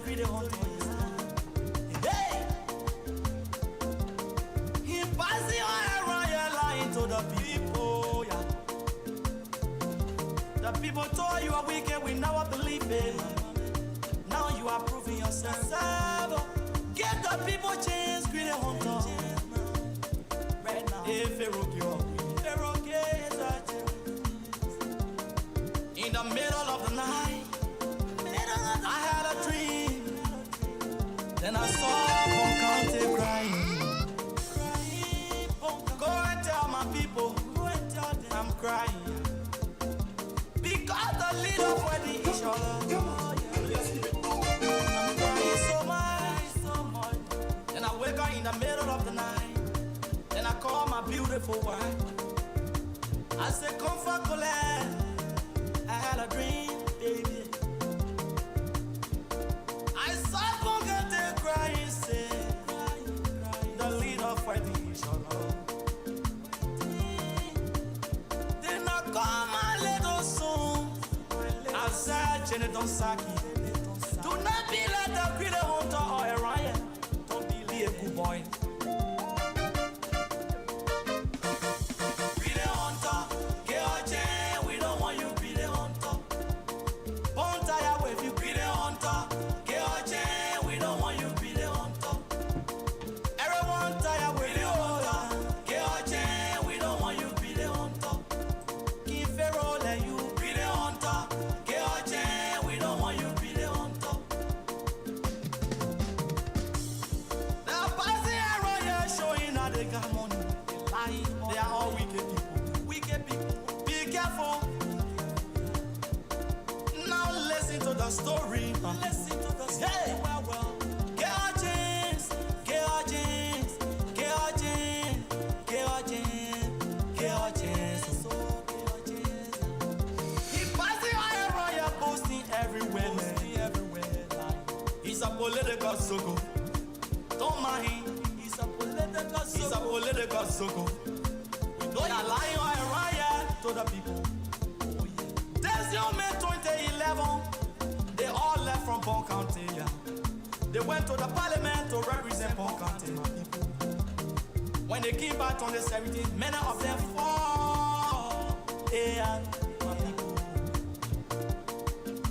greedy hunter. Hey! He passing on around lying to the people, yeah. The people told you are wicked, we never believe it. Now you are proving yourself. Get the people chance, greedy hunter. Right now, if Pharaoh is a in the middle of the night, I had a dream. Then I saw Boncante crying. Go and tell my people, I'm crying. Because the leader for the issue. I'm crying so much. Then I wake up in the middle of the night. Then I call my beautiful wife. I said, come for Colette. I had a dream, baby. I saw Bongate crying, say, the leader for the issue. Then I call my little son. I said, Jenny, don't suck it. Do not be like the greedy hunter or a riot. Don't be a good boy. Greedy hunter, get your chain. We don't want you, greedy hunter. Bone tire with you, greedy hunter. Get your chain. We don't want you, greedy hunter. Everyone tired with you, hunter. Get your chain. We don't want you, greedy hunter. Keep Pharaoh let you, greedy hunter. Get your chain. We don't want you, greedy hunter. Now passing around here showing that they got money. They are all wicked people. Wicked people. Be careful. Now listen to the story. Listen to the story. Hey. Well. Get your jeans. Get your jeans. Get your jeans. Get your jeans. Get your jeans. He passing around here posting everywhere. He's a political sucker. Don't mind him. He's a political sucker. We know you're lying around here to the people. This young man 2011, they all left from Bon County. Yeah. They went to the parliament to represent Bon County. When they came back on the 17th, many of them fall. Yeah, my people.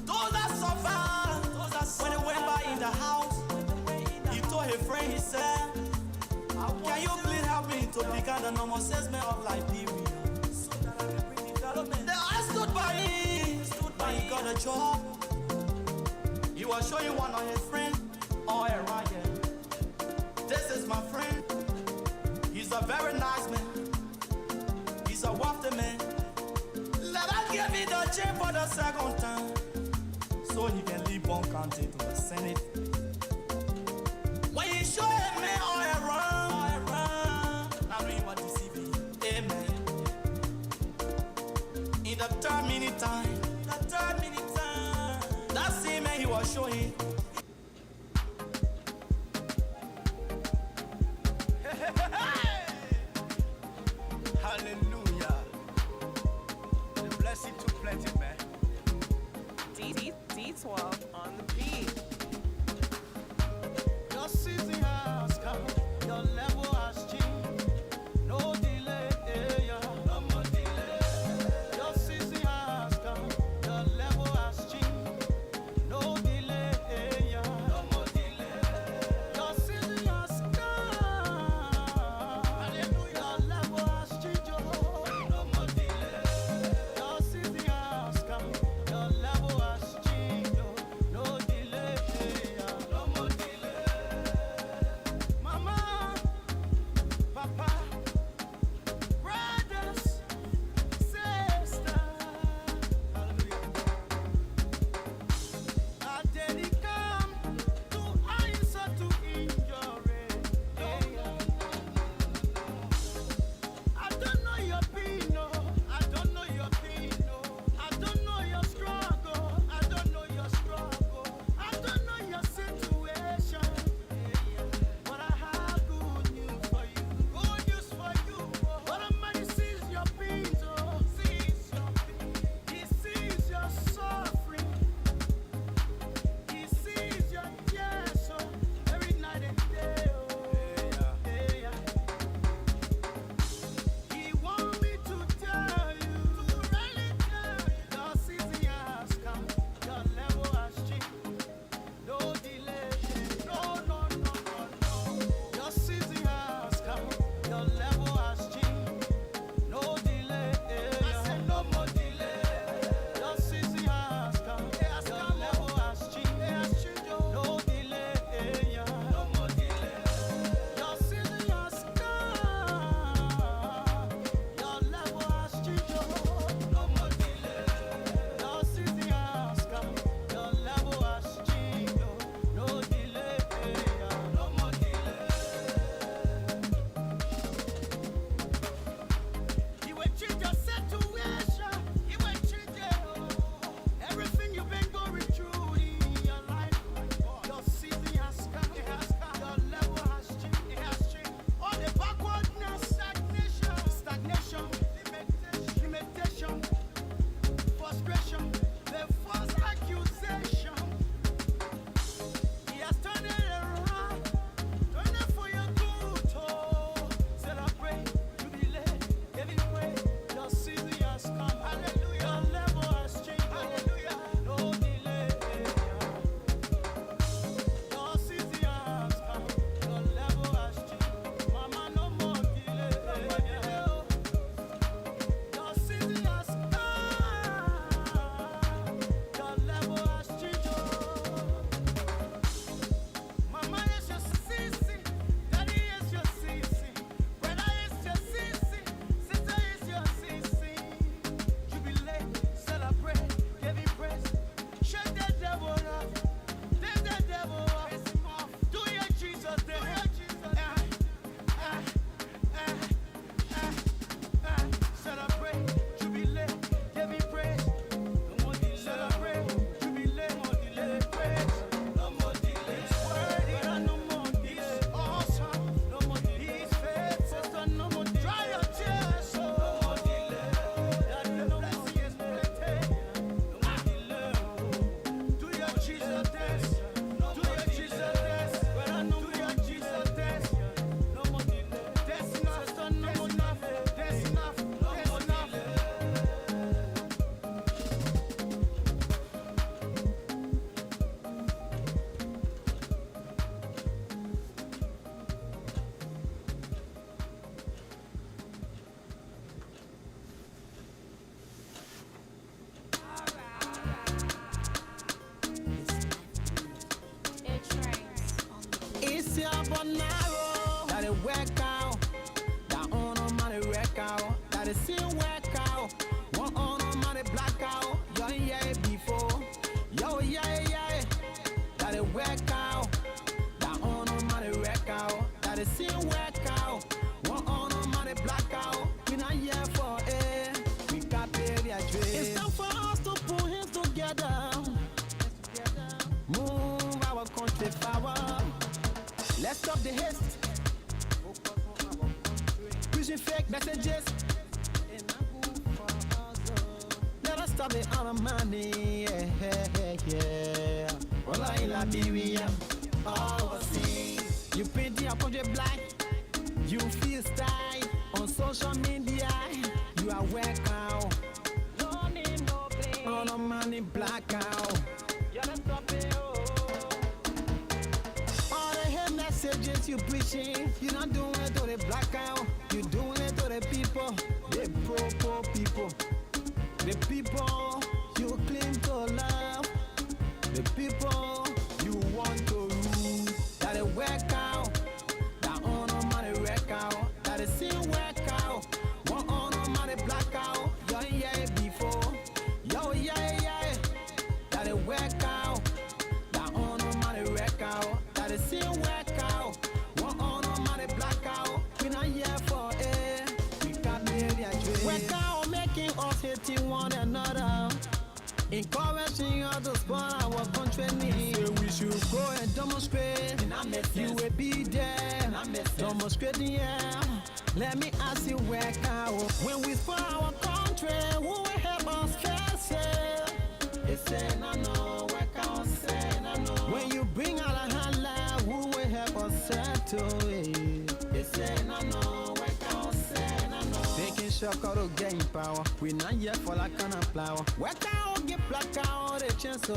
Those that survived, when they went by in the house, he told his friend, he said, can you please help me to become the normal assessment of Liberia? So that I can bring development. They all stood by him, but he got a job. He was showing one of his friends, oh, a riot. This is my friend. He's a very nice man. He's a wealthy man. Let us give him the chain for the second time, so he can leave Bon County to the Senate. When he showed him man all around, now we want to see me. Amen. In the third minute time, that same man he was showing. Hallelujah. The blessing too plenty, man. D12 on the beat. Your season has come, your level has changed. No delay, yeah. No more delay. Your season has come, your level has changed. No delay, but narrow. That it work out. That on a money wreck out. That it still work out. One on a money black out. Yo, yeah, before. Yo, yeah. That it work out. That on a money wreck out. That it still work out. One on a money black out. We not here for it. We got baby a trade. It's time for us to pull hands together. Move our country forward. Let's stop the haste. Pushing fake messages. Let us stop the honor money. Yeah. Well, in Liberia, overseas. You paint your country black. You feel style on social media. You are work out. No need no play. Honor money black out. All the hate messages you preaching, you not doing it to the black out. You doing it to the people, the poor people. The people you claim to love, the people you want to rule. That it work out, that honor money work out, that it still work out. One honor money black out, yo yeah before, yo yeah. That it work out, that honor money work out, that it still work out. One honor money black out, we not here for it. We got maybe a trade. Work out making us hating one another. Encouraging others to support our country needs. So we should go and demonstrate. You will be there. Demonstrate, yeah. Let me ask you work out. When we support our country, who will help us face it? It's say no, work out, say no. When you bring out a handler, who will help us settle it? It's say no, work out, say no. Taking shock out of gain power. We not here for that kind of flower. Work out, get black out, a chance. We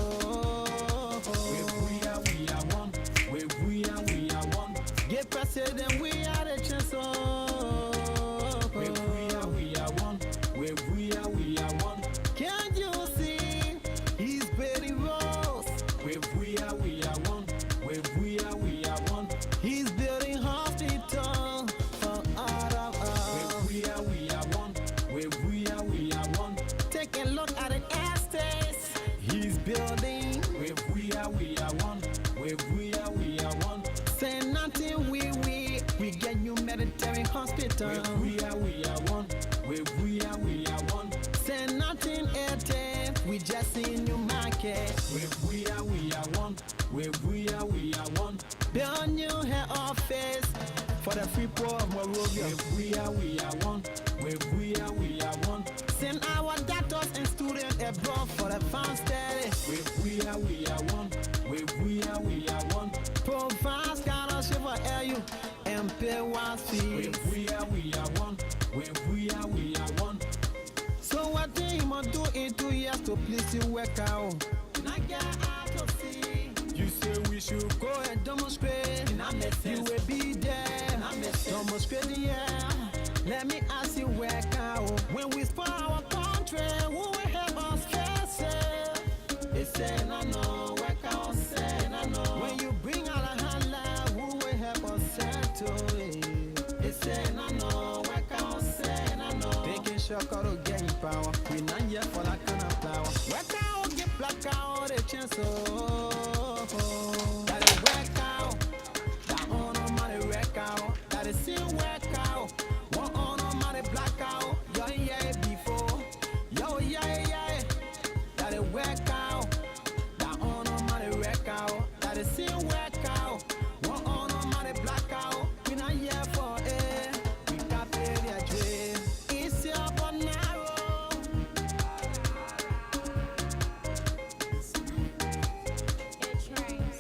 are one. We are one. Get president, we are the chance. We are one. We are one. Can't you see? He's very rose. We are one. We are one. He's building hospital for all of us. We are one. We are one. Take a look at the estates he's building. We are one. We are one. Say nothing, we get you military hospital. We are one. We are one. Say nothing, we just in new market. We are one. We are one. Build new head office for the free poor of Monrovia. We are one. We are one. Send our doctors and students abroad for the farm study. We are one. We are one. Provide scholarship for LU and pay one fee. We are one. We are one. So what do you must do in 2 years to please you work out? I get out to see. You say we should go and demonstrate. You will be there. Demonstrate, yeah. Let me ask you work out. When we support our country, who will help us face it? It's say no, work out, say no. When you bring out a handler, who will help us settle it? It's say no, work out, say no. Taking shock out of gain power. We not here for that kind of flower. Work out, get black out, a chance. That it work out. That honor money work out. That it still work out. One honor money black out. Yo yeah before. Yo yeah. That it work out. That honor money work out. That it still work out. One honor money black out. We not here for it. We got baby a dream. It's your but narrow. It trains.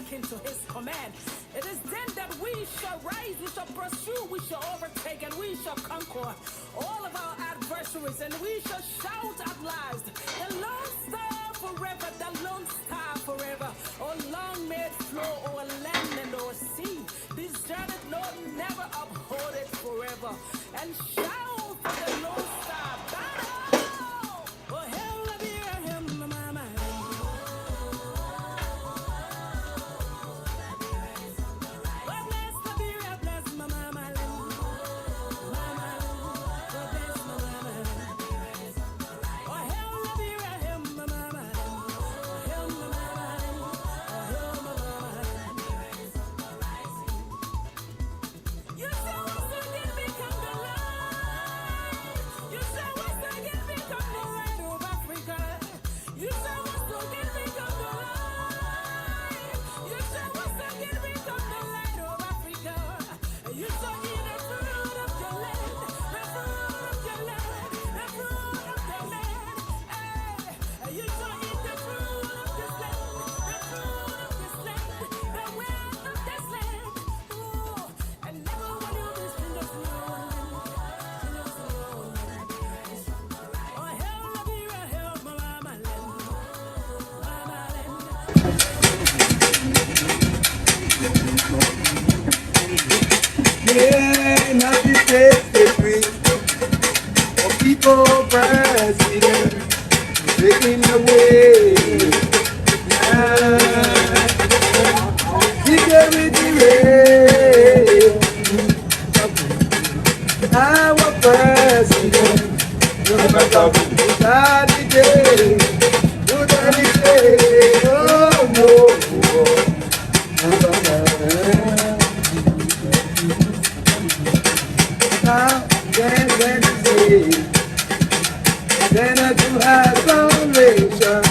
Into his command. It is then that we shall rise, we shall pursue, we shall overtake, and we shall conquer all of our adversaries, and we shall shout at last, the Lone Star forever, the Lone Star forever. Oh, long may it flow o'er land and o'er sea. Deserted, Lord, never uphold it forever. And shout for the Lone Star battle. Oh, hell of him, my mind. Yeah, not the state free. For people president, taking away. Security raid. Our president, without the day, without the day, oh no. Then I do have salvation.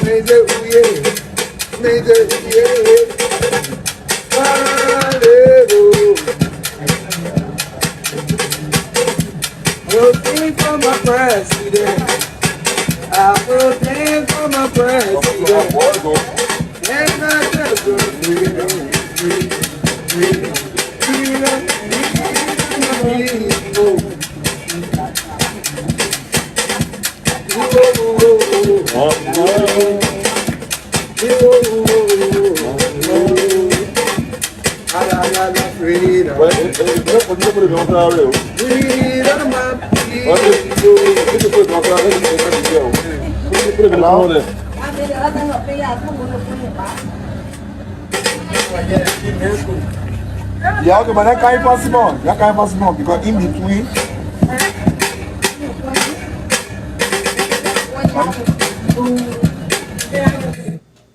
Major, yeah, major, yeah. I will sing for my president. I will dance for my president. And I just will Yeah, okay, but that can't possible. That can't possible because in between.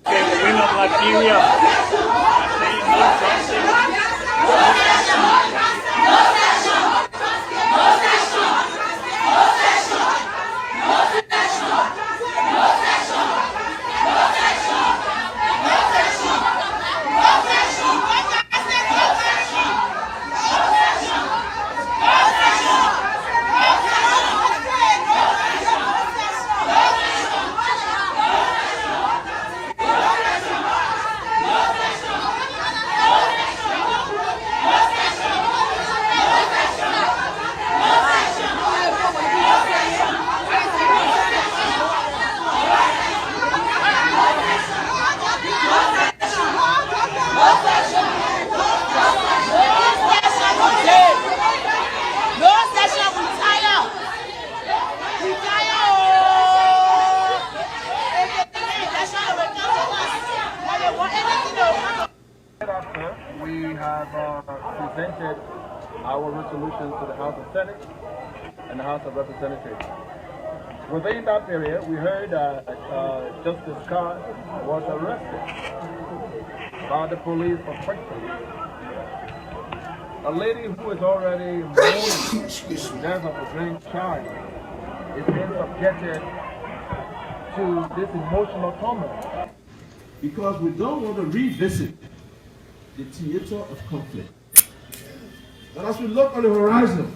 The win of Liberia. We have presented our resolutions to the House of Senate and the House of Representatives. Within that period, we heard that Justice Scott was arrested by the police for treachery. A lady who is already mourning the death of a grandchild is being subjected to this emotional torment. Because we don't want to revisit the theater of conflict. But as we look on the horizon,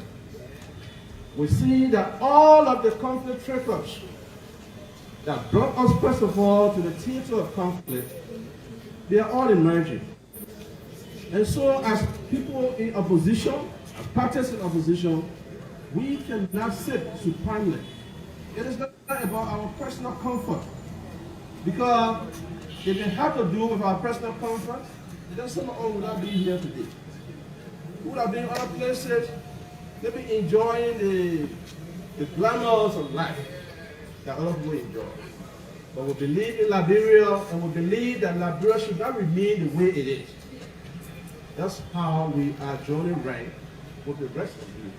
we see that all of the conflict records that brought us, first of all, to the theater of conflict, they are all emerging. And so as people in opposition, as parties in opposition, we cannot sit supinely. It is not about our personal comfort. Because if it had to do with our personal comfort, then some of us would not be here today. We would have been in other places, maybe enjoying the glamours of life that other people enjoy. But we believe in Liberia, and we believe that Liberia should not remain the way it is. That's how we are joining rank with the rest of you,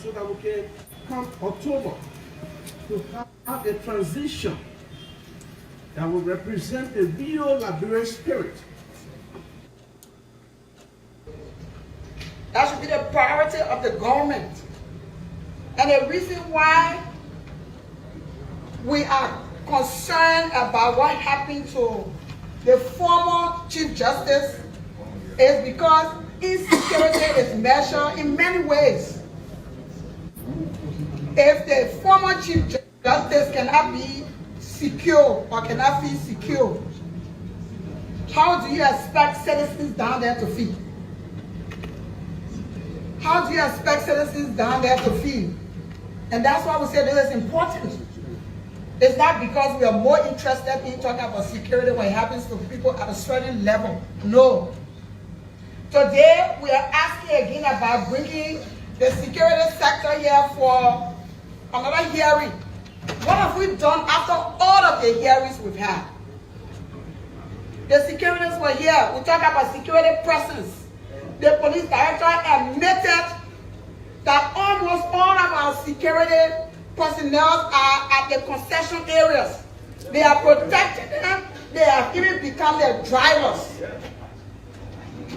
so that we can come October to have a transition that will represent the real Liberian spirit. That should be the priority of the government. And the reason why we are concerned about what happened to the former Chief Justice is because insecurity is measured in many ways. If the former Chief Justice cannot be secure or cannot feel secure, how do you expect citizens down there to feel? How do you expect citizens down there to feel? And that's why we say this is important. It's not because we are more interested in talking about security when it happens to people at a certain level. No. Today, we are asking again about bringing the security sector here for another hearing. What have we done after all of the hearings we've had? The securities were here. We talk about security presence. The police director admitted that almost all of our security personnel are at the concession areas. They are protecting them. They have even become their drivers.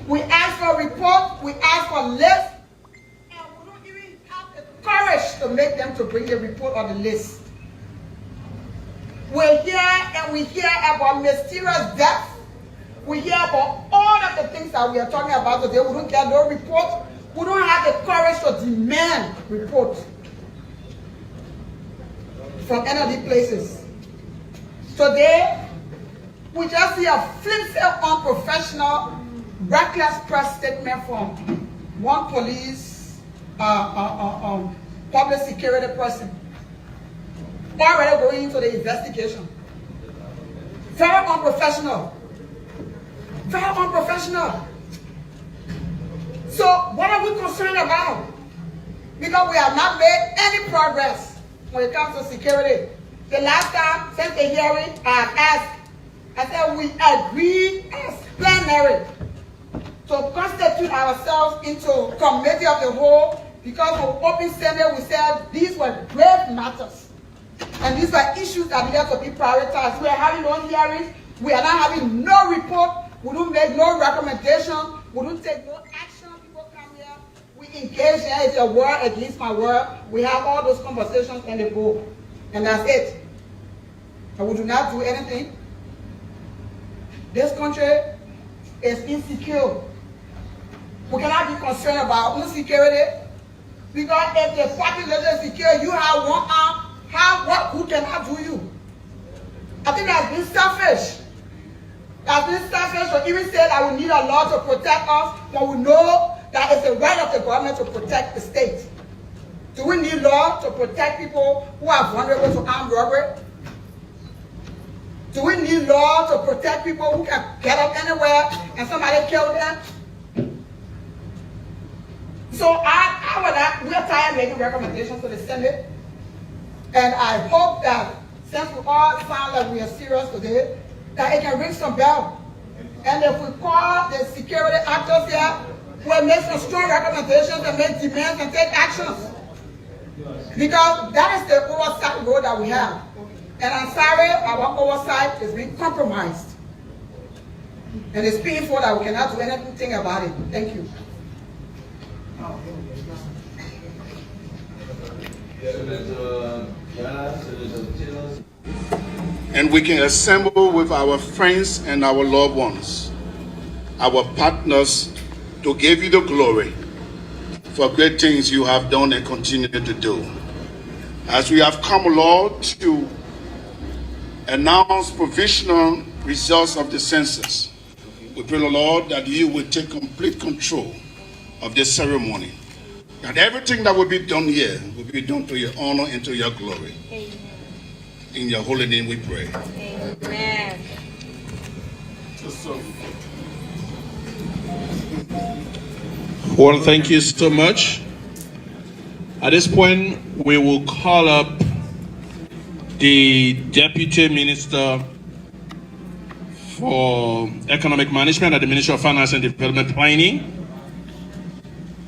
We ask for report, we ask for list, and we don't even have the courage to make them to bring a report on the list. We're here and we hear about mysterious deaths. We hear about all of the things that we are talking about today. We don't get no report. We don't have the courage to demand reports from any of these places. Today, we just see a flimsy, unprofessional, reckless press statement from one police public security person already going into the investigation. Very unprofessional. Very unprofessional. So what are we concerned about? Because we have not made any progress when it comes to security. The last time, since the hearing, I have asked, I said we agreed as plenary to constitute ourselves into committee of the whole, because on open Senate we said these were grave matters. And these were issues that needed to be prioritized. We are having no hearings, we are not having no report, we don't make no recommendation, we don't take no action. People come here, we engage here, it's a word against my word. We have all those conversations and they go. And that's it. And we do not do anything. This country is insecure. We cannot be concerned about insecurity, because if the population is secure, you have one arm, who cannot do you? I think that's been selfish. That's been selfish to even say that we need a law to protect us, but we know that it's the right of the government to protect the state. Do we need law to protect people who are vulnerable to armed robbery? Do we need law to protect people who can get up anywhere and somebody kill them? So we are tired of making recommendations to the Senate. And I hope that since we all sound like we are serious today, that it can ring some bell. And if we call the security actors here, we'll make some strong recommendations and make demands and take actions. Because that is the oversight role that we have. And I'm sorry, our oversight is being compromised. And it's painful that we cannot do anything about it. Thank you. And we can assemble with our friends and our loved ones, our partners, to give you the glory for great things you have done and continue to do. As we have come, Lord, to announce provisional results of the census, we pray, Lord, that you will take complete control of this ceremony. That everything that will be done here will be done to your honor and to your glory. Amen. In your holy name we pray. Amen. Well, thank you so much. At this point, we will call up the Deputy Minister for Economic Management at the Ministry of Finance and Development Planning.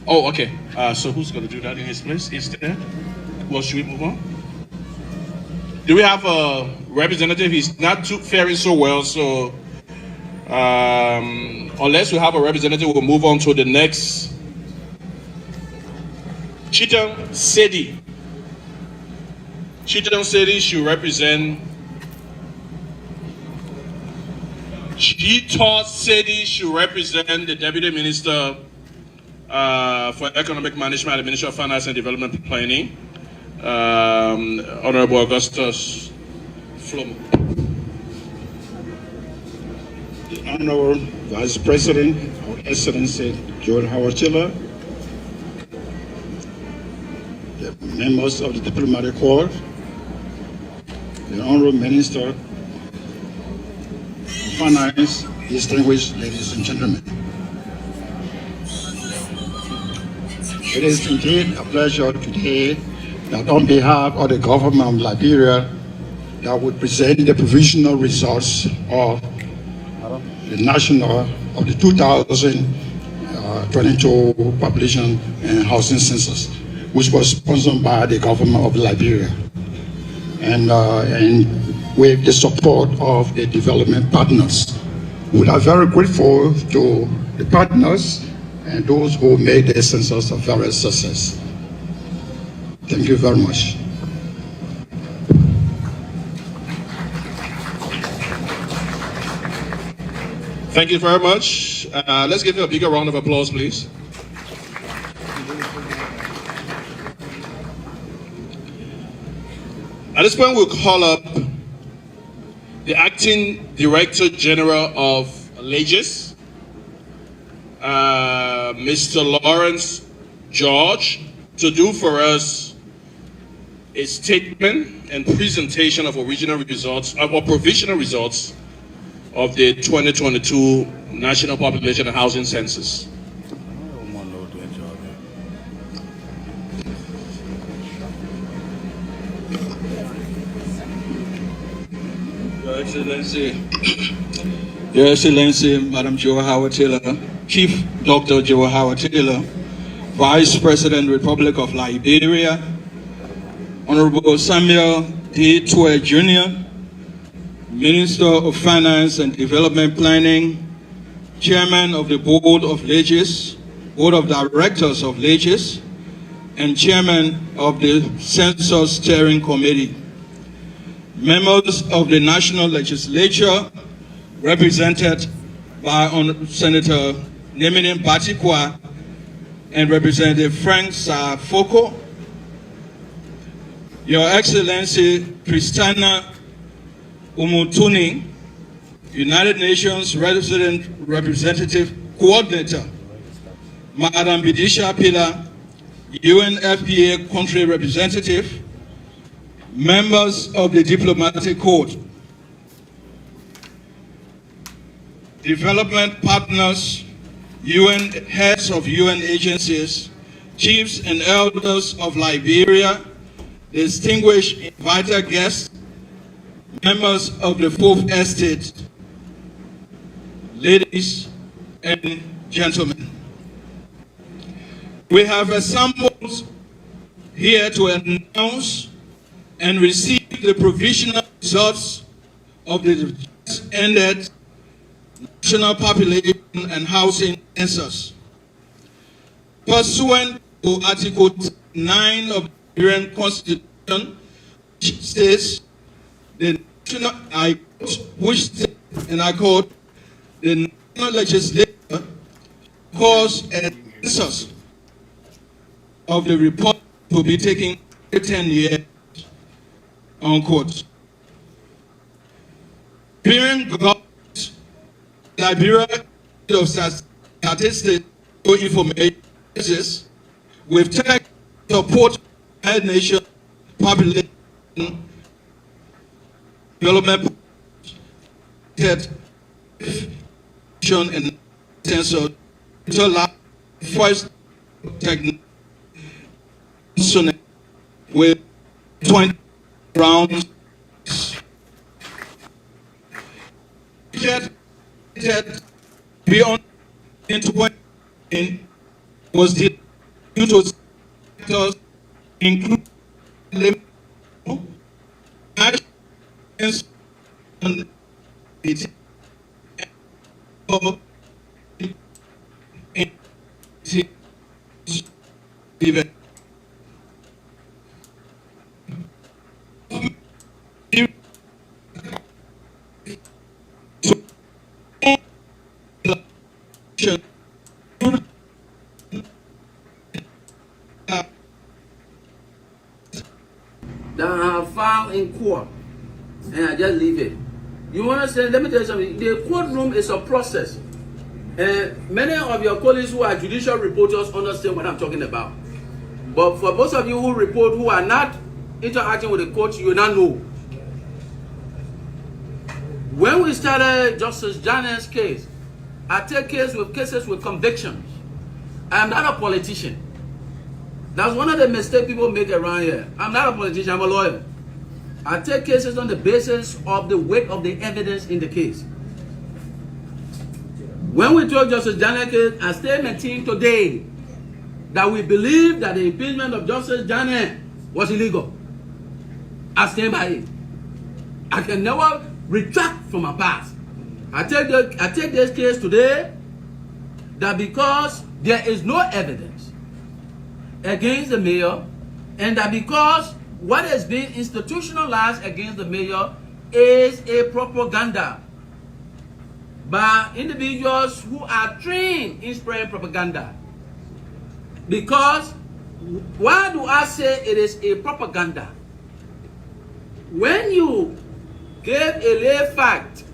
Oh, okay. So who's going to do that in his place instead? Well, should we move on? Do we have a representative? He's not faring so well, so unless we have a representative, we'll move on to the next. Chitam Sedi. Chitam Sedi should represent. Chita Sedi should represent the Deputy Minister for Economic Management at the Ministry of Finance and Development Planning, Honorable Augustus Flomo. The Honorable Vice President, Our Excellency Joel Howard Taylor, the members of the Diplomatic Corps, the Honorable Minister of Finance, distinguished ladies and gentlemen. It is indeed a pleasure today that on behalf of the government of Liberia that would present the provisional results of the national of the 2022 population and housing census, which was sponsored by the government of Liberia and with the support of the development partners. We are very grateful to the partners and those who made the census a very success. Thank you very much. Thank you very much. Let's give you a bigger round of applause, please. At this point, we'll call up the Acting Director General of Legis, Mr. Lawrence George, to do for us a statement and presentation of original results, or provisional results of the 2022 National Population and Housing Census. Your Excellency, Madam Joe Howard Taylor, Chief Dr. Joe Howard Taylor, Vice President, Republic of Liberia, Honorable Samuel D. Twe Jr., Minister of Finance and Development Planning, Chairman of the Board of Legis, Board of Directors of Legis, and Chairman of the Census Steering Committee. Members of the National Legislature, represented by Senator Nemine Batikwa and Representative Frank Safoko, Your Excellency Christina Umutuni, United Nations Resident Representative Coordinator, Madam Bidisha Pila, UNFPA Country Representative, members of the Diplomatic Corps, development partners, UN heads of UN agencies, chiefs and elders of Liberia, distinguished invited guests, members of the Fourth Estate, ladies and gentlemen. We have assembled here to announce and receive the provisional results of the just ended National Population and Housing Census. Pursuant to Article 9 of the Nigerian Constitution, which states the national, and I quote, the national legislature calls a census of the report to be taken every 10 years, unquote. During government, Liberia of Statistics Information with tech support United Nations Population Development and Census first technique with 20 rounds. Beyond into was due to factors including event. That I have filed in court, and I just leave it. You understand? Let me tell you something. The courtroom is a process, and many of your colleagues who are judicial reporters understand what I'm talking about. But for most of you who report who are not interacting with the court, you will not know. When we started Justice Janet's case, I take cases with convictions. I am not a politician. That's one of the mistakes people make around here. I'm not a politician, I'm a lawyer. I take cases on the basis of the weight of the evidence in the case. When we took Justice Janet's case, I still maintain today that we believe that the impeachment of Justice Janet was illegal. I stand by it. I can never retract from my past. I take this case today that because there is no evidence against the mayor, and that because what has been institutionalized against the mayor is a propaganda by individuals who are trained in spreading propaganda. Because why do I say it is a propaganda? When you give a lay fact,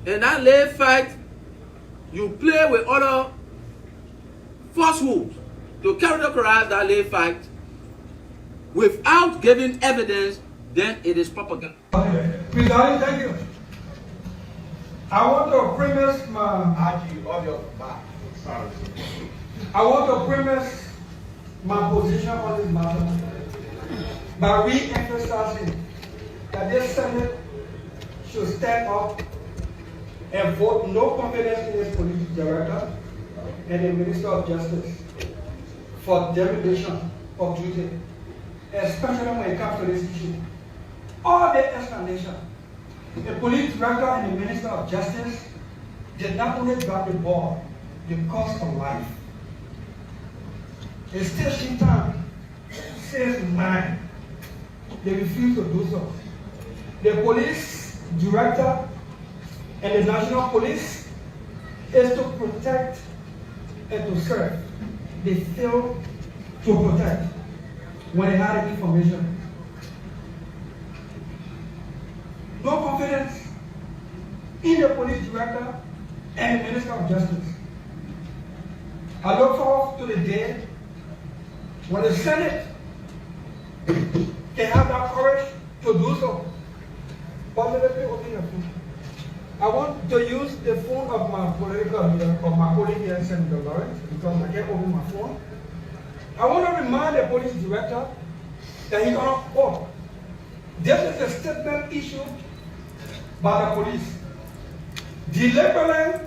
and that lay fact, you play with other falsehoods to characterize that lay fact without giving evidence, then it is propaganda. President, thank you. I want to premise my position on this matter by re-emphasizing that this Senate should step up and vote no confidence in its police director and the Minister of Justice for dereliction of duty, especially when it comes to this issue. All the explanation, the police director and the Minister of Justice did not only drop the ball, the cost of life. The station time says 9. They refuse to do so. The police director and the national police is to protect and to serve. They fail to protect when they had the information. No confidence in the police director and the Minister of Justice. I look forward to the day when the Senate can have that courage to do so. Positively open your phone. I want to use the phone of my political leader, of my colleague here, Senator Lawrence, because I can't open my phone. I want to remind the police director that he's on court. This is a statement issued by the police. Deliberately,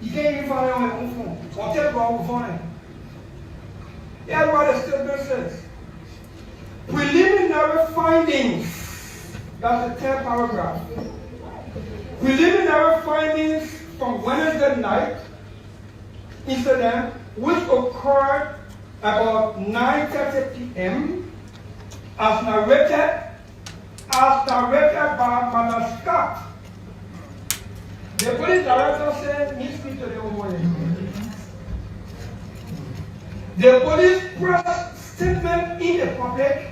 he can't even find it on my own phone. I'll tell you what I'm phone. Here's what the statement says. Preliminary findings, that's the 10th paragraph. Preliminary findings from Wednesday night incident, which occurred about 9:30 p.m. as narrated by Madam Scott. The police director said, "Me speak to the woman." The police press statement in the public,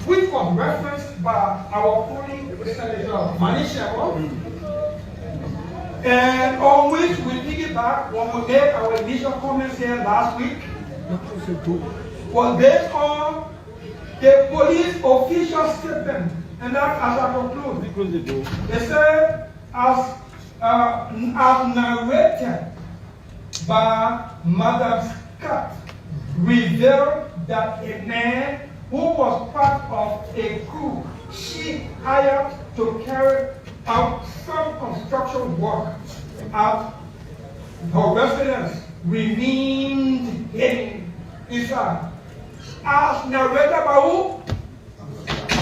which was referenced by our police senator Manisha, and on which we piggyback when we made our initial comments here last week, was based on the police official statement. And that, as I conclude, they said, as narrated by Madam Scott, revealed that a man who was part of a crew she hired to carry out some construction work at her residence remained hidden inside. As narrated by who?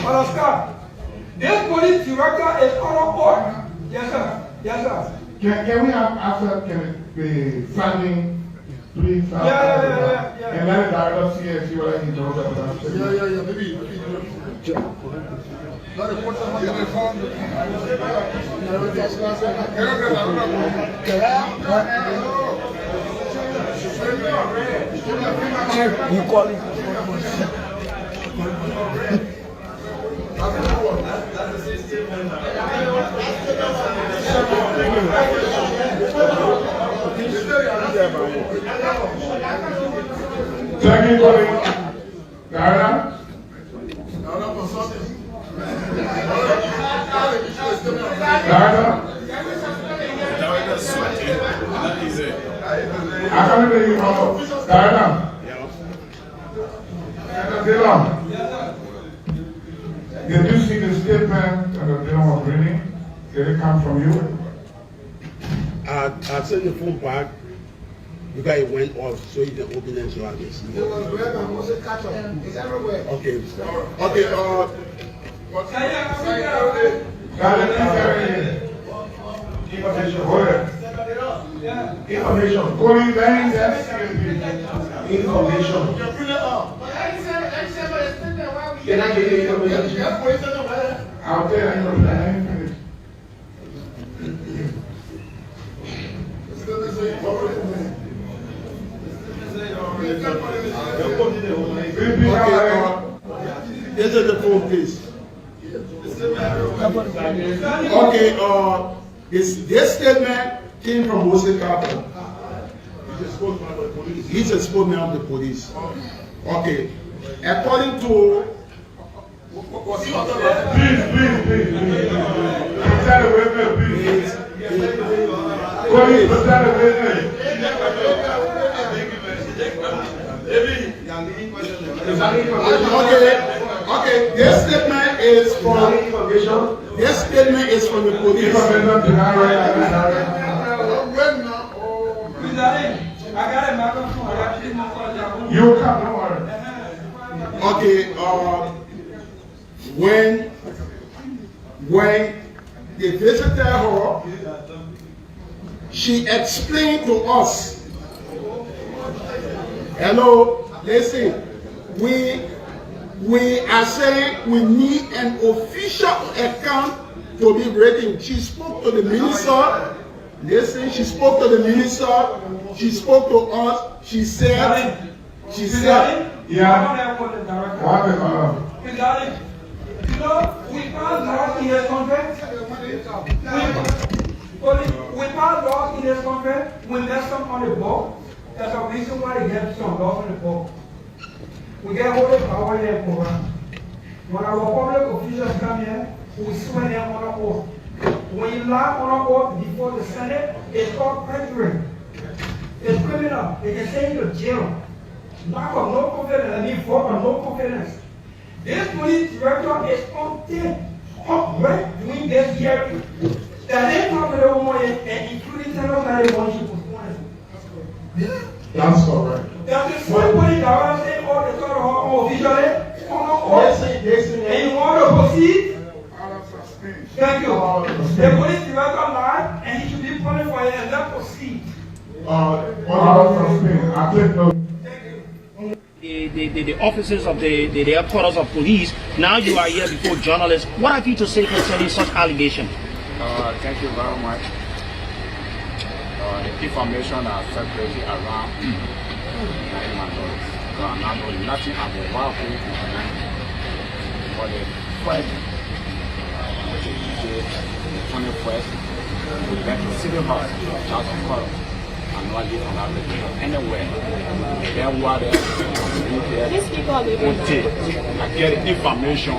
Madam Scott. This police director is on board. Yes, sir. Yes, sir. Can we have after the funding, please? Yeah. And let the director see and see what he knows about that. Yeah, maybe. You call it. Thank you, colleague. Diana? I can't hear you, Diana. Did you see the statement that the gentleman was reading? Did it come from you? I sent the phone back because it went off, so you can open it so I can see. It was red and was a catch up. It's everywhere. Okay. Information. Calling lines, information. Can I get the information? I'll tell you. This is the phone, please. Okay, this statement came from Jose Carter. He's a spokesman of the police. Okay, according to Please. Protect the witness, please. Please, protect the witness. Okay, this statement is from the police. You come, don't worry. Okay, when they visited her, she explained to us, hello, listen, we are saying we need an official account to be written. She spoke to the minister. Listen, she spoke to the minister. She spoke to us. She said, yeah. You know, we passed laws in this country. We passed laws in this country. When there's some on the book, there's a reason why they get some laws on the book. We get holy power here for us. When our public officials come here, we swear them on an oath. When you lie on an oath before the Senate, it's called perjury. It's criminal. They can send you to jail. Lack of no confidence, I mean vote of no confidence. This police director is on tape, right, doing this hearing. That they talk to the woman and including tell us that they want you to postpone it. That's correct. That is why police director say all the sort of officially, The police director lied, and he should be punished for it, and let proceed. I take no. The officers of the headquarters of police, now you are here before journalists. What have you to say concerning such allegations? Thank you very much. The information are circulating around I know nothing about what we for the first, the 21st, we went to City Hall, House of Court, and not live on that radio anywhere. Then what I get information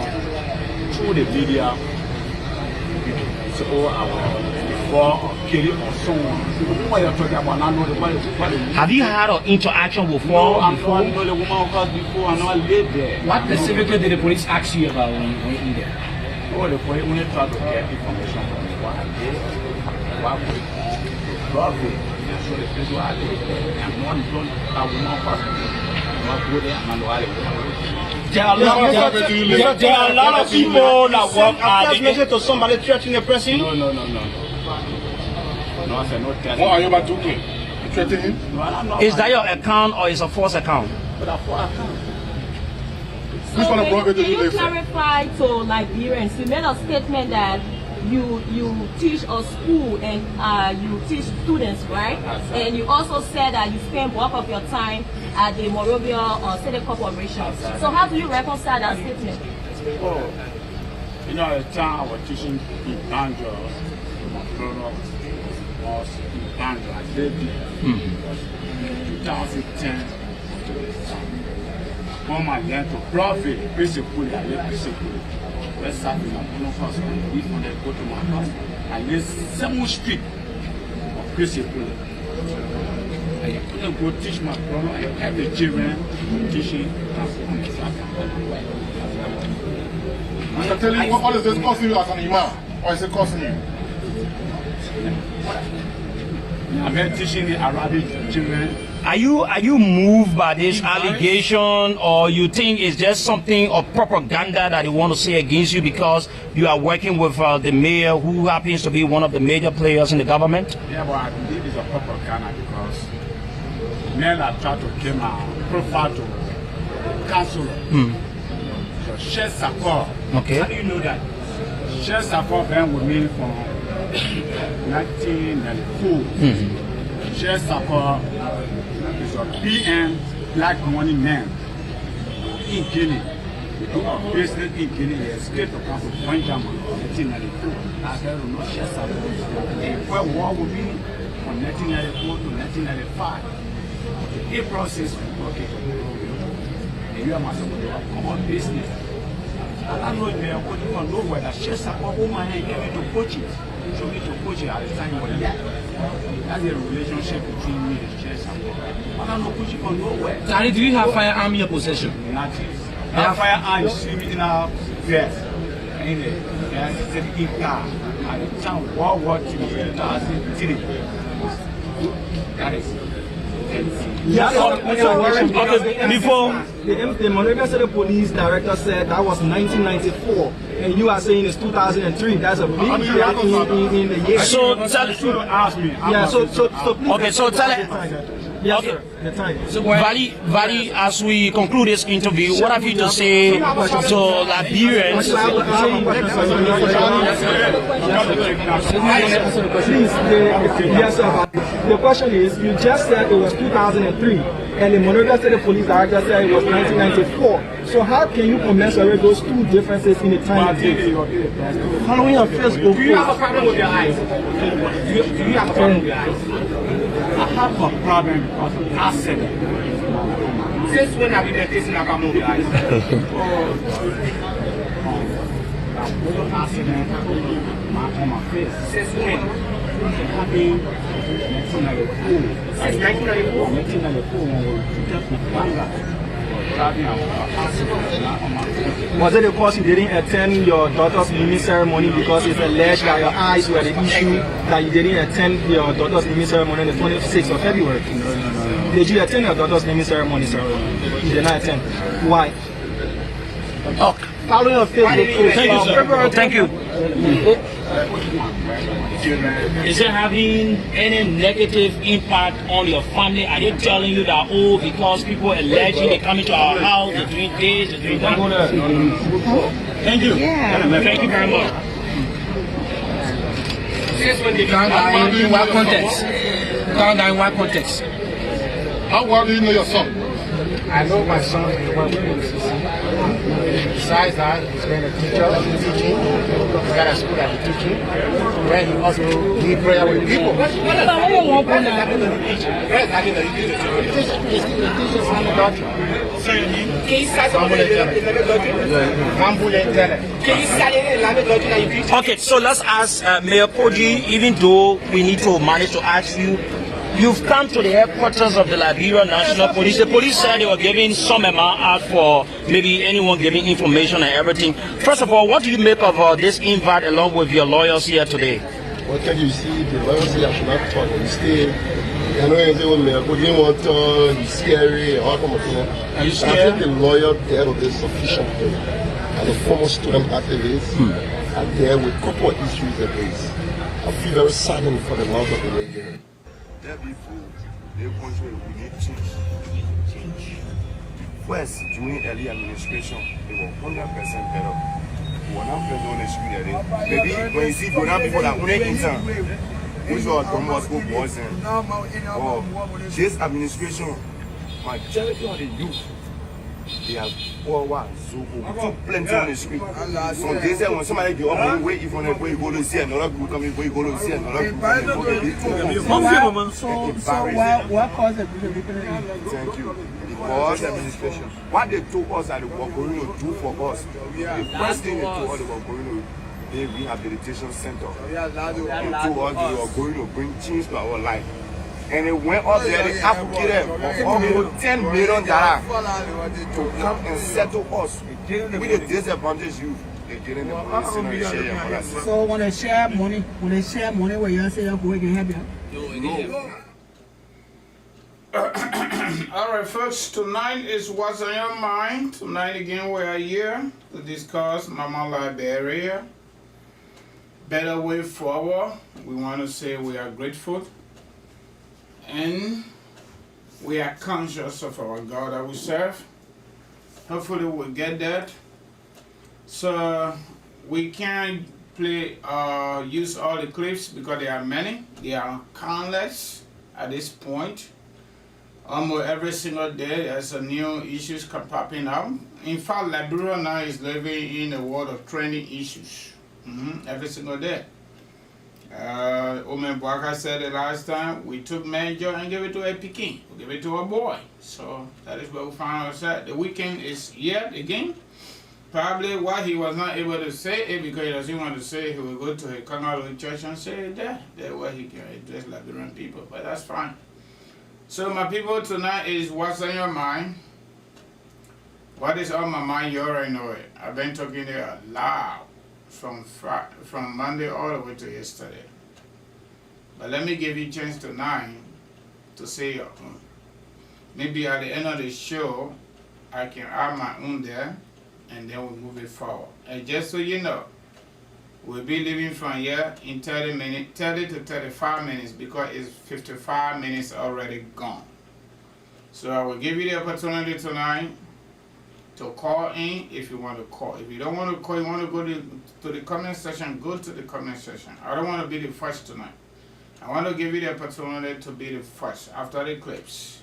through the media, so our before killing or so on. What you're talking about, I know the body. Have you had an interaction before? No, I know the woman before, and I live there. What specifically did the police ask you about when you went in there? Oh, the police only tried to get information from me. What I did, what we profit, and so the people are there. And one don't have woman person. There are a lot of people that work at the message to somebody threatening the person. No. No, I said no threatening. What are you about to do? You threatening him? No, I'm not. Is that your account or is a false account? But a false account. Which one of profit did you Can you live for? clarify to Liberians? You made a statement that you teach a school and you teach students, right? And you also said that you spend bulk of your time at the Monrovia City Corporation. So how do you reconcile that statement? Oh, you know, at the time I was teaching in Banjo, my brother was in Banjo. I lived there. 2010. When I learned to profit, basically, I lived basically. Let's start with my own house and leave when I go to my house. I live 7th Street of Principal. I couldn't go teach my brother. I have the children teaching. I can tell you, what is this costing you as an imam? Or is it costing you? I've been teaching the Arabic children. Are you moved by this allegation, or you think it's just something of propaganda that they want to say against you because you are working with the mayor who happens to be one of the major players in the government? Yeah, but I believe it's a propaganda because men are trying to kill my profile to councillor. So Sheikh Sakor. Okay. How do you know that? Sheikh Sakor been with me from 1994. Sheikh Sakor is a PM black money man in Guinea. We do our business in Guinea. He escaped from Benjamin in 1992. I don't know Sheikh Sakor. He went war with me from 1994 to 1995. The process okay. The year must have come on business. I don't know if they are putting on nowhere that Sheikh Sakor woman gave me to coach it. So me to coach it at the time when that's the relationship between me and Sheikh Sakor. I don't know coaching on nowhere. Tari, do you have firearm in your possession? Nothing. I have firearm, you see me in our vest. In the car. At the time World War II 2003. That is before the Monrovia City Police Director said that was 1994, and you are saying it's 2003. That's a big gap in the year. So tell yeah, so please. Okay, so tell it. Yes, okay. sir. The time. So, Vali, as we conclude this interview, what have you to say to Liberians? Yes, sir. The question is, you just said it was 2003, and the Monrovia City Police Director said it was 1994. So how can you commensurate those two differences in the time it takes? Following your Facebook. Do you have a problem with your eyes? Do you have a problem with your eyes? I have a problem because of accident. Since when have you been facing a problem with your eyes? Accident on my face. Since when? It happened 1994. Since 1994? 1994 when we took my banga. Was it because you didn't attend your daughter's naming ceremony because it's alleged that your eyes were the issue that you didn't attend your daughter's naming ceremony on the 26th of February? No. Did you attend your daughter's naming ceremony, sir? You did not attend. Why? Okay. Following your Facebook post. Thank you, sir. Thank you. Is it having any negative impact on your family? Are they telling you that, oh, because people alleging they come into our house, they're doing this, they're doing that? Thank you. Yeah. Thank you very much. In what context? Down in what context? How well do you know your son? I know my son is one with Besides that, he's been a teacher, teaching. He's got a school that he's teaching. Where he also lead prayer with people. He teaches Islamic doctrine. Okay, so let's ask Mayor Koji, even though we need to manage to ask you, you've come to the headquarters of the Liberia National Police. The police said they were giving some amount out for maybe anyone giving information and everything. First of all, what do you make of this invite along with your lawyers here today? What can you see? The lawyers say I should not talk. You stay. I know you say, well, Mayor Koji won't talk, he's scary, all kind of thing. Are you I scared? think the lawyer there of this official thing, and the former student activists are there with a couple of issues that raise. I feel very saddened for the loss of the lady. We need change. First, during early administration, they were 100% better. We were not on the street. Maybe when you see grown people that only intern, which are Don Bosco boys, this administration, majority of the youth, they have power, so plenty on the street. So they say when somebody get up, wait if on the way you go to see another group coming, where you go to see another group coming. So what caused the people? Thank you. Because administration, what they told us that they were going to do for us, the first thing they told us they were going to do a rehabilitation center. They told us they were going to bring change to our life. And they went up there, they advocated for almost $10 million to come and settle us with the disadvantaged youth. They didn't share. So when they share money, where you say you're going to help you? No. All right, folks, tonight is What's on Your Mind. Tonight again we are here to discuss Mama Liberia. Better way forward. We want to say we are grateful and we are conscious of our God that we serve. Hopefully we'll get that. So we can't use all the clips because there are many. There are countless at this point. Almost every single day there's a new issues popping up. In fact, Liberia now is living in a world of trending issues. Every single day. Omen Bwaka said it last time, we took major and gave it to a Peking. We gave it to a boy. So that is where we found ourselves. The weekend is yet again. Probably why he was not able to say it because he doesn't want to say he will go to a Kangaroo church and say it there. That's where he can address Liberian people. But that's fine. So my people, tonight is What's on Your Mind. What is on my mind? You already know it. I've been talking there loud from Monday all the way to yesterday. But let me give you a chance tonight to say your own. Maybe at the end of the show, I can add my own there, and then we'll move it forward. And just so you know, we'll be leaving from here in 30 to 35 minutes because it's 55 minutes already gone. So I will give you the opportunity tonight to call in if you want to call. If you don't want to call, you want to go to the comment section, go to the comment section. I don't want to be the first tonight. I want to give you the opportunity to be the first after the clips.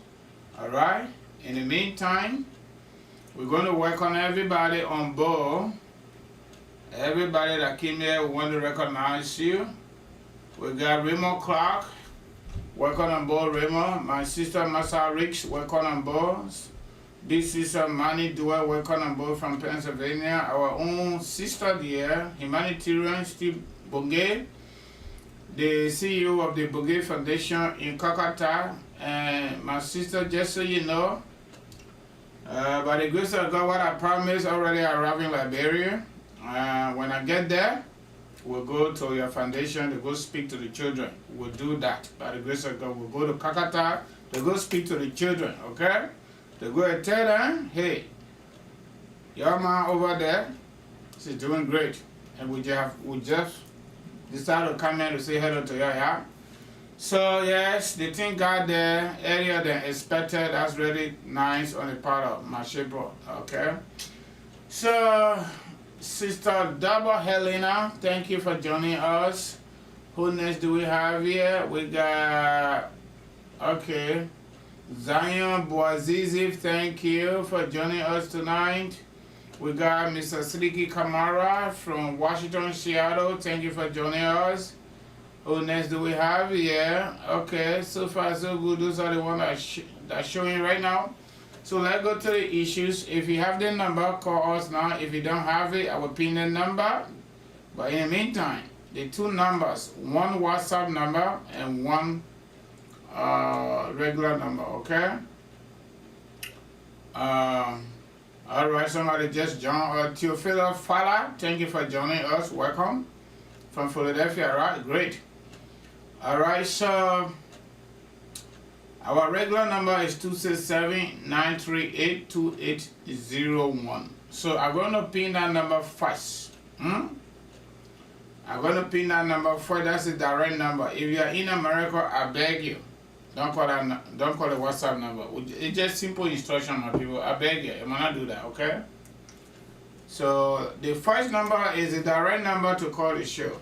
Alright? In the meantime, we're going to work on everybody on board. Everybody that came here, we want to recognize you. We got Remo Clark, welcome on board, Remo. My sister Massa Ricks, welcome on board. Big sister Manny Dua, welcome on board from Pennsylvania. Our own sister there, humanitarian Steve Bungay, the CEO of the Bungay Foundation in Calcutta. And my sister, just so you know, by the grace of God, what I promised already arriving in Liberia. When I get there, we'll go to your foundation to go speak to the children. We'll do that. By the grace of God, we'll go to Calcutta to go speak to the children, okay? To go and tell them, hey, your mom over there, she's doing great. And we just decided to come in to say hello to you, yeah? So yes, the thing got there earlier than expected. That's really nice on the part of my shipper, okay? So, Sister Double Helena, thank you for joining us. Who next do we have here? We got, okay, Zion Boazizi, thank you for joining us tonight. We got Mr. Siliki Kamara from Washington, Seattle, thank you for joining us. Who next do we have here? Okay, so far so good. Those are the ones that's showing right now. So let's go to the issues. If you have the number, call us now. If you don't have it, I will pin the number. But in the meantime, the two numbers, one WhatsApp number and one regular number, okay? All right, somebody just joined. Teofilo Fala, thank you for joining us. Welcome from Philadelphia, right? Great. All right, so our regular number is 267-938-2801. So I'm going to pin that number first. I'm going to pin that number first. That's the direct number. If you are in America, I beg you, don't call the WhatsApp number. It's just simple instruction, my people. I beg you, you might not do that, okay? So the first number is the direct number to call the show.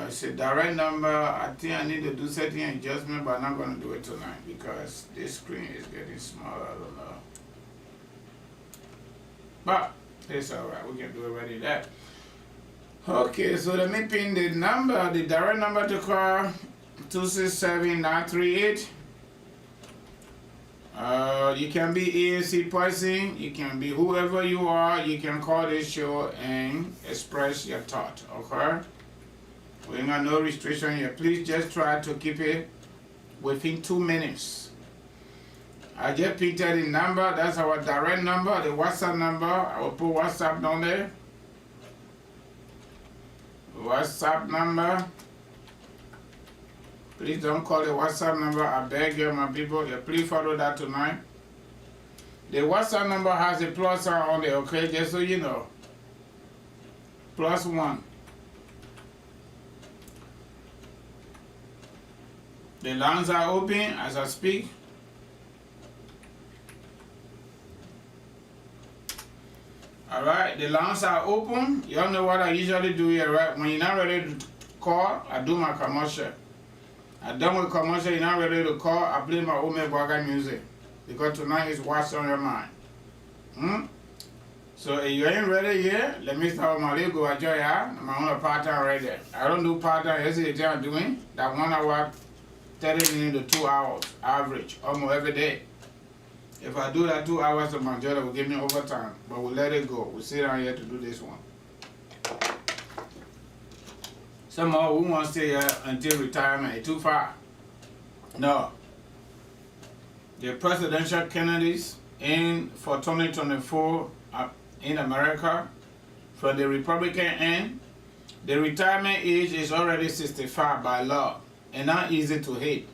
It's a direct number. I think I need to do certain adjustment, but I'm not going to do it tonight because this screen is getting smaller. I don't know. But it's alright. We can do it right there. Okay, so let me pin the number, the direct number to call, 267-938. You can be ANC person, you can be whoever you are, you can call this show and express your thought, okay? We ain't got no restriction here. Please just try to keep it within 2 minutes. I just picked the number. That's our direct number, the WhatsApp number. I will put WhatsApp down there. WhatsApp number. Please don't call the WhatsApp number. I beg you, my people. Yeah, please follow that tonight. The WhatsApp number has a plus sign on there, okay? Just so you know. +1. The lines are open as I speak. Alright, the lines are open. Y'all know what I usually do here, right? When you're not ready to call, I do my commercial. I'm done with commercial, you're not ready to call, I play my Ome Bwaga music. Because tonight is what's on your mind. So if you ain't ready yet, let me start with my legal enjoy my own part-time right there. I don't do part-time, yesterday I'm doing that 1 hour 30 minutes to 2 hours average, almost every day. If I do that 2 hours of my job, it will give me overtime. But we'll let it go. We'll sit down here to do this one. Somehow we want to stay here until retirement. It's too far. No. The presidential candidates for 2024 in America, from the Republican end, the retirement age is already 65 by law. And not easy to hit.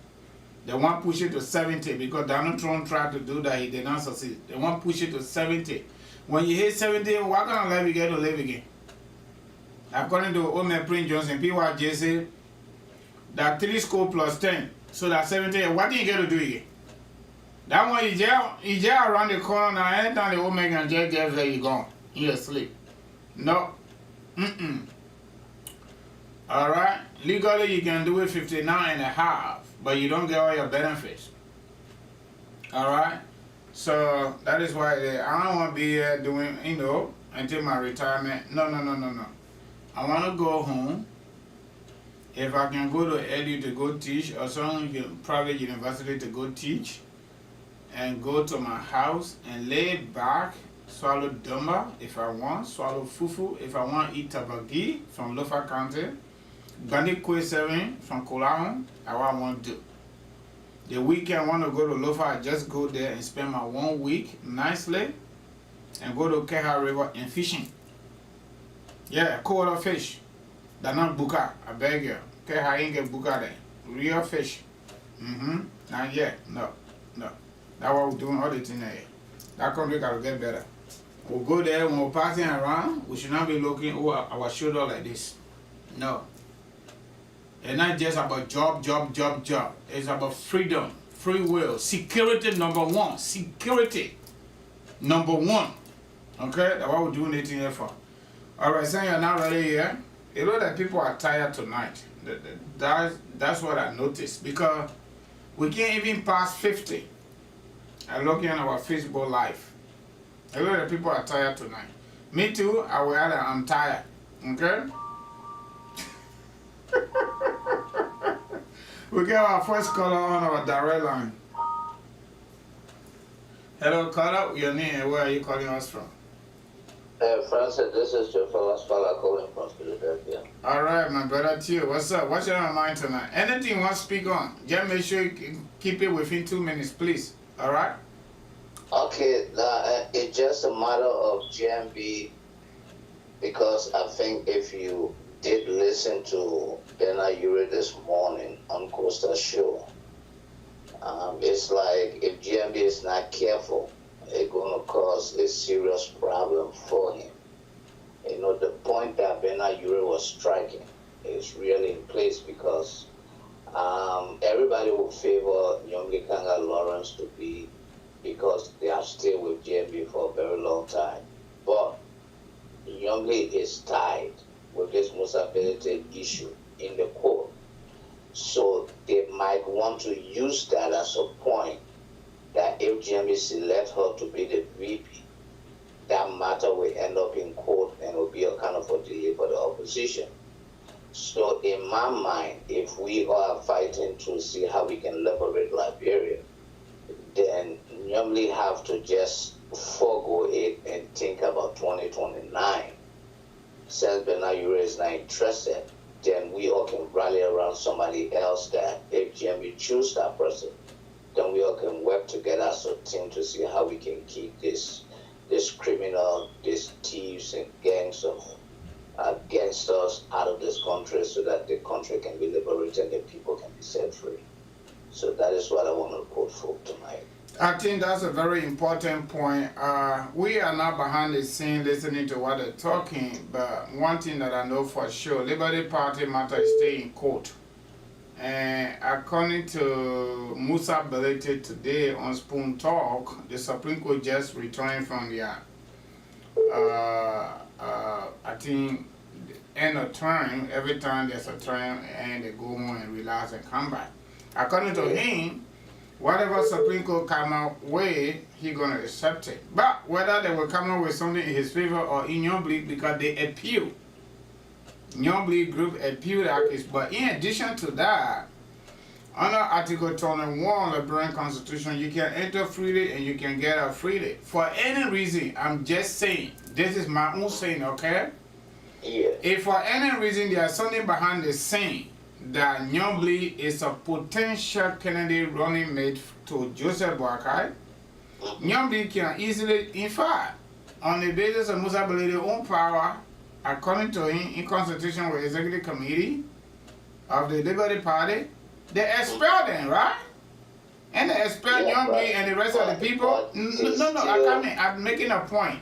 They want to push it to 70 because Donald Trump tried to do that, he did not succeed. They want to push it to 70. When you hit 70, what kind of life you get to live again? According to Omer Prince Johnson, PYJ say that 3 score plus 10, so that 70, what do you get to do again? That one you jail around the corner, now anytime the Omer can jail gets there, you gone. You asleep. No. Alright, legally you can do it 59.5, but you don't get all your benefits. Alright, so that is why I don't want to be here doing, until my retirement. No. I want to go home. If I can go to Edu to go teach, or some private university to go teach, and go to my house and lay back, swallow dumba if I want, swallow fufu if I want to eat tabagi from Lofa County, Bandit Kwe 7 from Kolahon, I want to do. The weekend I want to go to Lofa, I just go there and spend my 1 week nicely and go to Keha River and fishing. Yeah, cold fish. They're not buka, I beg you. Keha ain't get buka there. Real fish. Not yet, no. That's what we're doing all the thing there. That country gotta get better. We'll go there when we're passing around, we should not be looking over our shoulder like this. No. It's not just about job. It's about freedom, free will, security number one. Security number one. Okay? That's what we're doing it here for. Alright, saying you're not ready here. You know that people are tired tonight. That's what I noticed. Because we can't even pass 50. I'm looking at our Facebook Live. A lot of people are tired tonight. Me too, I'm tired. Okay? We get our first caller on our direct line. Hello, caller. Your name and where are you calling us from? Francis, this is your fellow calling from Philadelphia. Alright, my brother Tio. What's up? What's your mind tonight? Anything you want to speak on? Just make sure you keep it within 2 minutes, please. Alright? Okay, it's just a matter of GMB, because I think if you did listen to Bernard Ure this morning on Costa Show, it's like if GMB is not careful, it's going to cause a serious problem for him. You know, the point that Bernard Ure was striking is really in place, because everybody will favor Nyong'e Kanga Lawrence to be, because they are still with GMB for a very long time. But Nyong'e is tied with this Musa Belete issue in the court. So they might want to use that as a point that if GMB select her to be the VP, that matter will end up in court and will be a kind of a delay for the opposition. So in my mind, if we are fighting to see how we can liberate Liberia, then normally have to just forego it and think about 2029. Since Bernard Ure is not interested, then we all can rally around somebody else that if GMB choose that person, then we all can work together as a team to see how we can keep this criminal, these thieves and gangs of gangsters out of this country, so that the country can be liberated and people can be set free. So that is what I want to quote for tonight. I think that's a very important point. We are not behind the scene listening to what they're talking, but one thing that I know for sure, Liberty Party matter is staying in court. And according to Musa Belete today on Spoon Talk, the Supreme Court just returned from their, I think, end of term. Every time there's a term, and they go home and relax and come back. According to him, whatever Supreme Court come out with, he's going to accept it. But whether they will come out with something in his favor or in Nyong'e, because they appeal. Nyong'e group appeal that is, but in addition to that, under Article 21 of the Liberian Constitution, you can enter freely and you can get out freely. For any reason, I'm just saying, this is my own saying, okay? Yeah. If for any reason there's something behind the scene, that Nyong'e is a potential candidate running mate to Joseph Boakai, Nyong'e can easily, in fact, on the basis of Musa Belete's own power, according to him, in consultation with Executive Committee of the Liberty Party, they expel them, right? And they expel Nyong'e and the rest of the people. I'm making a point.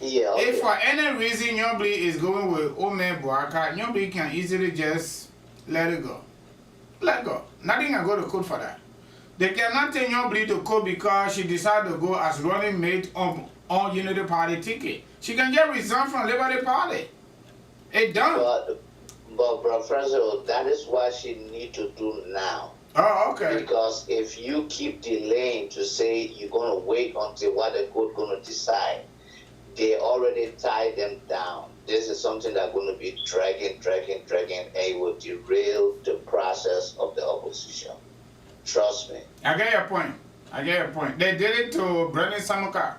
Yeah, okay. If for any reason Nyong'e is going with Ome Boakai, Nyong'e can easily just let it go. Let go. Nothing can go to court for that. They cannot take Nyong'e to court because she decided to go as running mate on Unity Party ticket. She can just resign from Liberty Party. It's done. But Bro Francis, that is what she need to do now. Oh, okay. Because if you keep delaying to say you're going to wait until what the court going to decide, they already tied them down. This is something that's going to be dragging, and it will derail the process of the opposition. Trust me. I get your point. They did it to Brendan Samuka.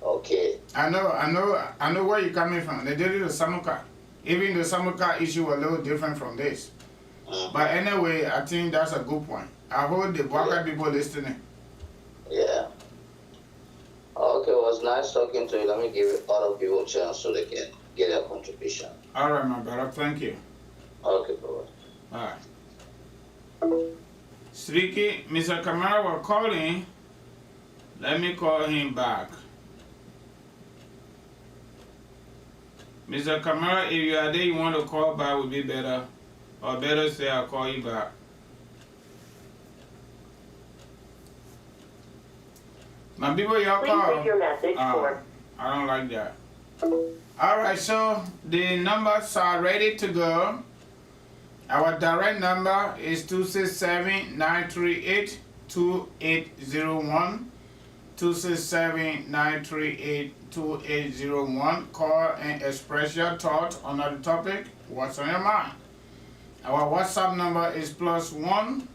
Okay. I know where you're coming from. They did it to Samuka. Even the Samuka issue was a little different from this. But anyway, I think that's a good point. I hope the Boakai people listening. Yeah. Okay, it was nice talking to you. Let me give other people a chance so they can get their contribution. All right, my brother. Thank you. Okay, brother. All right. Sriki, Mr. Kamara was calling. Let me call him back. Mr. Kamara, if you are there, you want to call back, would be better. Or better say I'll call you back. My people, y'all call. Please leave your message for. I don't like that. Alright, so the numbers are ready to go. Our direct number is 267-938-2801. 267-938-2801. Call and express your thoughts on the topic. What's on your mind? Our WhatsApp number is +1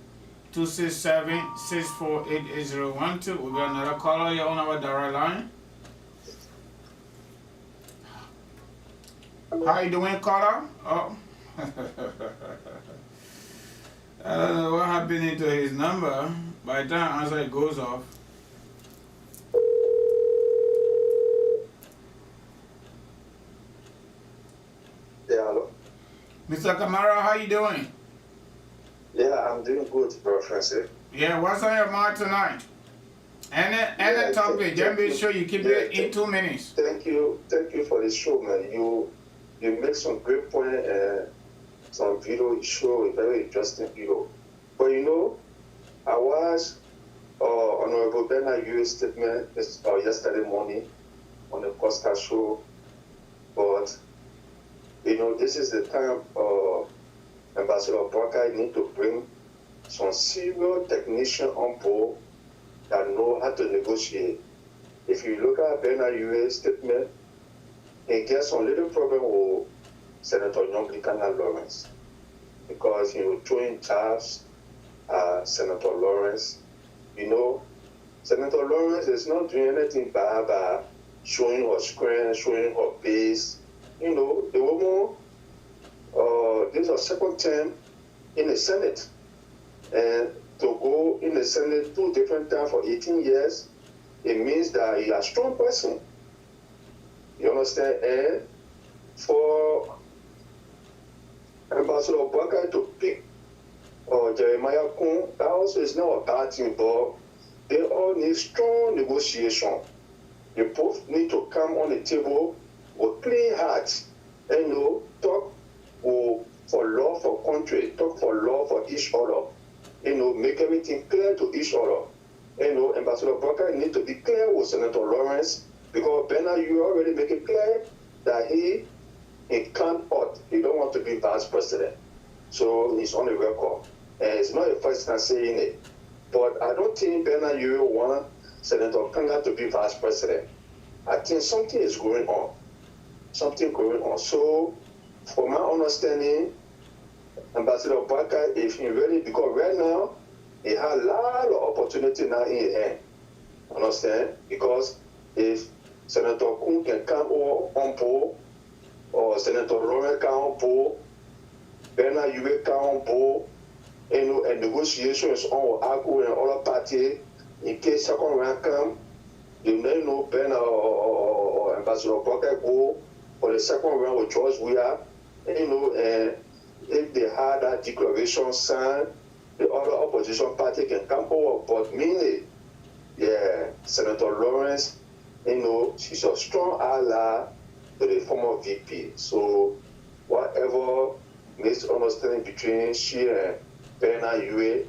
267-648-8012. We got another caller here on our direct line. How you doing, caller? Oh. I don't know what happened to his number. By the time answer it goes off. Yeah, hello. Mr. Kamara, how you doing? Yeah, I'm doing good, bro, Francis. Yeah, what's on your mind tonight? Any topic, just be sure you keep it in 2 minutes. Thank you for the show, man. You make some great point and some video you show a very interesting video. But you know, I watched Honorable Bernard U.S. statement yesterday morning on the Costa show, but you know, this is the time Ambassador Barker need to bring some serious technicians on board that know how to negotiate. If you look at Bernard U.S. statement, he gets some little problem with Senator Young Lawrence because he was throwing jabs at Senator Lawrence. You know, Senator Lawrence is not doing anything bad by showing her screen, showing her face. You know, the woman, this is her second term in the Senate. And to go in the Senate 2 different times for 18 years, it means that you're a strong person. You understand? And for Ambassador Barker to pick Jeremiah Kuhn, that also is not a bad thing, but they all need strong negotiation. They both need to come on the table with clean hearts and, you know, talk for love for country, talk for love for each other. You know, make everything clear to each other. You know, Ambassador Barker need to be clear with Senator Lawrence because Bernard, you already make it clear that he can't out. He don't want to be vice president. So he's on the record. And it's not the first time saying it. But I don't think Bernard, you want Senator Kanga to be vice president. I think something is going on. Something going on. So, from my understanding, Ambassador Barker, if he really, because right now, he has a lot of opportunity now in his hand. Understand? Because if Senator Kuhn can come on board, or Senator Lawrence come on board, Bernard Yue come on board, you know, and negotiations on with AGO and other parties, in case second round come, you may know Bernard or Ambassador Barker go for the second round with George Weah, you know, and if they had that declaration signed, the other opposition party can come over. But mainly, yeah, Senator Lawrence, you know, she's a strong ally to the former VP. So whatever misunderstanding between she and Bernard Yue,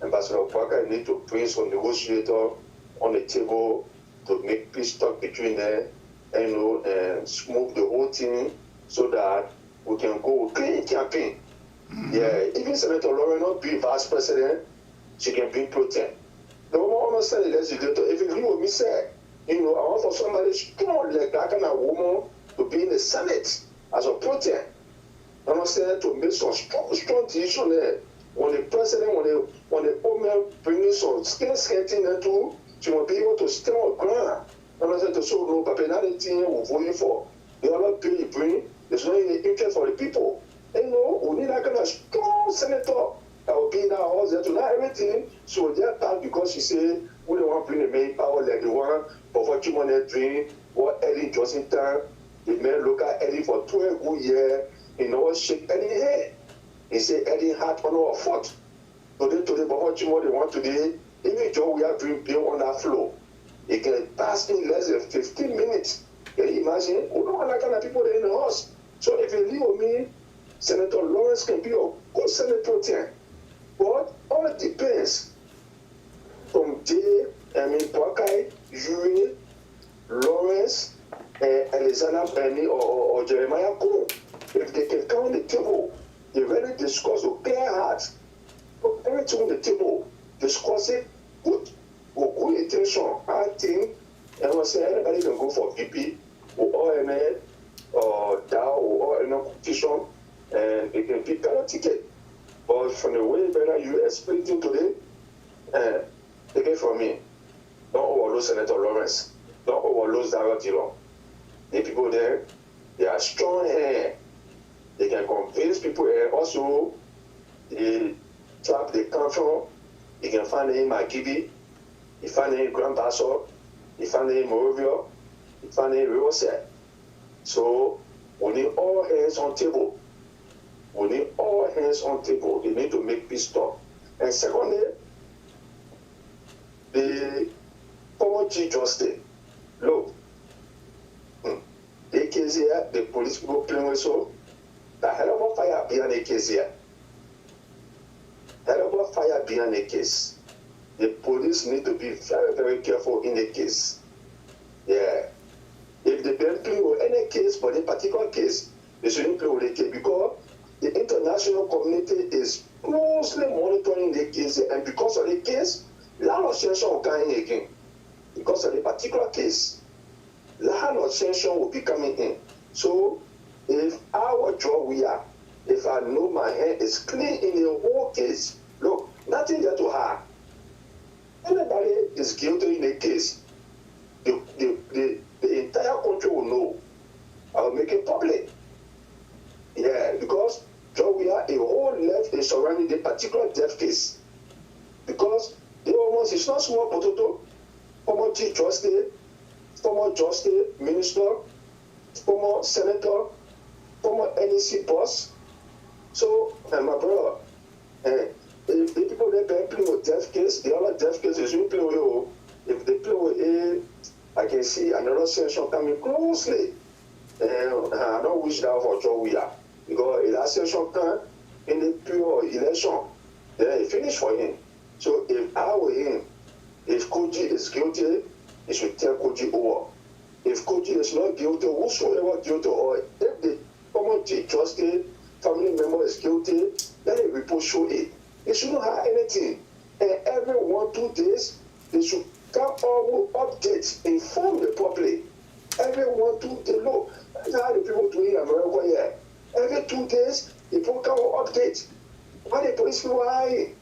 Ambassador Parker need to bring some negotiator on the table to make peace talk between them, and, you know, and smooth the whole thing so that we can go clean campaign. Yeah, even Senator Lawrence not be vice president, she can be pro tem. The woman understand the legislator. If you agree with me, say, you know, I want for somebody strong like that kind of woman to be in the Senate as a pro tem. Understand, to make some strong decision there. When the president, when the woman bringing some skin skating into, she will be able to stand on ground. Understand, to show no personality we're voting for. The other bill you bring is not in the interest for the people. You know, we need that kind of strong senator that will be in that house there to know everything. So they're back because she said, we don't want to bring the main power like the one for what you want to drink, what Eddie Johnson time. The man look at Eddie for 12 good years, you know, shake Eddie head. He said Eddie had on our foot. Today, but what you want today, even Joe, we have bring bill on that floor. It can pass in less than 15 minutes. Can you imagine? We don't have that kind of people there in the house. So if you leave with me, Senator Lawrence can be a good senator there. But all depends from Buckeye, Yuri, Lawrence, Alexander Penny, or Jeremiah Coon. If they can come on the table, they really discuss with clear hearts, put everything on the table, discuss it, put with good intention, I think, and I say everybody can go for VP, or OMN, or DAO, or any competition, and they can pick a ticket. But from the way better you explaining today, take it from me. Don't overload Senator Lawrence. Don't overload Zara Dillon. The people there, they are strong here. They can convince people here. Also, the trap they come from, you can find it in Magibi, you find it in Grand Basso, you find it in Morovia, you find it in Riverset. So, we need all hands on table. We need all hands on table. They need to make peace talk. And secondly, the former Chief Justice, look, the case here, the police people playing with so, the hell of a fire behind the case here. Hell of a fire behind the case. The police need to be very, very careful in the case. Yeah. If they don't play with any case, but in particular case, they shouldn't play with the case because the international community is closely monitoring the case, and because of the case, a lot of sanction will come in again. Because of the particular case, a lot of sanction will be coming in. So, if our job if I know my hand is clean in the whole case, look, nothing there to hide. Anybody is guilty in a case, the entire country will know. I'll make it public. Yeah, because a whole left is surrounding the particular death case. Because the almost it's not small potato. Former Chief Justice, former Justice Minister, former Senator, former NEC boss. So, my brother, if the people that play with death case, the other death cases you play with you. If they play with I can see another session coming closely. And I don't wish that for Joe because the session come in the pure election, then it finished for him. So if I were him, if Koji is guilty, he should tell Koji over. If Koji is not guilty, whosoever guilty, or if the former Chief Justice family member is guilty, then the report show it. They shouldn't have anything. And every 1-2 days, they should come out with updates, inform the public. Every 1-2 days, look, that's how the people do in America here. Every 2 days, the people come with updates. Why the police people are hiding?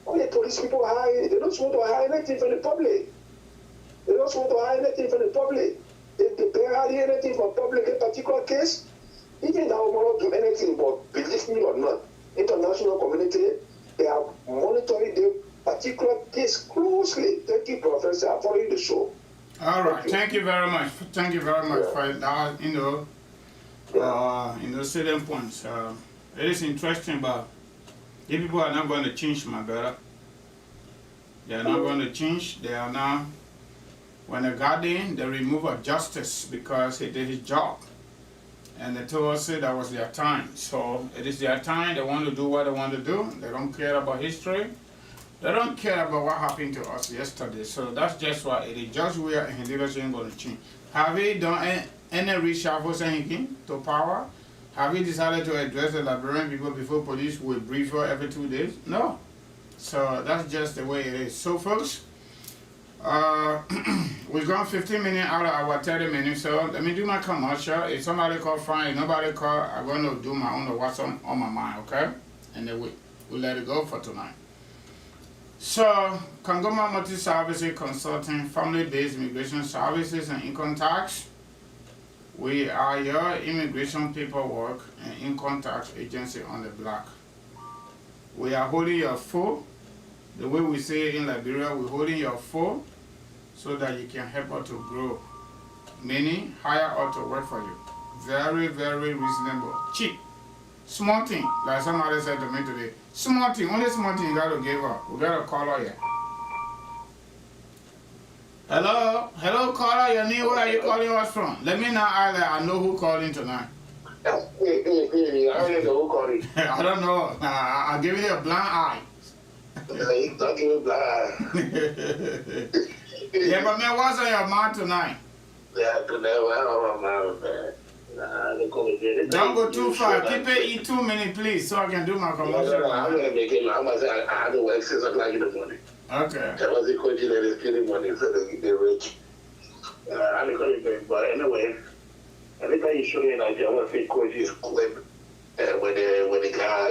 Why the police people are hiding? They don't want to hide anything from the public. They don't want to hide anything from the public. If they can't hide anything from the public in a particular case, even now will not do anything, but believe me or not, international community, they are monitoring the particular case closely. Thank you, Professor, for following the show. All right, thank you very much. Thank you very much for that, certain points. It is interesting, but the people are not going to change, my brother. They are not going to change. They are now, when they got in, they remove justice because he did his job. And they told us that was their time. So it is their time. They want to do what they want to do. They don't care about history. They don't care about what happened to us yesterday. So that's just why it is just where and leadership ain't going to change. Have we done any reshuffle anything to power? Have we decided to address the Liberian people before police will brief her every 2 days? No. So that's just the way it is. So folks, we've gone 15 minutes out of our 30 minutes, so let me do my commercial. If somebody call, fine. If nobody call, I'm going to do my own what's on my mind, okay? And then we'll let it go for tonight. So, Kangoma Multi-Services Consulting, Family-Based Immigration Services and Income Tax. We are your immigration paperwork and income tax agency on the block. We are holding your full. The way we say it in Liberia, we're holding your full so that you can help us to grow. Meaning, hire us to work for you. Very, very reasonable. Cheap. Small thing, like somebody said to me today. Small thing, only small thing you got to give up. We got to call her here. Hello? Hello, caller. Your name, where are you calling us from? Let me know either. I know who calling tonight. I don't know who calling. I don't know. I'll give you a blind eye. He's talking with blind eye. Yeah, but man, what's on your mind tonight? Yeah, tonight, well, man. Don't go too far. Keep it in 2 minutes, please, so I can do my commercial. No, I'm going to make it. I'm going to say I have to work 6 o'clock in the morning. Okay. That was the coaching that is getting money so they get rich. I'm going to make but anyway, anytime you show me like I want to say coaches clip when the guy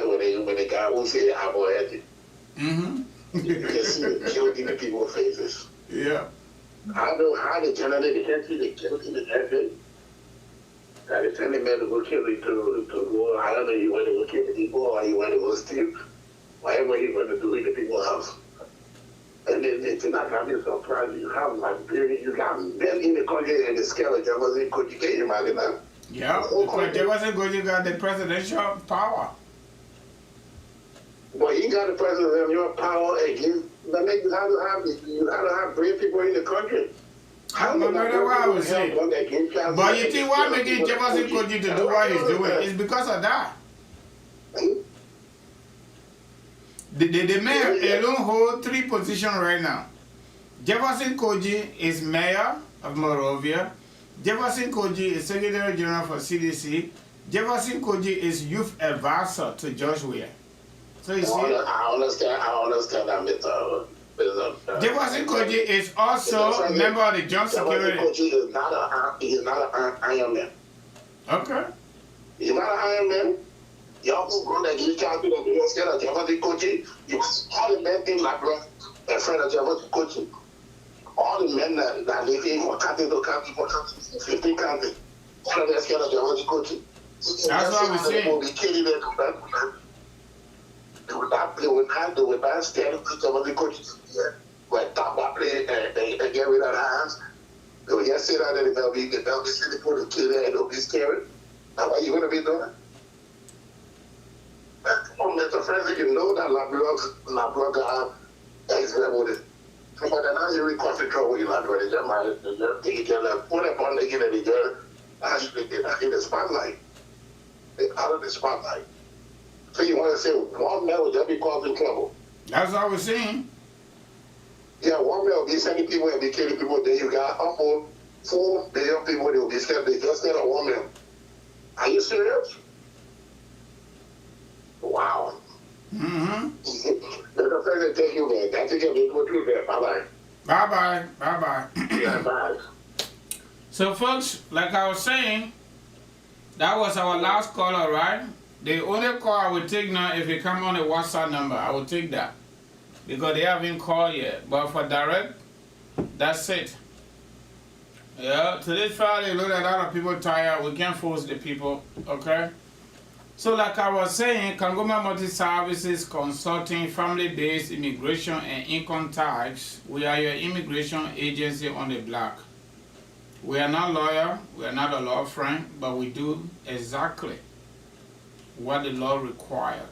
who say I'm going to you can see the guilt in the people's faces. Yeah. I know how the generally they can't see the guilt in the faces. They send the man to go kill it to go. I don't know, you want to go kill the people or you want to go steal. Whatever you want to do in the people's house. And then it's not going to be surprised. You have Liberia, you got men in the country and the scale of Jefferson could you get imagine that? Yeah, because Jefferson Koji got the presidential power. But he got the presidential power against that makes you have to have brave people in the country. No matter what I would say. But you think why making Jefferson Koji to do what he's doing? It's because of that. The mayor alone hold 3 positions right now. Jefferson Koji is mayor of Monrovia. Jefferson Koji is Secretary General for CDC. Jefferson Koji is youth advisor to George Weah. So you see, I understand that, Mr. Jefferson Koji is also a member of the Joint Security. Jefferson Koji is not an Iron Man. Okay. He's not an Iron Man. Y'all who grown that you can't do that. You're scared of Jefferson Koji. You all the men in Liberia and friend of Jefferson Koji. All the men that live in county to county, 15 counties. All of them scared of Jefferson Koji. That's what we say. They will be killing them. They would not stand with Jefferson Koji. When top that play and get rid of the hands. They will just sit down there and they'll be sitting for the kid and they'll be scared. That's what you're going to be doing. Mr. Francis, you know that Labroga is very good. But then now you're in coffee trouble in Labroga. They just put upon the kid and they just actually in the spotlight. They're out of the spotlight. So you want to say one man will just be causing trouble? That's what we're saying. Yeah, one man will be sending people and be killing people. Then you got almost 4 billion people that will be scared. They just said a woman. Are you serious? Wow. Mm-hmm. Let the president take you there. That's again, we go through there. Bye-bye. Bye-bye. Bye-bye. Yeah, bye. So, folks, like I was saying, that was our last caller, right? The only call I will take now, if you come on a WhatsApp number, I will take that. Because they haven't called yet. But for direct, that's it. Yeah, today's Friday, look at a lot of people tired. We can't force the people, okay? So like I was saying, Kangoma Multi-Services Consulting, Family-Based Immigration and Income Tax. We are your immigration agency on the block. We are not lawyer, we are not a law firm, but we do exactly what the law required.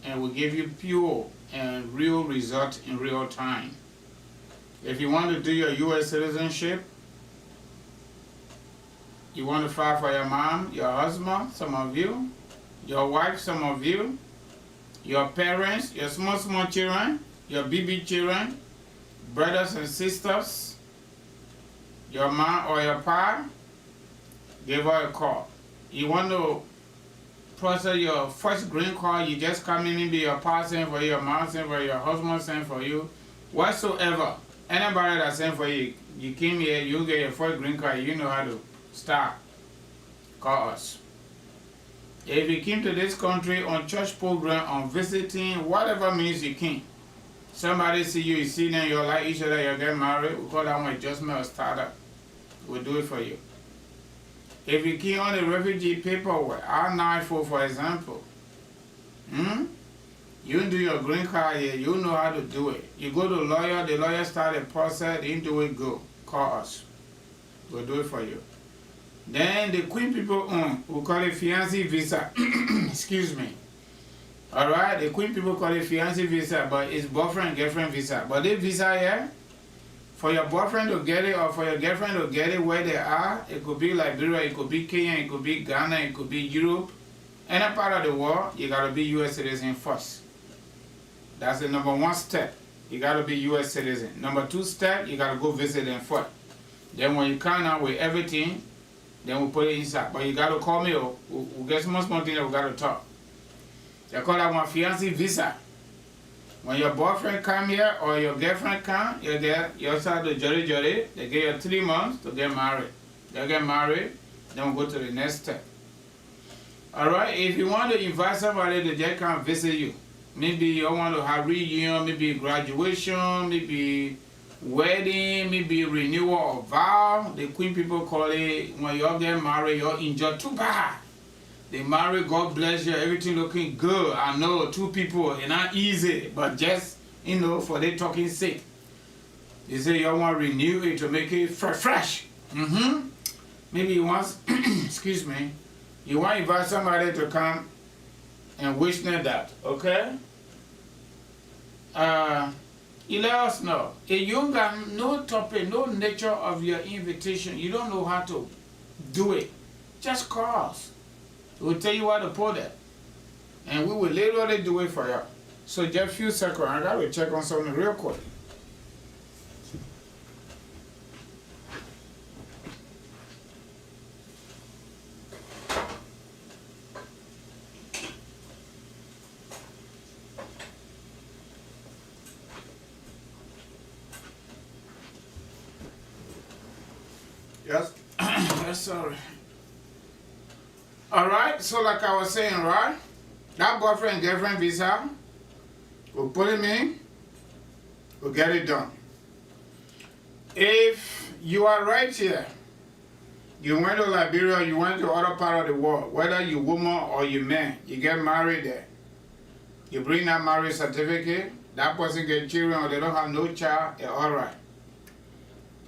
And we give you pure and real results in real time. If you want to do your U.S. citizenship, you want to file for your mom, your husband, some of you, your wife, some of you, your parents, your small children, your baby children, brothers and sisters, your mom or your pa, give her a call. You want to process your first green card, you just come in, maybe your pa send for you, your mom send for you, your husband send for you, whatsoever. Anybody that send for you, you came here, you get your first green card, you know how to start. Call us. If you came to this country on church program, on visiting, whatever means you came. Somebody see you see them, you like each other, you get married, we call that one adjustment or startup. We'll do it for you. If you came on the refugee paperwork, I-94 for example, you do your green card here, you know how to do it. You go to the lawyer start the process, they do it, go. Call us. We'll do it for you. Then the Queen people we call it fiancé visa. Excuse me. Alright, the Queen people call it fiancé visa, but it's boyfriend girlfriend visa. But this visa here, For your boyfriend to get it or for your girlfriend to get it where they are, it could be Liberia, it could be Kenya, it could be Ghana, it could be Europe. Any part of the world, you gotta be U.S. citizen first. That's the number 1 step. You gotta be U.S. citizen. Number 2 step, you gotta go visit them first. Then when you come out with everything, then we put it inside. But you gotta call me, we'll get some more things that we gotta talk. They call that one fiancé visa. When your boyfriend come here or your girlfriend come, you start to jolly. They give you 3 months to get married. They get married, then we go to the next step. Alright, if you want to invite somebody to just come visit you, maybe you want to have reunion, maybe graduation, maybe wedding, maybe renewal of vow. The Queen people call it when you all get married, you enjoy too bad. They marry, God bless you, everything looking good. I know 2 people, it's not easy, but just, for their talking sake. They say you want to renew it to make it fresh. Maybe you want, excuse me, you want to invite somebody to come and wish them that, okay? You let us know. If you got no topic, no nature of your invitation, you don't know how to do it, just call us. We'll tell you what to put it. And we will literally do it for you. So just a few seconds, I got to check on something real quick. Yes, yes, sorry. Alright, so like I was saying, right? That boyfriend girlfriend visa, we'll put him in, we'll get it done. If you are right here, you went to Liberia, you went to other part of the world, whether you woman or you man, you get married there. You bring that marriage certificate, that person get children or they don't have no child, it's alright.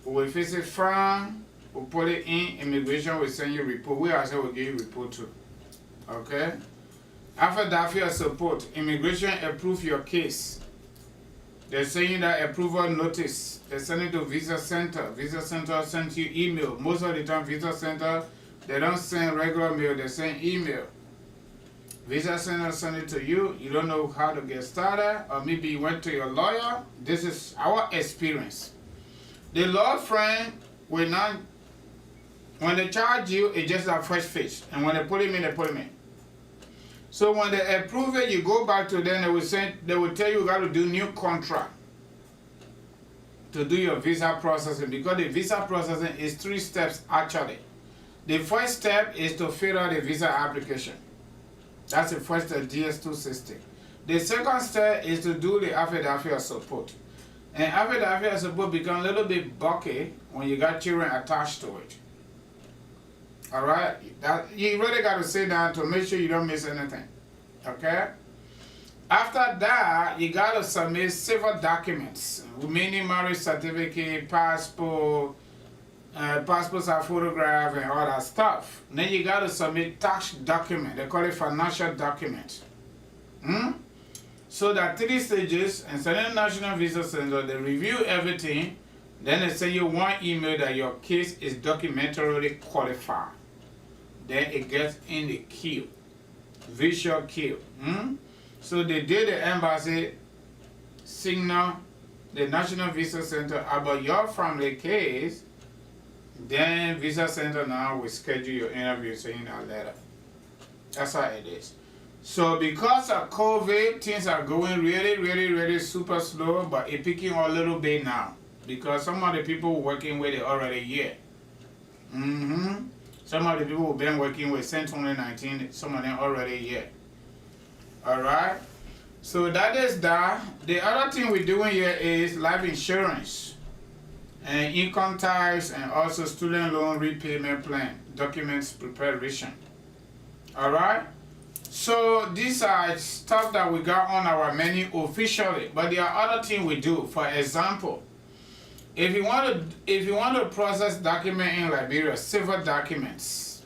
We'll visit France. We'll put it in, immigration will send you a report. We also will give you a report too. Okay? After that, your support, immigration approve your case. They're sending that approval notice. They send it to Visa Center. Visa Center sends you email. Most of the time, Visa Center, they don't send regular mail, they send email. Visa Center send it to you. You don't know how to get started, or maybe you went to your lawyer. This is our experience. The law friend will not. When they charge you, it's just a fresh fish. And when they put him in, they put him in. So when they approve it, you go back to them, they will tell you got to do new contract to do your visa processing, because the visa processing is 3 steps actually. The first step is to fill out the visa application. That's the first step, DS2 system. The second step is to do the affidavit of support. And affidavit of support becomes a little bit bulky when you got children attached to it. Alright? You really got to sit down to make sure you don't miss anything. Okay? After that, you got to submit several documents, meaning marriage certificate, passport, passports are photographed and all that stuff. Then you got to submit tax document. They call it financial document. So there are 3 stages, and sending the National Visa Center, they review everything, then they send you 1 email that your case is documentarily qualified. Then it gets in the queue, visual queue. So they did the embassy signal the National Visa Center about your family case. Then Visa Center now will schedule your interview, saying that letter. That's how it is. So because of COVID, things are going really super slow, but it's picking up a little bit now. Because some of the people working with it already here. Some of the people who've been working with since 2019, some of them already here. Alright? So that is that. The other thing we're doing here is life insurance and income tax and also student loan repayment plan, documents preparation. Alright? So these are stuff that we got on our menu officially, but there are other things we do. For example, if you want to process document in Liberia, civil documents,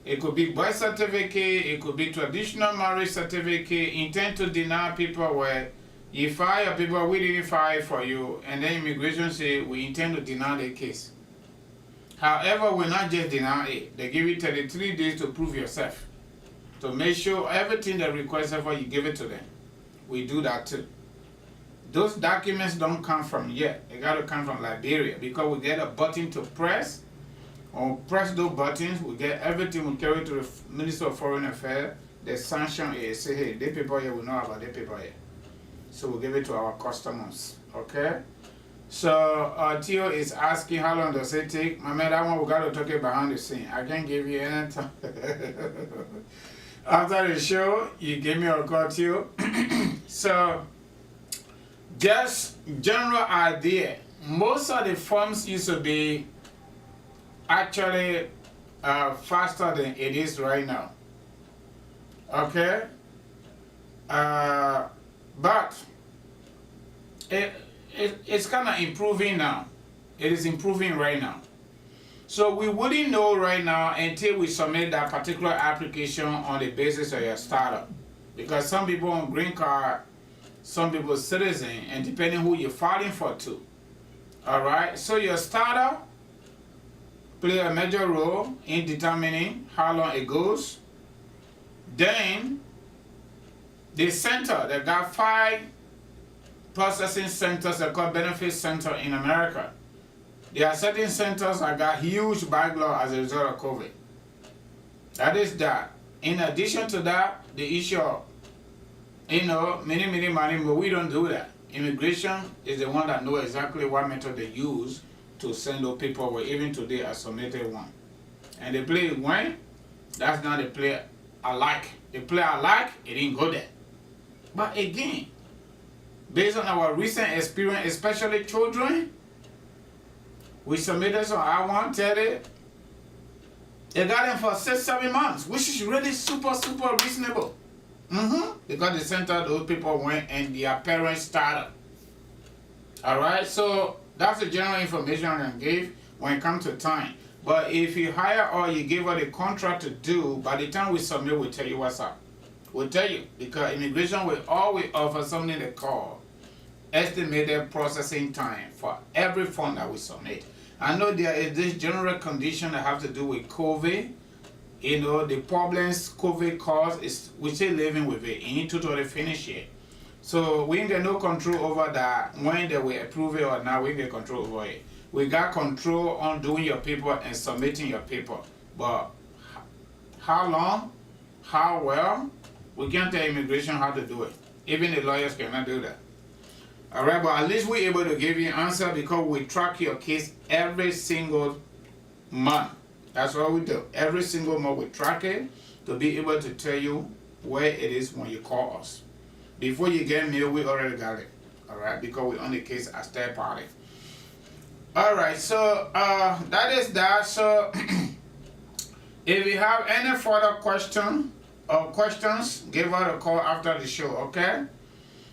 it could be birth certificate, it could be traditional marriage certificate, intent to deny people where You fire people, we didn't fire for you, and then immigration say we intend to deny the case. However, we not just deny it. They give you 33 days to prove yourself. To make sure everything they requested for, you give it to them. We do that too. Those documents don't come from here. They got to come from Liberia because we get a button to press. Or press those buttons, we get everything we carry to the Minister of Foreign Affairs. They sanction it, say, hey, they people here, we know about their people here. So we give it to our customers, okay? So Theo is asking how long does it take? My man, that one we got to talk it behind the scene. I can't give you any time. After the show, you give me a call, Theo. So, just general idea. Most of the forms used to be actually faster than it is right now. Okay? But it's kind of improving now. It is improving right now. So we wouldn't know right now until we submit that particular application on the basis of your startup. Because some people on green card, some people citizen, and depending who you're filing for too. Alright, so your startup play a major role in determining how long it goes. Then the center, they got 5 processing centers that called benefit center in America. There are certain centers that got huge backlog as a result of COVID. That is that. In addition to that, the issue of, many money, but we don't do that. Immigration is the one that knows exactly what method they use to send those people away. Even today, I submitted one. And they play when? That's not the play I like. The play I like, it didn't go there. But again, based on our recent experience, especially children, we submitted some I-130. They got them for 6-7 months, which is really super reasonable. Because the center, those people went and their parents started. Alright, so that's the general information I can give when it comes to time. But if you hire or you give her the contract to do, by the time we submit, we'll tell you what's up. We'll tell you, because immigration will always offer something they call estimated processing time for every form that we submit. I know there is this general condition that have to do with COVID. The problems COVID caused, is we're still living with it. You need to totally finish it. So we ain't got no control over that. When they will approve it or not, we ain't got control over it. We got control on doing your paper and submitting your paper. But how long, how well, we can't tell immigration how to do it. Even the lawyers cannot do that. Alright, but at least we're able to give you an answer because we track your case every single month. That's what we do. Every single month we track it to be able to tell you where it is when you call us. Before you get mail, we already got it. Alright, because we're on the case as third party. Alright, so that is that. So if you have any further questions, give us a call after the show, okay?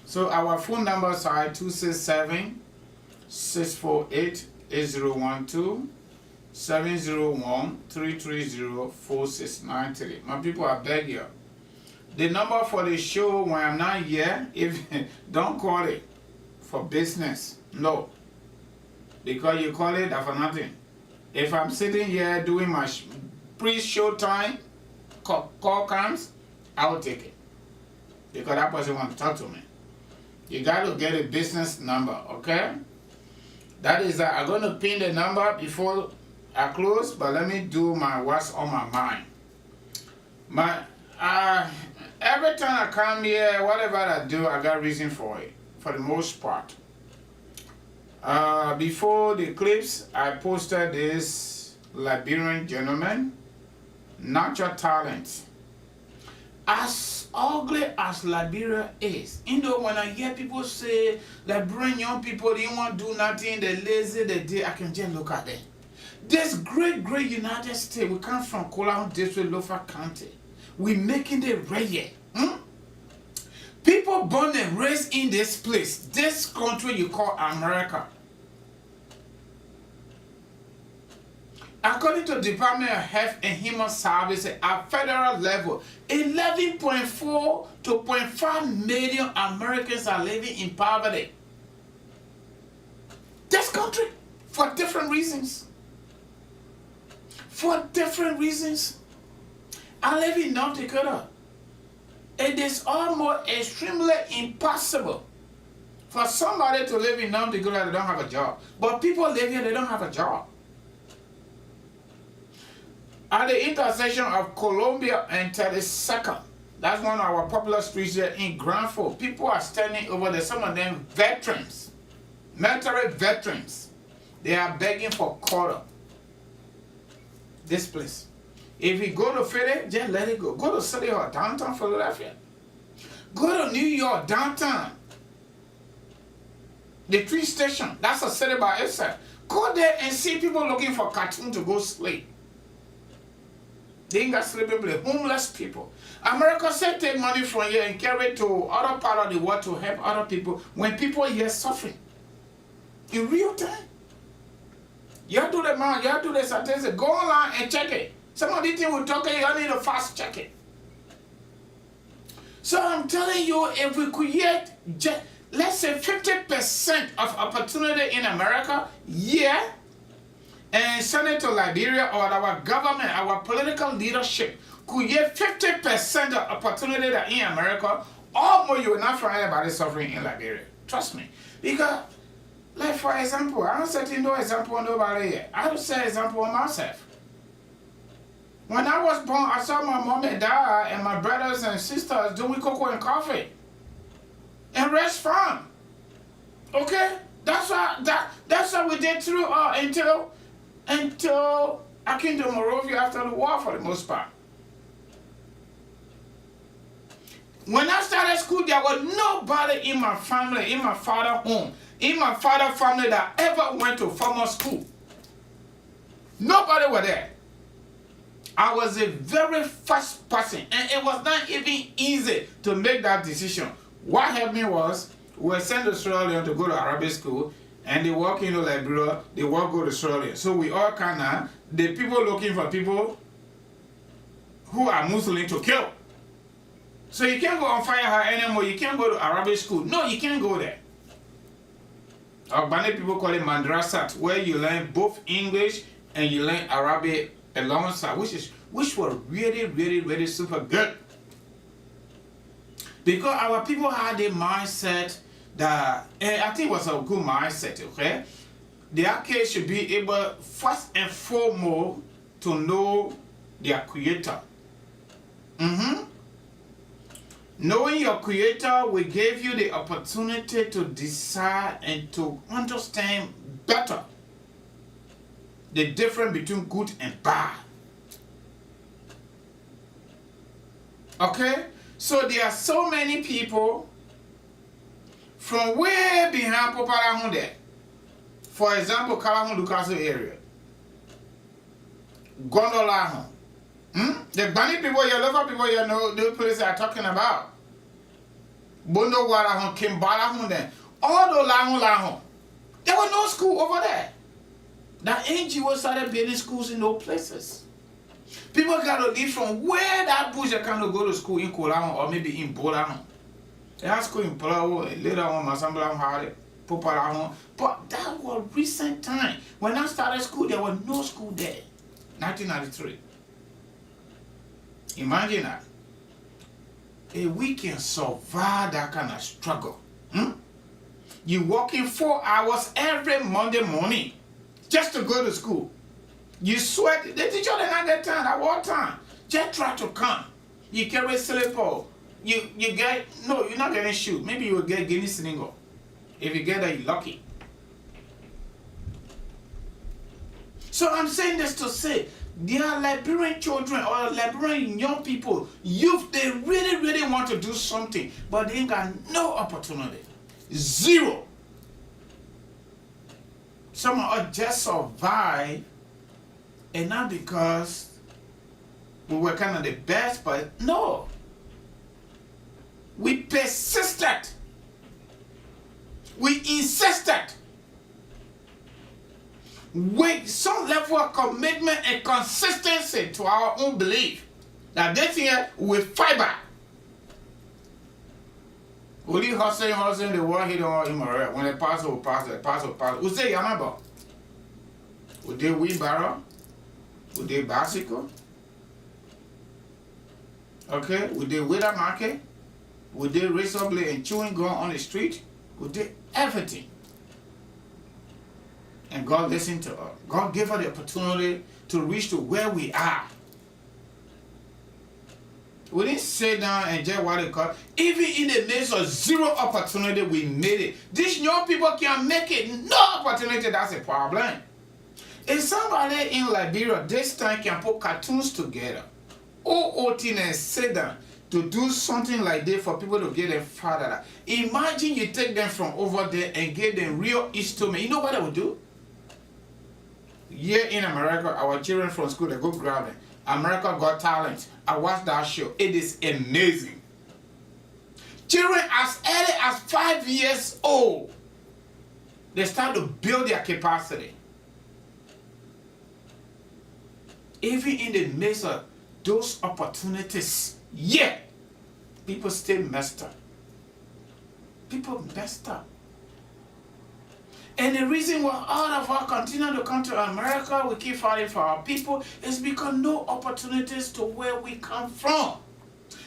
So our phone numbers are 267-648-8012, 701-330-4693. My people, I beg you. The number for the show when I'm not here, don't call it for business. No. Because you call it for nothing. If I'm sitting here doing my pre-show time, call comes, I will take it. Because that person wants to talk to me. You got to get a business number, okay? That is I'm going to pin the number before I close, but let me do what's on my mind. Every time I come here, whatever I do, I got reason for it, for the most part. Before the clips, I posted this Liberian gentleman, natural talent. As ugly as Liberia is, when I hear people say Liberian young people, they don't want to do nothing, they're lazy, I can just look at them. This great United States, we come from Kolahun District, Lofa County. We're making it rare. People born and raised in this place, this country you call America. According to the Department of Health and Human Services at federal level, 11.4 to 0.5 million Americans are living in poverty. This country, for different reasons. For different reasons. I live in North Dakota. It is almost extremely impossible for somebody to live in North Dakota that don't have a job. But people live here, they don't have a job. At the intersection of Columbia and 32nd, that's one of our popular streets here in Granville, people are standing over there, some of them veterans, military veterans. They are begging for quarter. This place. If you go to Philly, just let it go. Go to City Hall, downtown Philadelphia. Go to New York, downtown. The train station, that's a city by itself. Go there and see people looking for cartoon to go sleep. They ain't got sleeping place. Homeless people. America said take money from here and carry it to other part of the world to help other people when people here suffering. In real time. You have to do the man, you have to do the statistics. Go online and check it. Some of the things we're talking, you need to fast check it. So I'm telling you, if we create, let's say 50% of opportunity in America, yeah, and send it to Liberia, or our government, our political leadership, create 50% of opportunity that in America, almost you will not find anybody suffering in Liberia. Trust me. Because, like for example, I don't set no example on nobody here. I don't say example on myself. When I was born, I saw my mom and dad and my brothers and sisters doing cocoa and coffee. And rest farm. Okay? That's what we did through until I came to Morovia after the war for the most part. When I started school, there was nobody in my family, in my father's home, in my father's family that ever went to formal school. Nobody was there. I was the very first person, and it was not even easy to make that decision. What helped me was, we were sent to Australia to go to Arabic school, and they walk into Liberia, they walk go to Australia. So we all the people looking for people who are Muslim to kill. So you can't go on fire her anymore, you can't go to Arabic school. No, you can't go there. Our Bani people call it Madrasat, where you learn both English and you learn Arabic alongside, which were really, really, really super good. Because our people had a mindset that, and I think it was a good mindset, okay? Their kids should be able, first and foremost, to know their creator. Knowing your creator will give you the opportunity to decide and to understand better the difference between good and bad. Okay? So there are so many people from way behind Popala there. For example, Kalahun Lukaso area. Gondola. The Bani people, your local people, you know the place I'm talking about. Bondo Warahun, Kimbalahun there. All the Lahun. There was no school over there. That NGO started building schools in those places. People got to leave from where that bush can go to school in Kolahun or maybe in Bolahun. They had school in Palawo, later on Masambala had it, Popalahun. But that was recent time. When I started school, there was no school there. 1993. Imagine that. We can survive that kind of struggle. You working 4 hours every Monday morning just to go to school. You sweat. The teacher did not get time at what time. Just try to come. You carry slipper. You get, no, you're not getting shoe. Maybe you will get guinea slingo. If you get that, you're lucky. So I'm saying this to say, there are Liberian children or Liberian young people, youth, they really, really want to do something, but they ain't got no opportunity. Zero. Some of us just survive, and not because we were kind of the best, but no. We persisted. We insisted. with some level of commitment and consistency to our own belief that this year will fight back. Will you hustling the world, he don't him already. When the pastor will pass, the pastor will pass. Who say Yanaba? Would they wheelbarrow? Would they bicycle? Okay, would they weather market? Would they razorblade and chewing gum on the street? Would they everything? And God listened to us. God gave us the opportunity to reach to where we are. We didn't sit down and just what they call, even in the midst of zero opportunity, we made it. These young people can't make it. No opportunity, that's a problem. If somebody in Liberia this time can put cartoons together, OOT and sit down to do something like this for people to get them farther. Imagine you take them from over there and get them real instrument. You know what they would do? Here in America, our children from school, they go grab them. America Got Talent. I watched that show. It is amazing. Children as early as 5 years old, they start to build their capacity. Even in the midst of those opportunities, yeah, people still messed up. People messed up. And the reason why all of us continue to come to America, we keep fighting for our people, is because no opportunities to where we come from.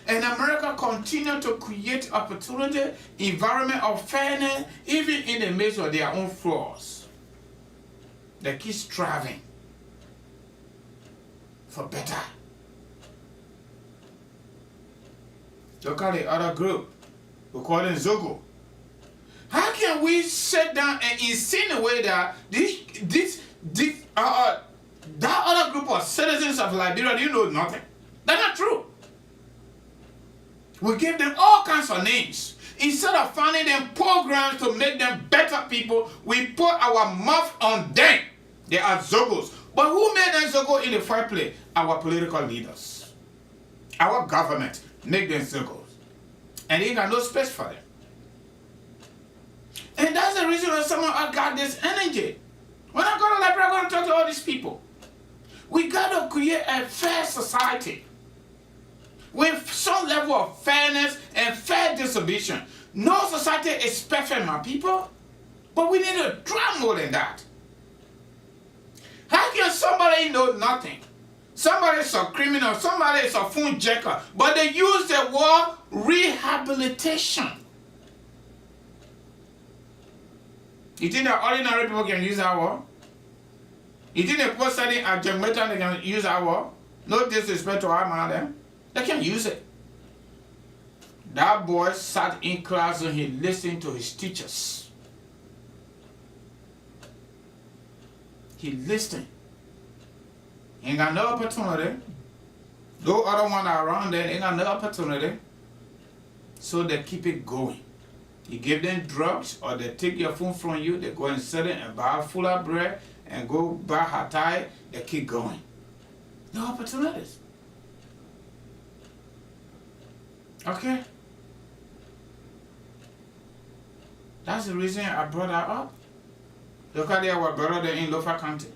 And America continue to create opportunity, environment of fairness, even in the midst of their own flaws. They keep striving for better. Look at the other group. We call them Zogo. How can we sit down and insinuate that that other group of citizens of Liberia, you know nothing? That's not true. We give them all kinds of names. Instead of finding them programs to make them better people, we put our mouth on them. They are Zogos. But who made them Zogo in the first place? Our political leaders. Our government make them Zogos. And they got no space for them. And that's the reason why some of us got this energy. When I go to Liberia, I'm going to talk to all these people. We got to create a fair society with some level of fairness and fair distribution. No society is perfect, my people, but we need to try more than that. How can somebody know nothing? Somebody is a criminal, somebody is a phone jacker, but they use the word rehabilitation. You think that ordinary people can use that word? You think the people studying at Jamaica they can use that word? No disrespect to our man, they can use it. That boy sat in class and he listened to his teachers. He listened. He ain't got no opportunity. Those other one around there ain't got no opportunity. So they keep it going. You give them drugs or they take your phone from you, they go and sell it and buy a full of bread and go buy hatai, they keep going. No opportunities. Okay? That's the reason I brought that up. Look at our brother in Lofa County.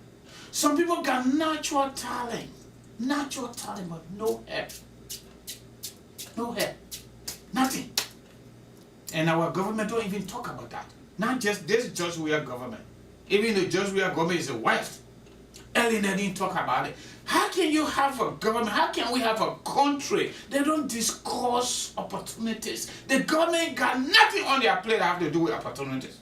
Some people got natural talent, but no help. No help. Nothing. And our government don't even talk about that. Not just this Joshua government. Even the Joshua government is the West. Early they didn't talk about it. How can you have a government? How can we have a country? They don't discuss opportunities. The government got nothing on their plate that have to do with opportunities.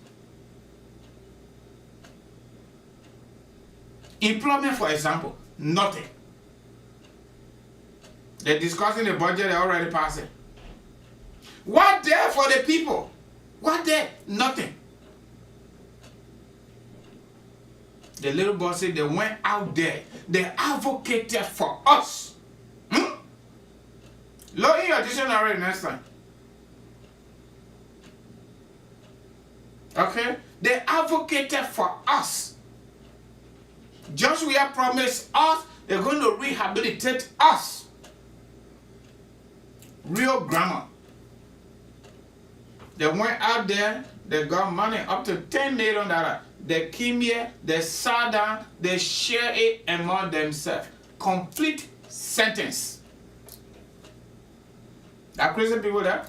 Employment, for example, nothing. They're discussing the budget, they already passed it. What there for the people? What there? Nothing. The little boy said they went out there. They advocated for us. Look in your dictionary next time. Okay? They advocated for us. Joshua promised us they're going to rehabilitate us. Real grammar. They went out there, they got money up to $10 million. they came here, they sat down, they share it among themselves. Complete sentence. That crazy people there?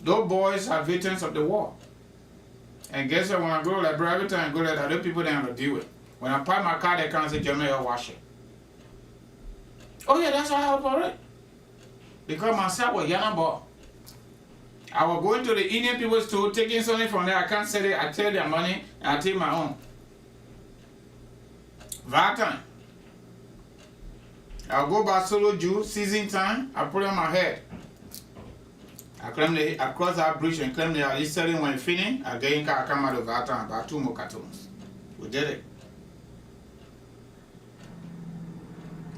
Those boys are veterans of the war. And guess what? When I go to Liberia, every time I go there, those people they have to deal with. When I park my car, they come and say, Jeremy, I'll wash it. Oh yeah, that's how I operate. Because myself was Yana Ball. I was going to the Indian people's store, taking something from there. I can't sell it. I take their money and I take my own. That time, I'll go back solo Jew, season time, I put it on my head. I cross that bridge and claim they are selling when finished. I get in car, I come out of that time, about 2 more cartons. We did it.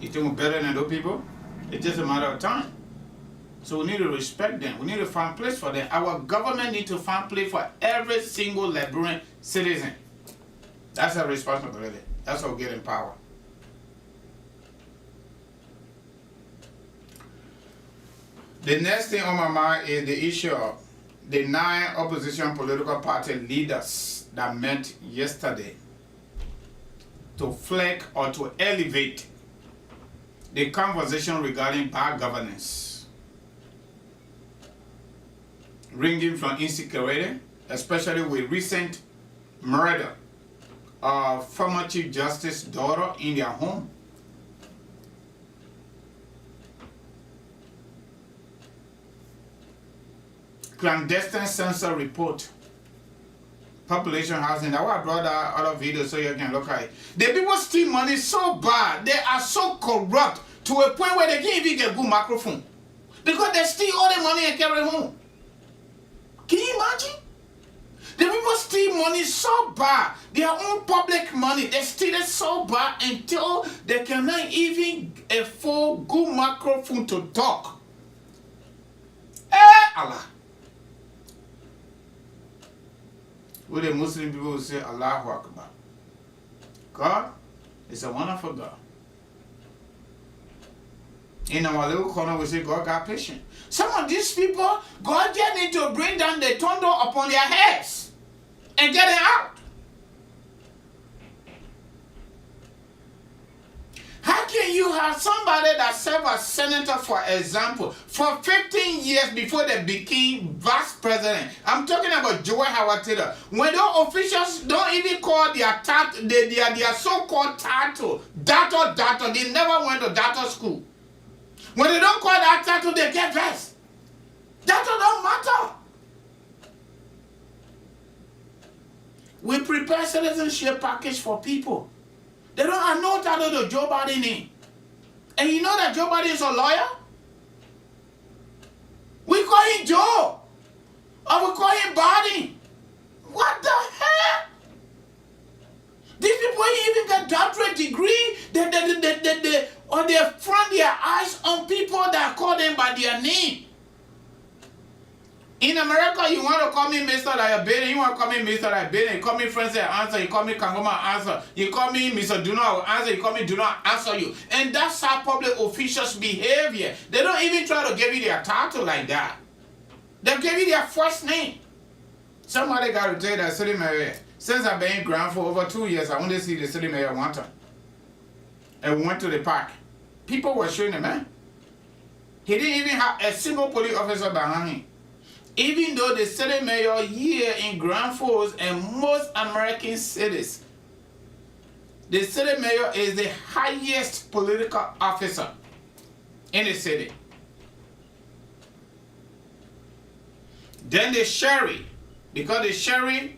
You think we're better than those people? It's just a matter of time. So we need to respect them. We need to find place for them. Our government needs to find place for every single Liberian citizen. That's our responsibility. That's how we get in power. The next thing on my mind is the issue of the 9 opposition political party leaders that met yesterday to flag or to elevate the conversation regarding bad governance, ranging from insecurity, especially with recent murder of former Chief Justice's daughter in their home. Clandestine census report, population housing. I brought that other video so you can look at it. The people steal money so bad, they are so corrupt to a point where they can't even get good microphone because they steal all the money and carry home. Can you imagine? The people steal money so bad, their own public money, they steal it so bad until they cannot even afford good microphone to talk. Allah. With the Muslim people will say Allahu Akbar. God is a wonderful God. In our little corner we say God got patience. Some of these people, God just need to bring down the thunder upon their heads and get it out. How can you have somebody that served as senator, for example, for 15 years before they became vice president? I'm talking about Joe Howard Taylor. When those officials don't even call their so-called title, data, they never went to data school. When they don't call that title, they get vexed. Data don't matter. We prepare citizenship package for people. They don't have no title to Joe Biden name. And you know that Joe Biden is a lawyer? We call him Joe. Or we call him Biden. What the heck? These people even got doctorate degree. Or they front their eyes on people that call them by their name. In America, you want to call me Mr. Liability, you want to call me Mr. Liability, you call me Francis, I answer, you call me Kangoma, answer, you call me Mr. Do not answer, you call me Do not answer you. And that's how public officials behavior. They don't even try to give you their title like that. They give you their first name. Somebody got to tell that city mayor, since I've been in ground for over 2 years, I only see the city mayor one time. And we went to the park. People were showing the man. He didn't even have a single police officer behind him. Even though the city mayor here in Grand Forks and most American cities, the city mayor is the highest political officer in the city. Then the sheriff, because the sheriff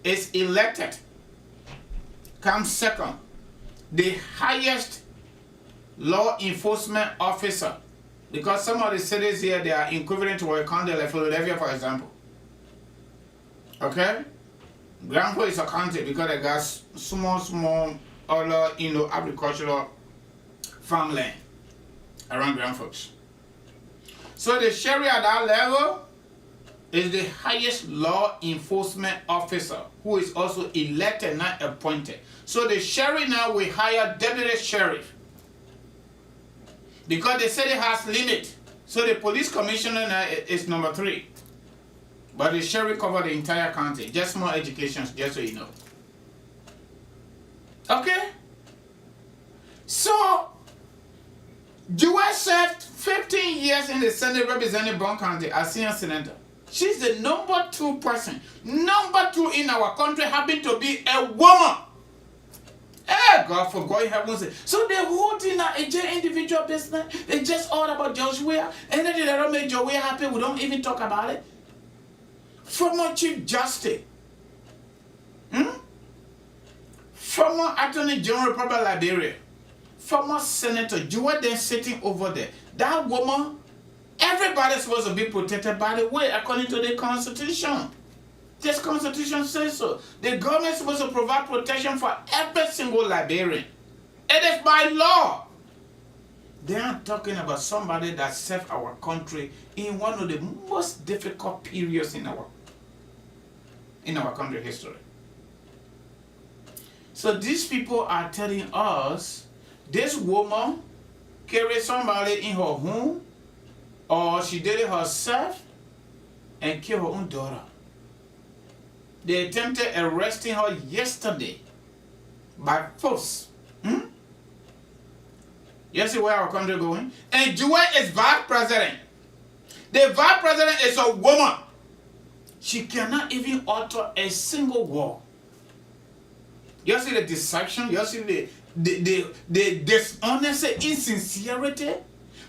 is elected, comes second. The highest law enforcement officer. Because some of the cities here, they are equivalent to a county like Philadelphia, for example. Okay? Grand Forks is a county because they got small, other, agricultural farmland around Grand Forks. So the sheriff at that level is the highest law enforcement officer who is also elected, not appointed. So the sheriff now will hire deputy sheriff. Because the city has limit. So the police commissioner now is number 3. But the sheriff covered the entire county. Just more education, just so you know. Okay? So, Jewel served 15 years in the Senate representing Brown County as senior senator. She's the number 2 person. Number 2 in our country happen to be a woman. Hey, God, for God in heaven's sake. So the whole thing now is just individual business. It's just all about Joshua. Anything that don't make Joshua happy, we don't even talk about it. Former Chief Justice. Former Attorney General of Liberia. Former Senator Jewel then sitting over there. That woman, everybody's supposed to be protected by the way, according to the Constitution. This Constitution says so. The government is supposed to provide protection for every single Liberian. It is by law. They are talking about somebody that served our country in one of the most difficult periods in our country history. So these people are telling us this woman carried somebody in her home, or she did it herself and killed her own daughter. They attempted arresting her yesterday by force. You see where our country going? And Jewel is vice president. The vice president is a woman. She cannot even utter a single word. You see the deception? You see the dishonesty, insincerity?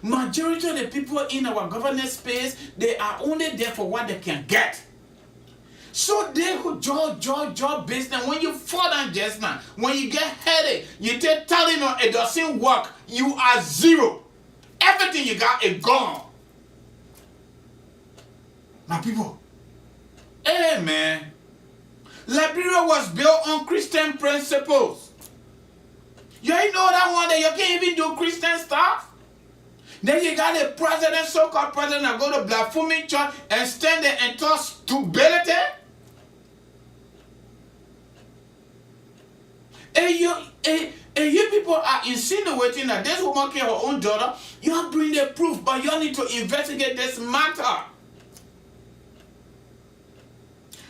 Majority of the people in our governance space, they are only there for what they can get. So they who job business, when you fall down just now, when you get headache, you take Tylenol, it doesn't work, you are zero. Everything you got is gone. My people, amen. Liberia was built on Christian principles. You ain't know that one day you can't even do Christian stuff? Then you got a president, so-called president, that go to blasphemy church and stand there and talk stupidity? And you people are insinuating that this woman killed her own daughter. You all bring the proof, but you all need to investigate this matter.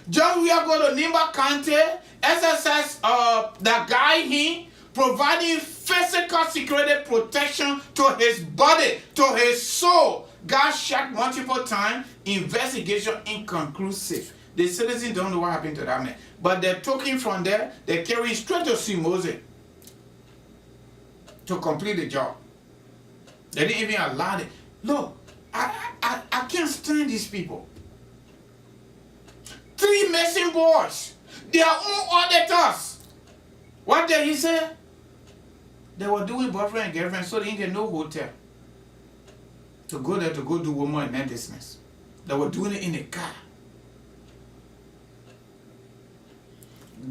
Just we are going to Nimba County, SSS, the guy here, providing physical security protection to his body, to his soul. Got shot multiple times, investigation inconclusive. The citizens don't know what happened to that man. But they're talking from there, they carry straight to see Moses to complete the job. They didn't even allow it. Look, I can't stand these people. 3 missing boys, their own auditors. What did he say? They were doing boyfriend and girlfriend, so they didn't get no hotel to go there to go do woman and man business. They were doing it in a car.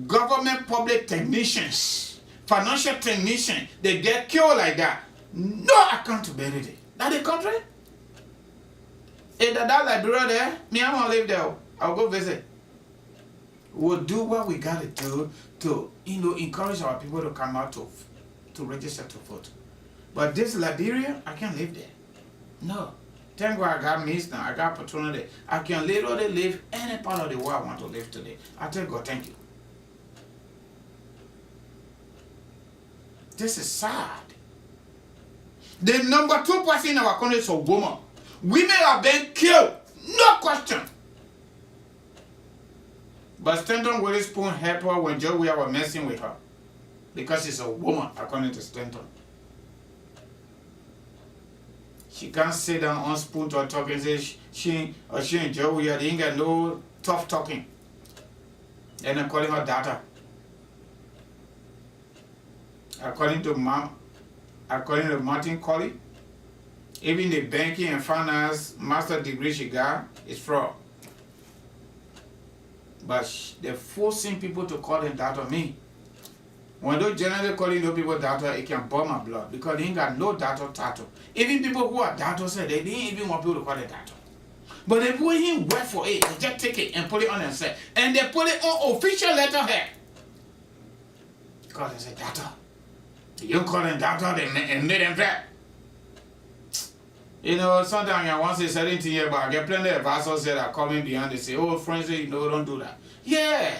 Government public technicians, financial technicians, they get killed like that. No accountability. That's the country. If that Liberia there, me, I won't live there. I'll go visit. We'll do what we gotta do to, encourage our people to come out to register to vote. But this Liberia, I can't live there. No. Thank God I got means now. I got opportunity. I can literally live any part of the world I want to live today. I tell God, thank you. This is sad. The number 2 person in our country is a woman. Women are being killed. No question. But Stanton Witherspoon helped her when Joe Weir was messing with her. Because she's a woman, according to Stanton. She can't sit down on spoon to talk and say she and Joe Weir, they ain't got no tough talking. And I'm calling her daughter. According to Martin Colley, even the banking and finance master degree she got is fraud. But they're forcing people to call them daughter me. When those generally calling those people daughter, it can burn my blood because they ain't got no daughter title. Even people who are daughters say they didn't even want people to call them daughter. But they put him work for it, they just take it and put it on themselves. And they put it on official letterhead. Because they say daughter. You call them daughter, they made them back. You know, sometimes I want to say 17 years, but I get plenty of pastors that are coming behind. They say, oh, friends, you know, don't do that. Yeah.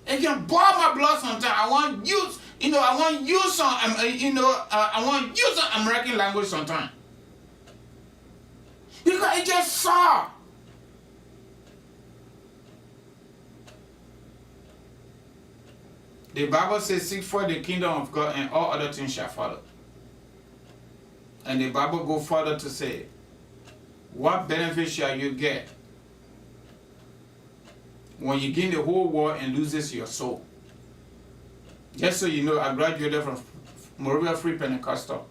It can boil my blood sometimes. I want use, you know, I want use some, I want use some American language sometimes. Because it just soft. The Bible says, seek for the kingdom of God and all other things shall follow. And the Bible go further to say, what benefit shall you get when you gain the whole world and loses your soul? Just so you know, I graduated from Moravia Free Pentecostal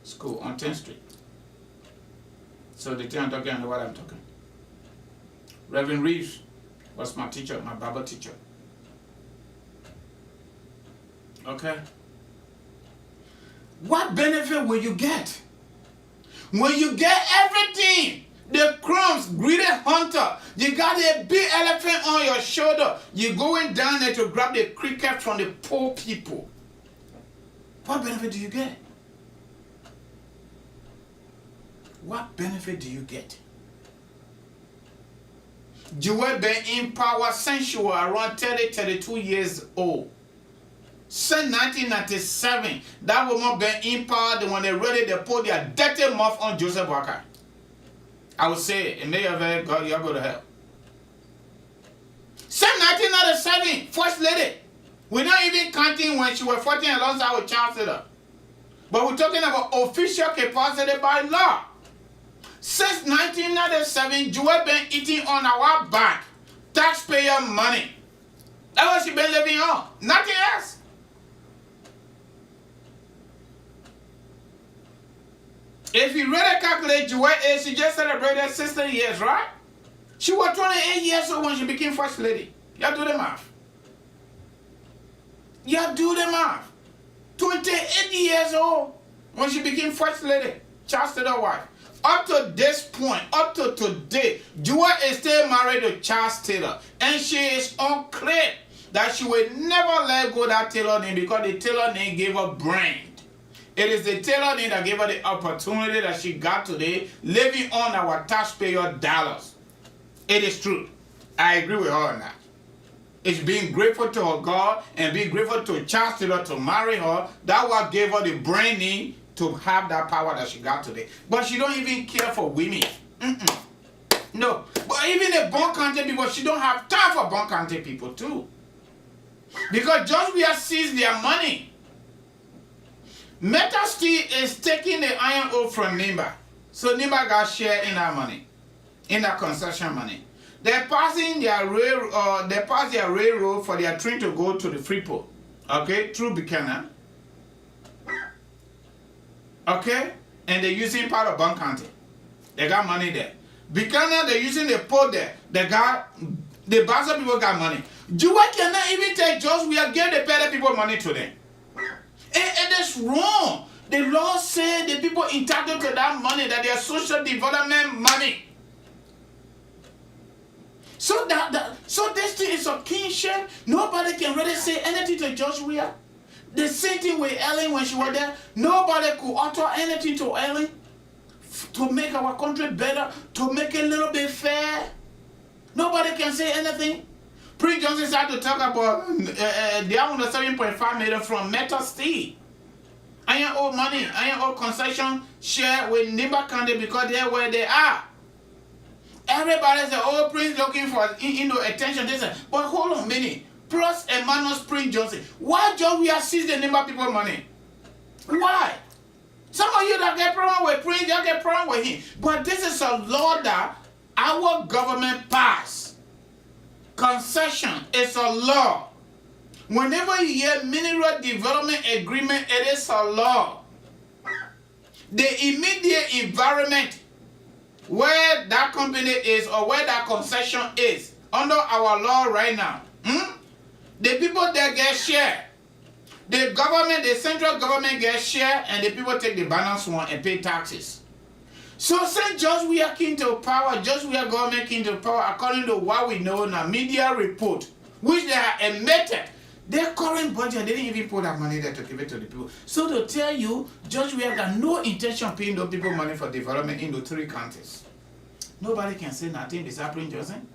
School on 10th Street. So the thing I'm talking, I know what I'm talking. Reverend Reeves was my teacher, my Bible teacher. Okay? What benefit will you get? When you get everything, the crumbs, greedy hunter, you got a big elephant on your shoulder, you're going down there to grab the cricket from the poor people. What benefit do you get? What benefit do you get? Joel been in power since you were around 30, 32 years old. Since 1997, that woman been in power when they ready to put their dirty mouth on Joseph Walker. I would say, and may you have God, you go to hell. Since 1997, First Lady. We're not even counting when she was fighting alongside with Chancellor. But we're talking about official capacity by law. Since 1997, Joel been eating on our back. Taxpayer money. That's what she been living on. Nothing else. If you really calculate Joel age, she just celebrated 60 years, right? She was 28 years old when she became First Lady. Y'all do the math. Y'all do the math. 28 years old when she became First Lady, Chancellor's wife. Up to this point, up to today, Joel is still married to Charles Taylor. And she is on clip that she will never let go of that Taylor name because the Taylor name gave her brand. It is the Taylor name that gave her the opportunity that she got today, living on our taxpayer dollars. It is true. I agree with her on that. It's being grateful to her God and being grateful to Charles Taylor to marry her. That what gave her the brand name to have that power that she got today. But she don't even care for women. No. But even the Bon County people, she don't have time for Bon County people too. Because just we have seized their money. Meta Steel is taking the iron ore from Nimba. So Nimba got share in that money. In that concession money. They're passing their railroad, they pass their railroad for their train to go to the Freeport. Okay, through Buchanan. Okay? And they're using part of Bon County. They got money there. Buchanan, they're using the port there. The Baza people got money. Jewel cannot even take just we are giving the better people money to them. And that's wrong. The law said the people entitled to that money, that they are social development money. So this thing is a kinship. Nobody can really say anything to Joshua. The same thing with Ellen when she was there. Nobody could utter anything to Ellen to make our country better, to make it a little bit fair. Nobody can say anything. Prince Johnson had to talk about the amount of 7.5 million from Metal Steel. Iron ore money, iron ore concession share with Nimba County because they're where they are. Everybody said, oh, Prince looking for attention. They said, but hold on a minute. Plus Emmanuel's Prince Johnson. Why just we are seizing the Nimba people money? Why? Some of you that get problem with Prince, you get problem with him. But this is a law that our government passed. Concession is a law. Whenever you hear mineral development agreement, it is a law. The immediate environment where that company is or where that concession is under our law right now, the people that get share. The government, the central government gets share and the people take the balance one and pay taxes. So since just we are king to power, just we are government king to power, according to what we know in a media report, which they have admitted, Their current budget, they didn't even put that money there to give it to the people. So to tell you, George, we have got no intention of paying those people money for development in the 3 counties. Nobody can say nothing besides Prince Johnson.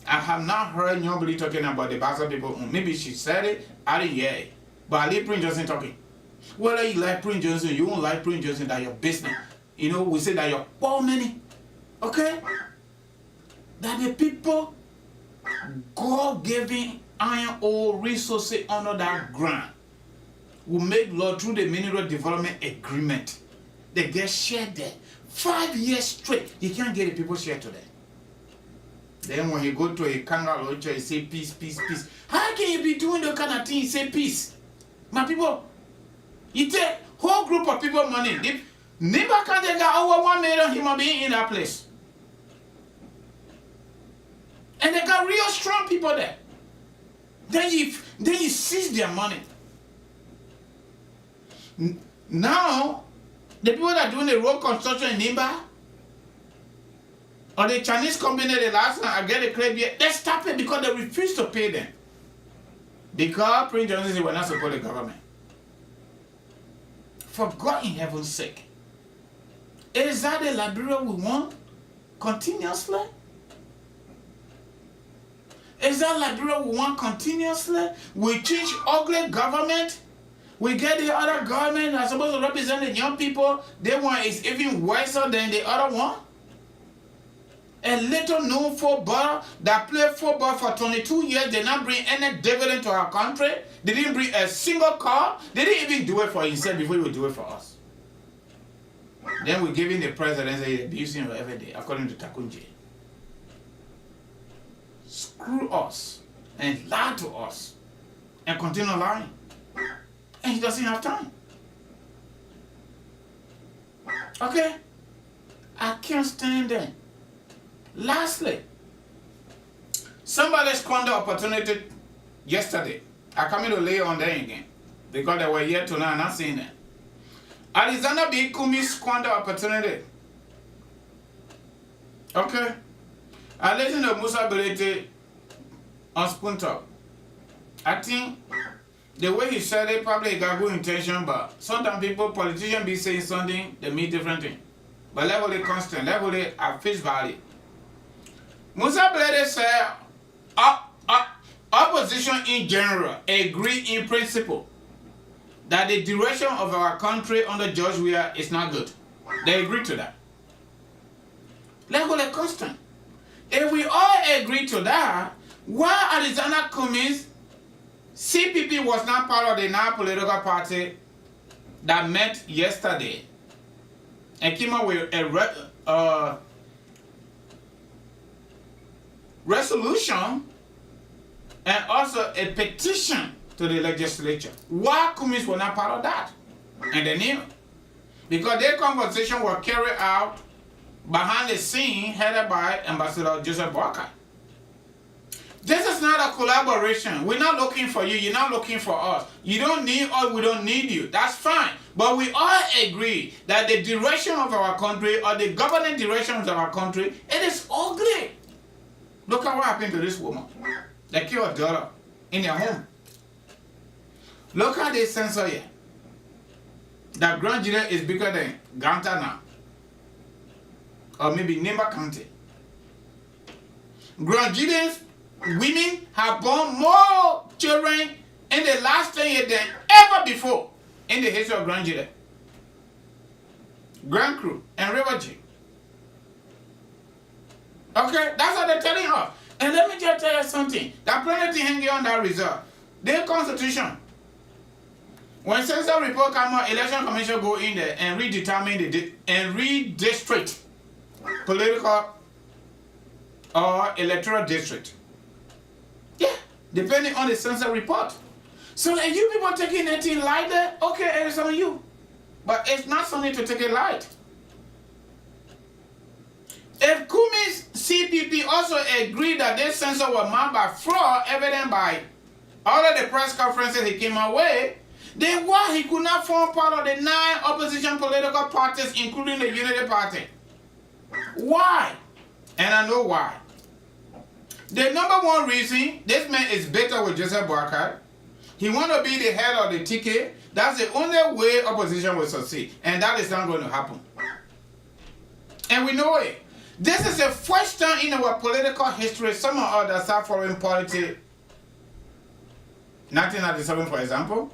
I have not heard nobody talking about the Bassa people. Maybe she said it, I didn't hear it. But I leave Prince Johnson talking. Whether you like Prince Johnson, you won't like Prince Johnson, that's your business. You know, we say that you're poor money. Okay? That the people, God giving iron ore resources under that ground will make law through the mineral development agreement. They get shared there. 5 years straight, you can't get the people share today. Then when you go to a kangaroo church, you say peace, peace, peace. How can you be doing the kind of thing, you say peace? My people, you take whole group of people money. Never can they got over 1 million human beings in that place. And they got real strong people there. Then you seize their money. Now, the people that are doing the road construction in Nimba, or the Chinese company the last time I get a credit, they stop it because they refuse to pay them. Because Prince Johnson said we're not support the government. For God in heaven's sake. Is that the Liberia we want continuously? Is that Liberia we want continuously? We change ugly government. We get the other government that's supposed to represent the young people. They one is even worse than the other one. A little known footballer that played football for 22 years did not bring any dividend to our country. They didn't bring a single car. They didn't even do it for himself before he would do it for us. Then we give him the presidency, abusing him every day, according to Takunji. Screw us and lie to us and continue lying. And he doesn't have time. Okay? I can't stand that. Lastly, somebody squandered opportunity yesterday. I come in to lay on there again because they were here tonight not seeing that. Alexander B. Kumi squandered opportunity. Okay? I listened to Musa Belete on Spoon Talk. I think the way he said it probably got good intention, but sometimes people, politicians be saying something, they mean different thing. But level it constant, level it at face value. Musa Belete said, opposition in general agree in principle that the direction of our country under George Weah is not good. They agree to that. Level it constant. If we all agree to that, why Alexander Cummings, CPP was not part of the non-political party that met yesterday and came up with a resolution and also a petition to the legislature. Why Cummings was not part of that? And they knew. Because their conversation was carried out behind the scene headed by Ambassador Joseph Walker. This is not a collaboration. We're not looking for you. You're not looking for us. You don't need us. We don't need you. That's fine. But we all agree that the direction of our country or the governing directions of our country, it is ugly. Look at what happened to this woman. They killed her daughter in their home. Look at this census here. That Grand Jury is bigger than Ganta now. Or maybe Nimba County. Grand Jury's women have born more children in the last 10 years than ever before in the history of Grand Jury. Grand Crew and River G. Okay, that's what they're telling us. And let me just tell you something. That plenty hanging on that result. Their constitution. When census report come out, election commission go in there and redetermine and redistrict political or electoral district. Yeah, depending on the census report. So if you people taking anything light there, okay, it's on you. But it's not something to take it light. If Cummings CPP also agreed that this census was marked by fraud, evident by all of the press conferences he came away, then why he could not form part of the 9 opposition political parties, including the Unity Party? Why? And I know why. The number one reason this man is better with Joseph Boakai, he want to be the head of the ticket. That's the only way opposition will succeed. And that is not going to happen. And we know it. This is the first time in our political history, some of us that start following politics, 1997 for example,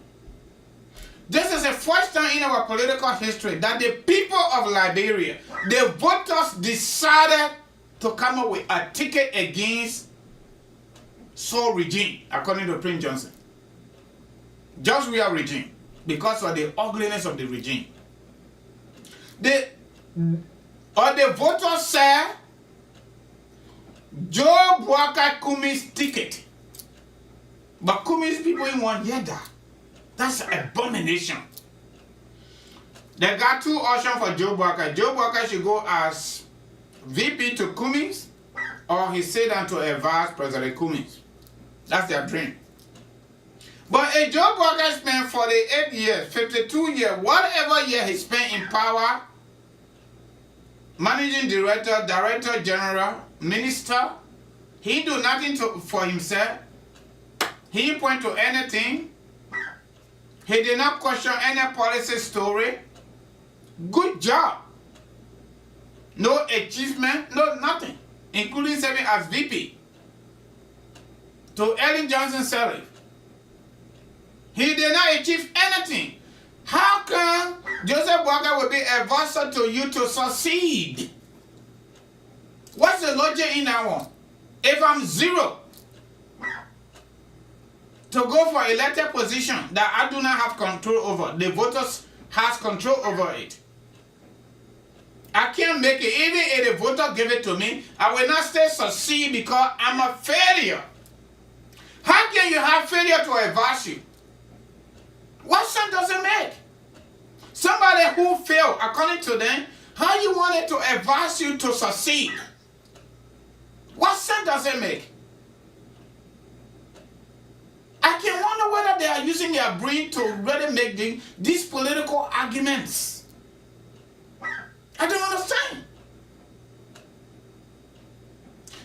this is the first time in our political history that the people of Liberia, the voters decided to come up with a ticket against Saul regime, according to Prince Johnson. Just real regime, because of the ugliness of the regime. The voters said Joe Boakai Kumi's ticket. But Kumi's people in one year that. That's an abomination. They got two options for Joe Boakai. Joe Boakai should go as VP to Kumis, or he sit down to advise President Kumis. That's their dream. But if Joe Boakai spent 48 years, 52 years, whatever year he spent in power, managing director, director general, minister, he do nothing for himself. He didn't point to anything. He did not question any policy story. Good job. No achievement, no nothing, including serving as VP to Ellen Johnson Sirleaf. He did not achieve anything. How come Joseph Boakai will be a advisor to you to succeed? What's the logic in that one? If I'm zero to go for elected position that I do not have control over, the voters has control over it. I can't make it. Even if the voter give it to me, I will not still succeed because I'm a failure. How can you have failure to advise you? What sense does it make? Somebody who failed, according to them, how you wanted to advise you to succeed? What sense does it make? I can wonder whether they are using their brain to really make these political arguments. I don't understand.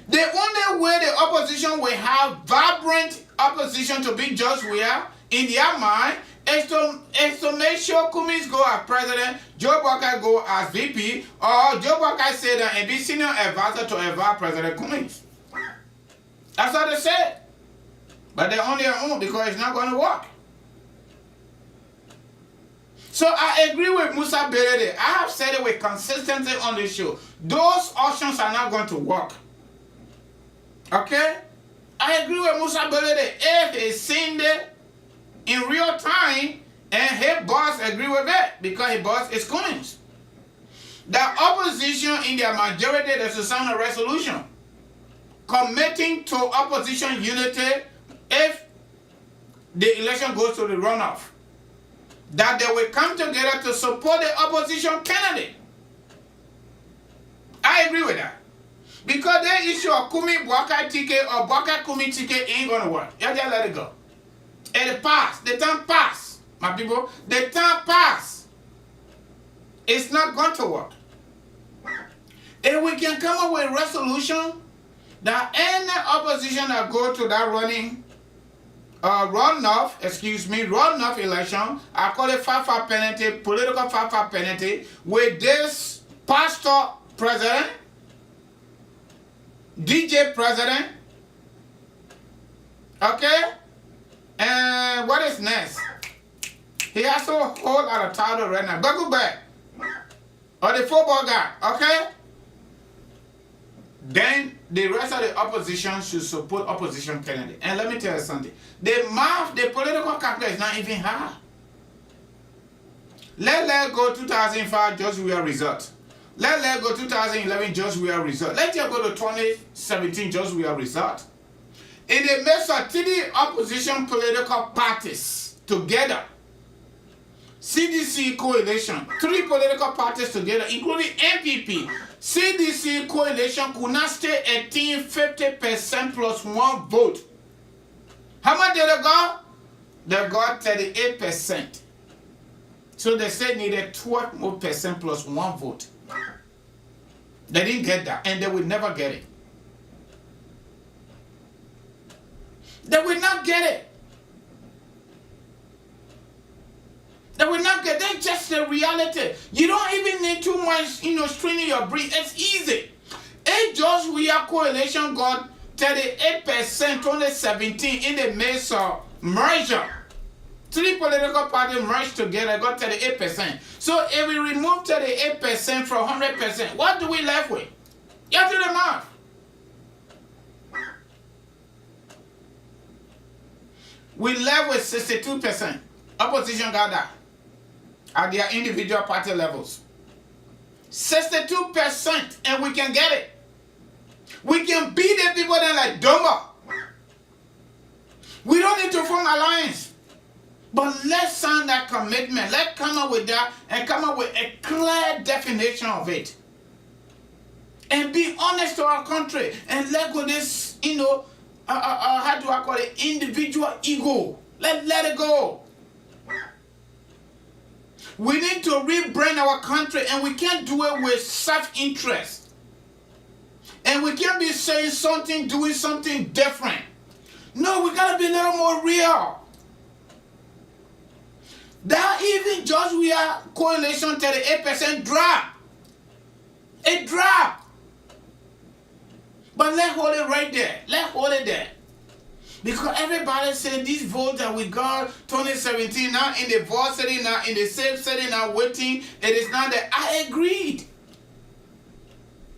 The only way the opposition will have vibrant opposition to be just where, in their mind, is to make sure Kumis go as president, Joe Boakai go as VP, or Joe Boakai say that and be senior advisor to advise President Kumis. That's what they said. But they're on their own because it's not going to work. So I agree with Musa Berede. I have said it with consistency on the show. Those options are not going to work. Okay? I agree with Musa Berede. If he's seen it in real time, and his boss agree with it, because his boss is Cummings. The opposition in their majority, they should sign a resolution committing to opposition unity if the election goes to the runoff. That they will come together to support the opposition candidate. I agree with that. Because the issue of Kumi Boakai ticket or Boakai Kumi ticket ain't going to work. You just let it go. It passed. The time passed, my people. The time passed. It's not going to work. If we can come up with a resolution that any opposition that go to that runoff election, I call it 5-5 penalty, political 5-5 penalty, with this pastor president, DJ president, okay? And what is next? He has to hold at a title right now. Go back. Or the football guy, okay? Then the rest of the opposition should support opposition candidate. And let me tell you something. The political capital is not even high. Let go 2005, just real result. Let go 2011, just real result. Let's go to 2017, just real result. In the midst of 3 opposition political parties together, CDC coalition, 3 political parties together, including NPP, CDC coalition could not stay at 50% plus 1 vote. How much did they got? They got 38%. So they said needed 12% more plus 1 vote. They didn't get that, and they will never get it. They will not get it. They will not get it. That's just the reality. You don't even need too much, straining your breath. It's easy. A George Weah coalition got 38%, 2017 in the midst of merger. 3 political parties merged together, got 38%. So if we remove 38% from 100%, what do we left with? You have to do the math. We left with 62%. Opposition got that at their individual party levels. 62%, and we can get it. We can beat the people then like Dumbo. We don't need to form alliance. But let's sign that commitment. Let's come up with that and come up with a clear definition of it. And be honest to our country. And let go this, how do I call it? Individual ego. Let it go. We need to rebrand our country, and we can't do it with self-interest. And we can't be saying something, doing something different. No, we gotta be a little more real. That even George Weah coalition 38% drop. It dropped. But let's hold it right there. Let's hold it there. Because everybody said these votes that we got 2017 now in the vote setting, now in the safe setting, now waiting, it is not that. I agreed.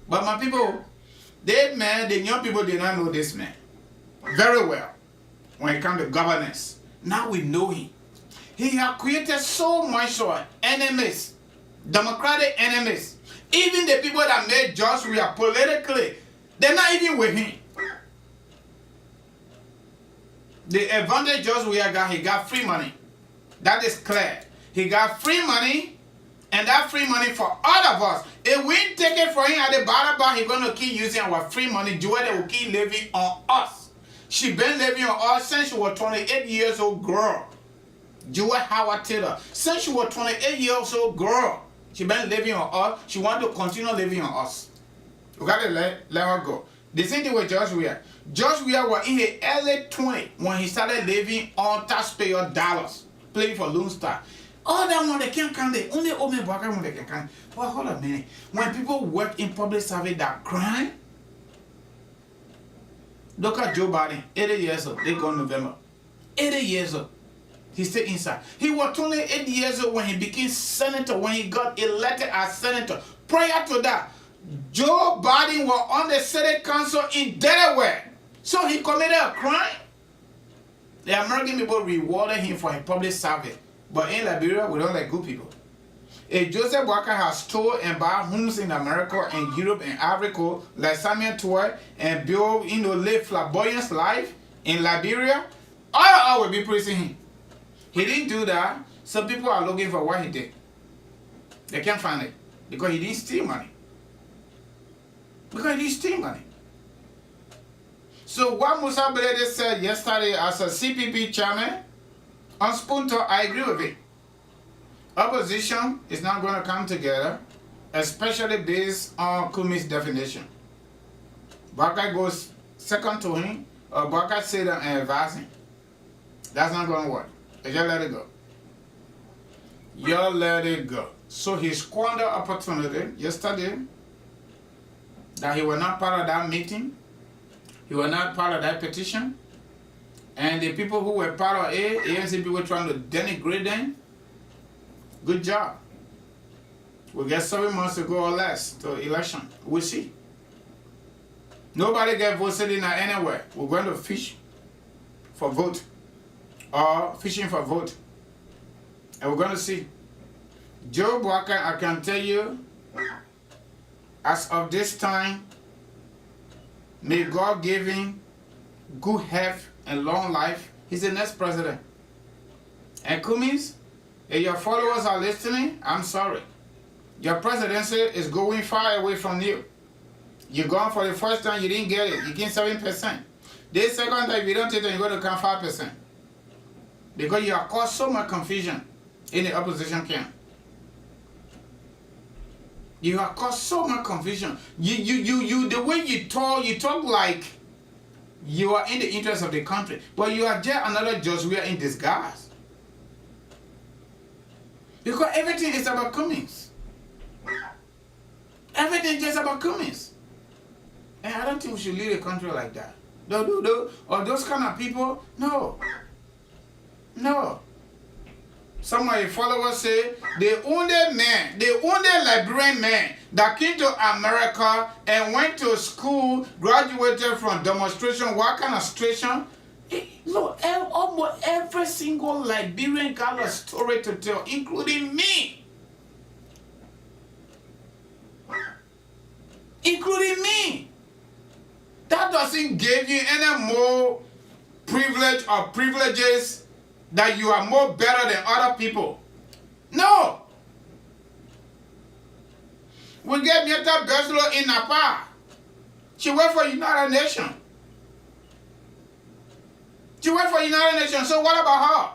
But my people, the young people did not know this man very well when it comes to governance. Now we know him. He has created so much enemies, democratic enemies. Even the people that made George Weah politically, they're not even with him. The advantage George Weah got, he got free money. That is clear. He got free money, and that free money for all of us. If we take it for him at the bottom bar, he's going to keep using our free money. Joelle will keep living on us. She been living on us since she was 28 years old girl. Joelle Howard Taylor. Since she was 28 years old girl, she been living on us. She want to continue living on us. We got to let her go. The same thing with George Weah. George Weah was in his early 20s when he started living on taxpayer dollars, playing for Lone Star. All that one they can't count it. Only old men worker when they can count. But hold on a minute. When people work in public service that crime, look at Joe Biden, 80 years old. They go in November. 80 years old. He stayed inside. He was 28 years old when he became senator, when he got elected as senator. Prior to that, Joe Biden was on the city council in Delaware. So he committed a crime. The American people rewarded him for his public service. But in Liberia, we don't like good people. If Joseph Walker has stole and bought homes in America and Europe and Africa, like Samuel Toy, and build, live flamboyant life in Liberia, all will be praising him. He didn't do that, so people are looking for what he did. They can't find it because he didn't steal money. Because he didn't steal money. So what Musa Belede said yesterday as a CPP chairman on Spunto, I agree with it. Opposition is not going to come together, especially based on Kumi's definition. Baka goes second to him, or Baka sit down and advise him. That's not going to work. Just let it go. You let it go. So he squandered opportunity yesterday that he was not part of that meeting. He was not part of that petition. And the people who were part of ANC people were trying to denigrate them. Good job. We get 7 months to go or less to election. We'll see. Nobody get voted in anywhere. We're going to fish for vote. Or fishing for vote. And we're going to see. Joe Walker, I can tell you, as of this time, may God give him good health and long life. He's the next president. And Cummings, if your followers are listening, I'm sorry. Your presidency is going far away from you. You're gone for the first time, you didn't get it. You gained 7%. This second time, if you don't take it, you're going to come 5%. Because you have caused so much confusion in the opposition camp. You have caused so much confusion. The way you talk you are in the interest of the country, but you are just another George Weah in disguise. Because everything is about Cummings. Everything is just about Cummings. And I don't think we should lead a country like that. Or those kind of people, no. No. Some of your followers say the only Liberian man that came to America and went to school, graduated from demonstration, what kind of station? Look, almost every single Liberian got a story to tell, including me. Including me. That doesn't give you any more privilege or privileges that you are more better than other people. No. We get Meta Bachelor in Nepal. She worked for United Nations. She worked for United Nations. So what about her?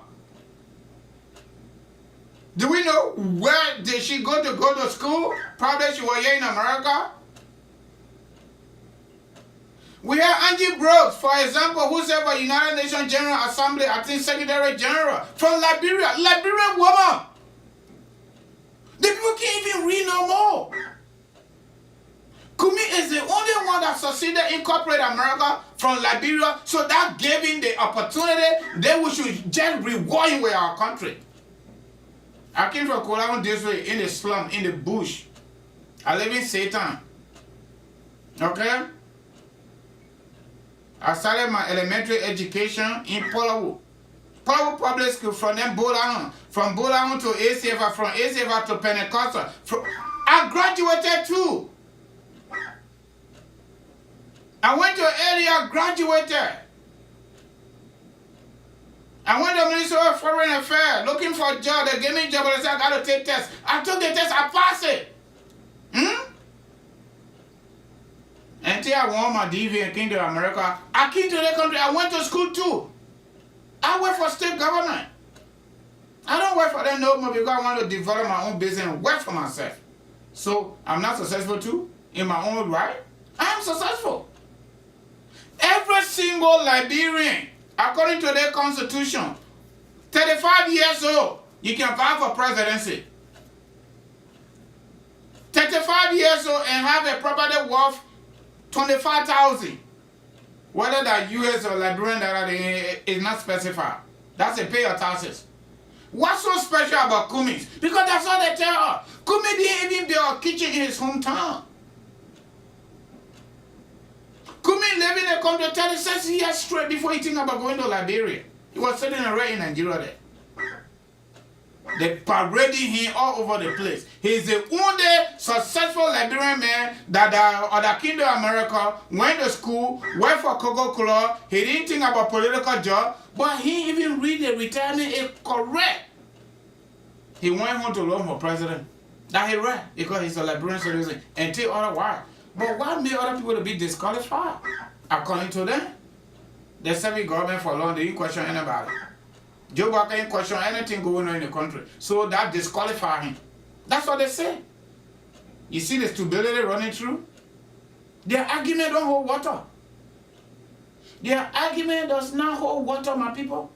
Do we know where did she go to school? Probably she was here in America. We have Angie Brooks, for example, who served for United Nations General Assembly, I think Secretary General, from Liberia. Liberian woman. The people can't even read no more. Kumi is the only one that succeeded in corporate America from Liberia, so that gave him the opportunity that we should just reward him with our country. I came from Kolawon district in the slum, in the bush. I live in Satan. Okay? I started my elementary education in Polawu. Polawu Public School, from then Bolahun. From Bolahun to ACFA, from ACFA to Pentecostal. I graduated too. I went to area, graduated. I went to Ministry of Foreign Affairs looking for a job. They gave me a job, but they said I got to take tests. I took the test, I passed it. Until I won my DV and came to America, I came to the country. I went to school too. I work for state government. I don't work for them no more because I want to develop my own business and work for myself. So I'm not successful too in my own right. I am successful. Every single Liberian, according to their constitution, 35 years old, you can apply for presidency. 35 years old and have a property worth 25,000. Whether that US or Liberian that is not specified. That's a pay your taxes. What's so special about Cummings? Because that's all they tell her. Cummings didn't even build a kitchen in his hometown. Cummings lived in a country 36 years straight before he think about going to Liberia. He was sitting around in Nigeria there. They parading him all over the place. He's the only successful Liberian man that came to America, went to school, worked for Coca-Cola. He didn't think about political job, but he even read the retirement is correct. He went home to run for president. That he read because he's a Liberian citizen until otherwise. But what made other people to be disqualified? According to them, they serving government for long. They didn't question anybody. Joe Biden didn't question anything going on in the country. So that disqualified him. That's what they say. You see the stupidity running through? Their argument don't hold water. Their argument does not hold water, my people.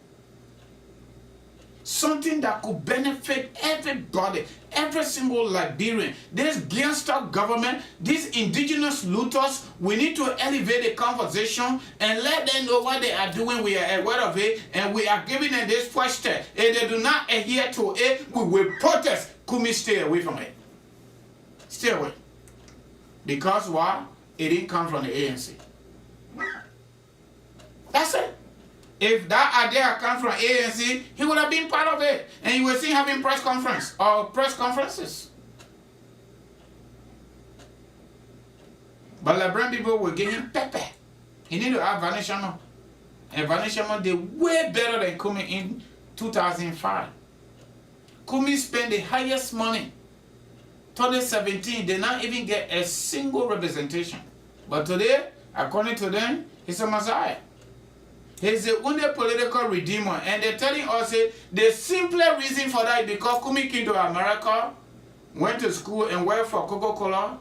Something that could benefit everybody, every single Liberian. This gangster government, these indigenous looters, we need to elevate the conversation and let them know what they are doing. We are aware of it, and we are giving them this question. If they do not adhere to it, we will protest. Cummings, stay away from it. Stay away. Because why? It didn't come from the ANC. That's it. If that idea had come from ANC, he would have been part of it. And you will see him having press conferences. But Liberian people will give him pepper. He need to have Vanishama. And Vanishama did way better than Cummings in 2005. Cummings spent the highest money. 2017, they not even get a single representation. But today, according to them, he's a messiah. He's the only political redeemer. And they're telling us the simple reason for that is because Cummings came to America, went to school and worked for Coca-Cola,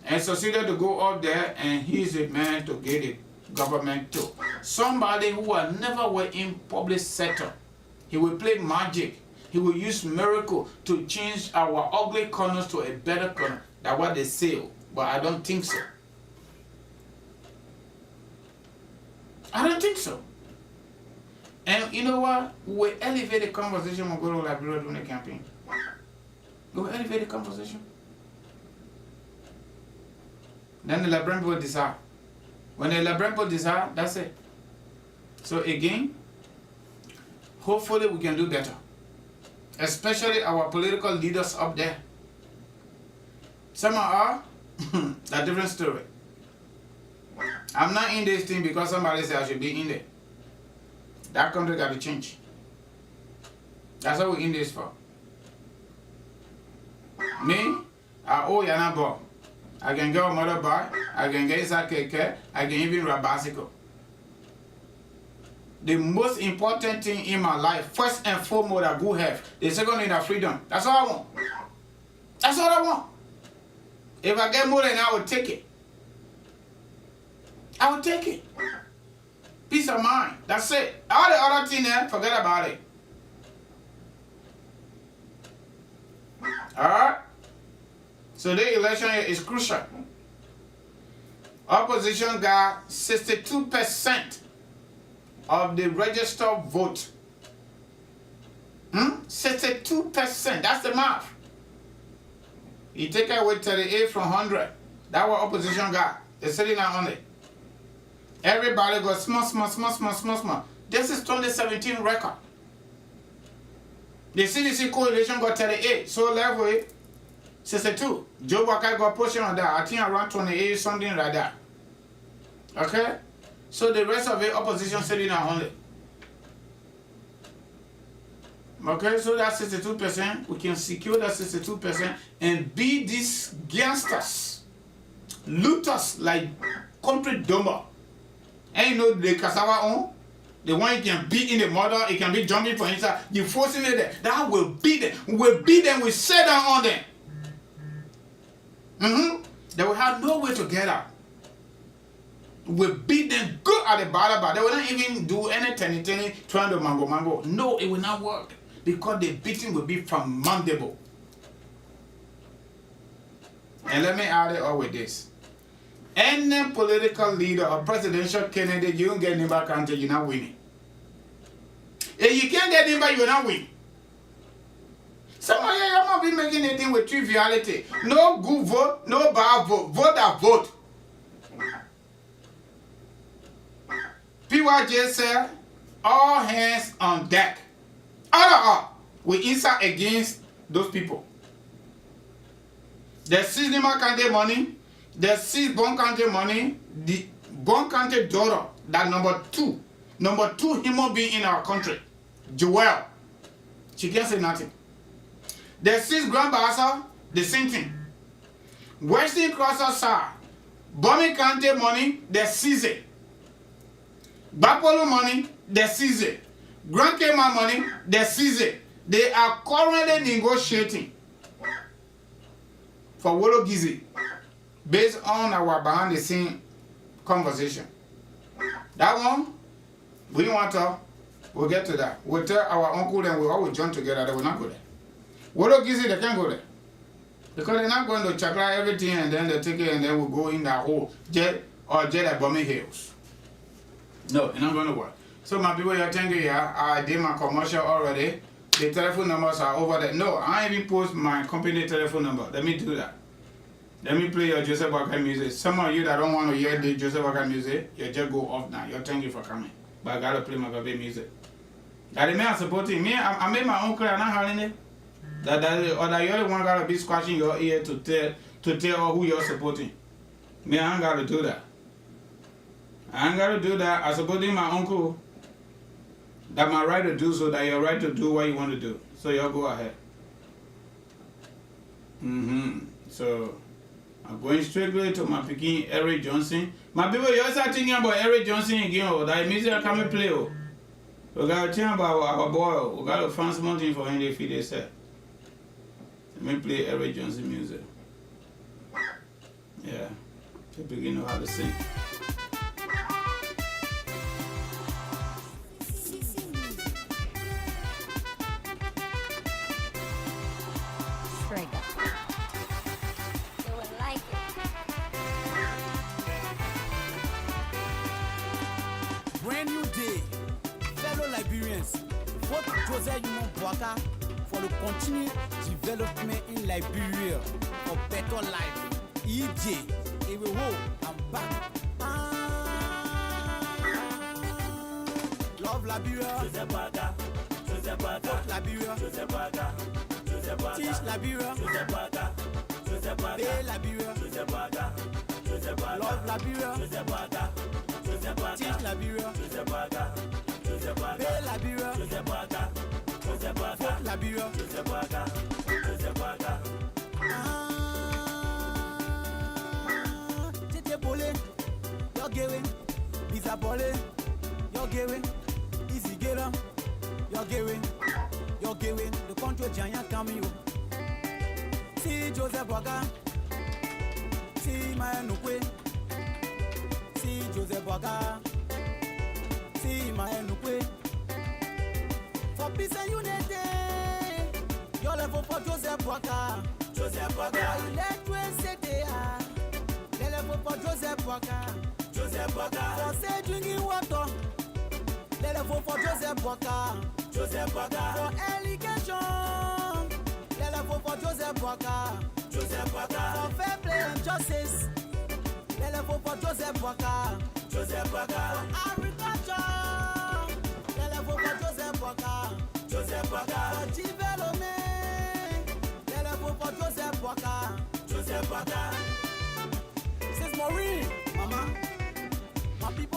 and succeeded to go up there, and he's the man to get government too. Somebody who will never work in public sector. He will play magic. He will use miracle to change our ugly corners to a better corner. That's what they say, but I don't think so. I don't think so. And you know what? We elevate the conversation when we go to Liberia during the campaign. We elevate the conversation. Then the Liberian people decide. When the Liberian people decide, that's it. So again, hopefully we can do better. Especially our political leaders up there. Some are a different story. I'm not in this thing because somebody said I should be in there. That country got to change. That's what we're in this for. Me, I owe Yana Bob. I can get a motorbike, I can get a keke, I can even ride a bicycle. The most important thing in my life, first and foremost, are good health. The second thing is freedom. That's all I want. That's all I want. If I get more than I will take it. I will take it. Peace of mind. That's it. All the other things there, forget about it. Alright? So the election is crucial. Opposition got 62% of the registered vote. 62%. That's the math. You take away 38 from 100. That's what opposition got. They're sitting down on it. Everybody goes small. This is 2017 record. The CDC coalition got 38. So level 62. Joe Wakai got portion of that. I think around 28, something like that. Okay? So the rest of it, opposition sitting down on it. Okay, so that's 62%. We can secure that 62% and beat these gangsters, looters like country dumber. And you know the cassava on, the one you can beat in the mother, it can be jumping for inside. You forcing it there. That will beat them. We'll beat them. We set down on them. They will have no way to get out. We beat them good at the bottom. They will not even do anything trying to mango. No, it will not work. Because the beating will be formidable. And let me add it all with this. Any political leader or presidential candidate, you don't get him back until you're not winning. If you can't get him back, you're not winning. Some of you might be making anything with triviality. No good vote, no bad vote. Vote or vote. PYJ said, all hands on deck. All. We inside against those people. They seize Nima Kante money. They seize Bon Kante money. The Bon Kante daughter, that number two human being in our country, Joelle. She can't say nothing. They seize Grand Bassa, the same thing. Western Crosser side, Bomi Kante money, they seize it. Bapolo money, they seize it. Grand Kema money, they seize it. They are currently negotiating for Wolo Gizi based on our behind the scene conversation. That one, we don't want to talk. We'll get to that. We'll tell our uncle and we'll always join together. They will not go there. Wolo Gizi, they can't go there. Because they're not going to chakra everything and then they take it and then we'll go in that whole jet or jet at Bombay Hills. No, it's not going to work. So my people, you're thinking, yeah, I did my commercial already. The telephone numbers are over there. No, I even post my company telephone number. Let me do that. Let me play your Joseph Walker music. Some of you that don't want to hear the Joseph Walker music, you just go off now. You're thank you for coming. But I gotta play my baby music. That the man supporting me. I made my own clear, I'm not having it. Or that you're the one gotta be scratching your ear to tell who you're supporting. Me, I ain't gotta do that. I ain't gotta do that. I'm supporting my uncle. That's my right to do so, that you're right to do what you want to do. So y'all go ahead. So I'm going straight to my picking Eric Johnson. My people, you start thinking about Eric Johnson again. That music I come and play. We gotta think about our boy. We gotta find something for him if he said. Let me play Eric Johnson music. Yeah. People begin to know how to sing. Joseph Boaka for the continued development in Liberia for better life. EJ, Eweho, I'm back. Love Liberia, Joseph Boaka, Joseph Boaka, Liberia, Joseph Boaka, Joseph Boaka, teach Liberia, Joseph Boaka, Joseph Boaka, pay Liberia, Joseph Boaka, Joseph Boaka, love Liberia, Joseph Boaka, Joseph Boaka, teach Liberia, Joseph Boaka, Joseph Boaka, pay Liberia, Joseph Boaka, Joseph Boaka, Liberia, Joseph Boaka, Joseph Boaka. Tete Pole, you're giving, Bisa Pole, you're giving. You're giving the country giant cameo. See Joseph Boaka, see my Nukwe, see Joseph Boaka, see my Nukwe. For peace and unity, you're level for Joseph Boaka, Joseph Boaka. Electricity, you're level for Joseph Boaka, Joseph Boaka. For say drinking water. Let us vote for Joseph Boaka, Joseph Boaka. For education, let us vote for Joseph Boaka, Joseph Boaka. For fair play and justice, let us vote for Joseph Boaka, Joseph Boaka. For agriculture, let us vote for Joseph Boaka, Joseph Boaka. For development, let us vote for Joseph Boaka, Joseph Boaka. Sis Maureen, Mama.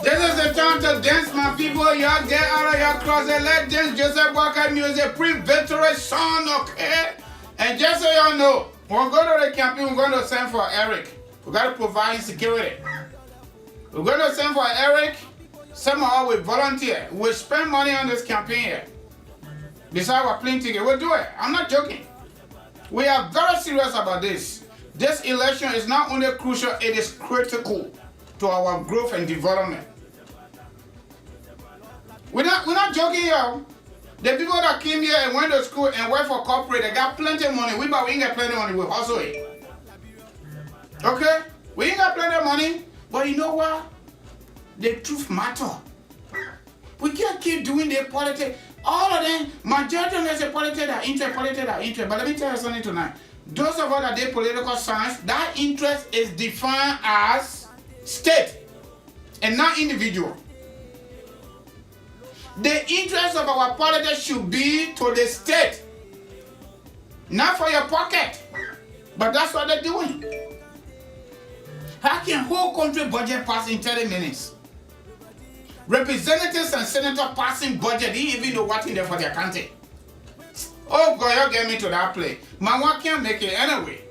This is the time to dance, my people. Y'all get out of your closet. Let dance Joseph Boaka music, pre-victory song, okay? And just so y'all know, when we go to the campaign, we're going to send for Eric. We got to provide security. We're going to send for Eric. Somehow we volunteer. We spend money on this campaign here. Besides our plane ticket, we'll do it. I'm not joking. We are very serious about this. This election is not only crucial, it is critical to our growth and development. We're not joking, y'all. The people that came here and went to school and worked for corporate, they got plenty of money. We ain't got plenty of money, we hustle it. Okay? We ain't got plenty of money, but you know what? The truth matter. We can't keep doing the politics. All of them, majority of them say politics are interest. But let me tell you something tonight. Those of us that do political science, that interest is defined as state and not individual. The interest of our politics should be to the state, not for your pocket. But that's what they're doing. How can whole country budget pass in 30 minutes? Representatives and senators passing budget, they even know what's in there for their country. Oh God, you get me to that place. My one can't make it anyway.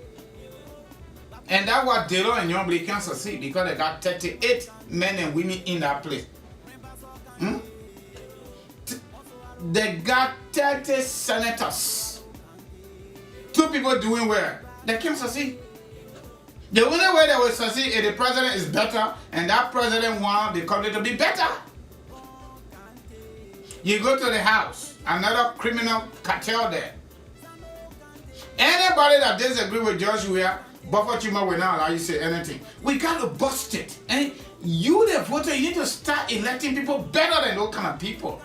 And that's what Delo and Yombly can succeed because they got 38 men and women in that place. They got 30 senators. 2 people doing well. They can't succeed. The only way they will succeed is the president is better and that president wants the country to be better. You go to the house, another criminal cartel there. Anybody that disagree with Joshua, Buffer Chima will not allow you to say anything. We got to bust it. And you, the voter, you need to start electing people better than those kind of people.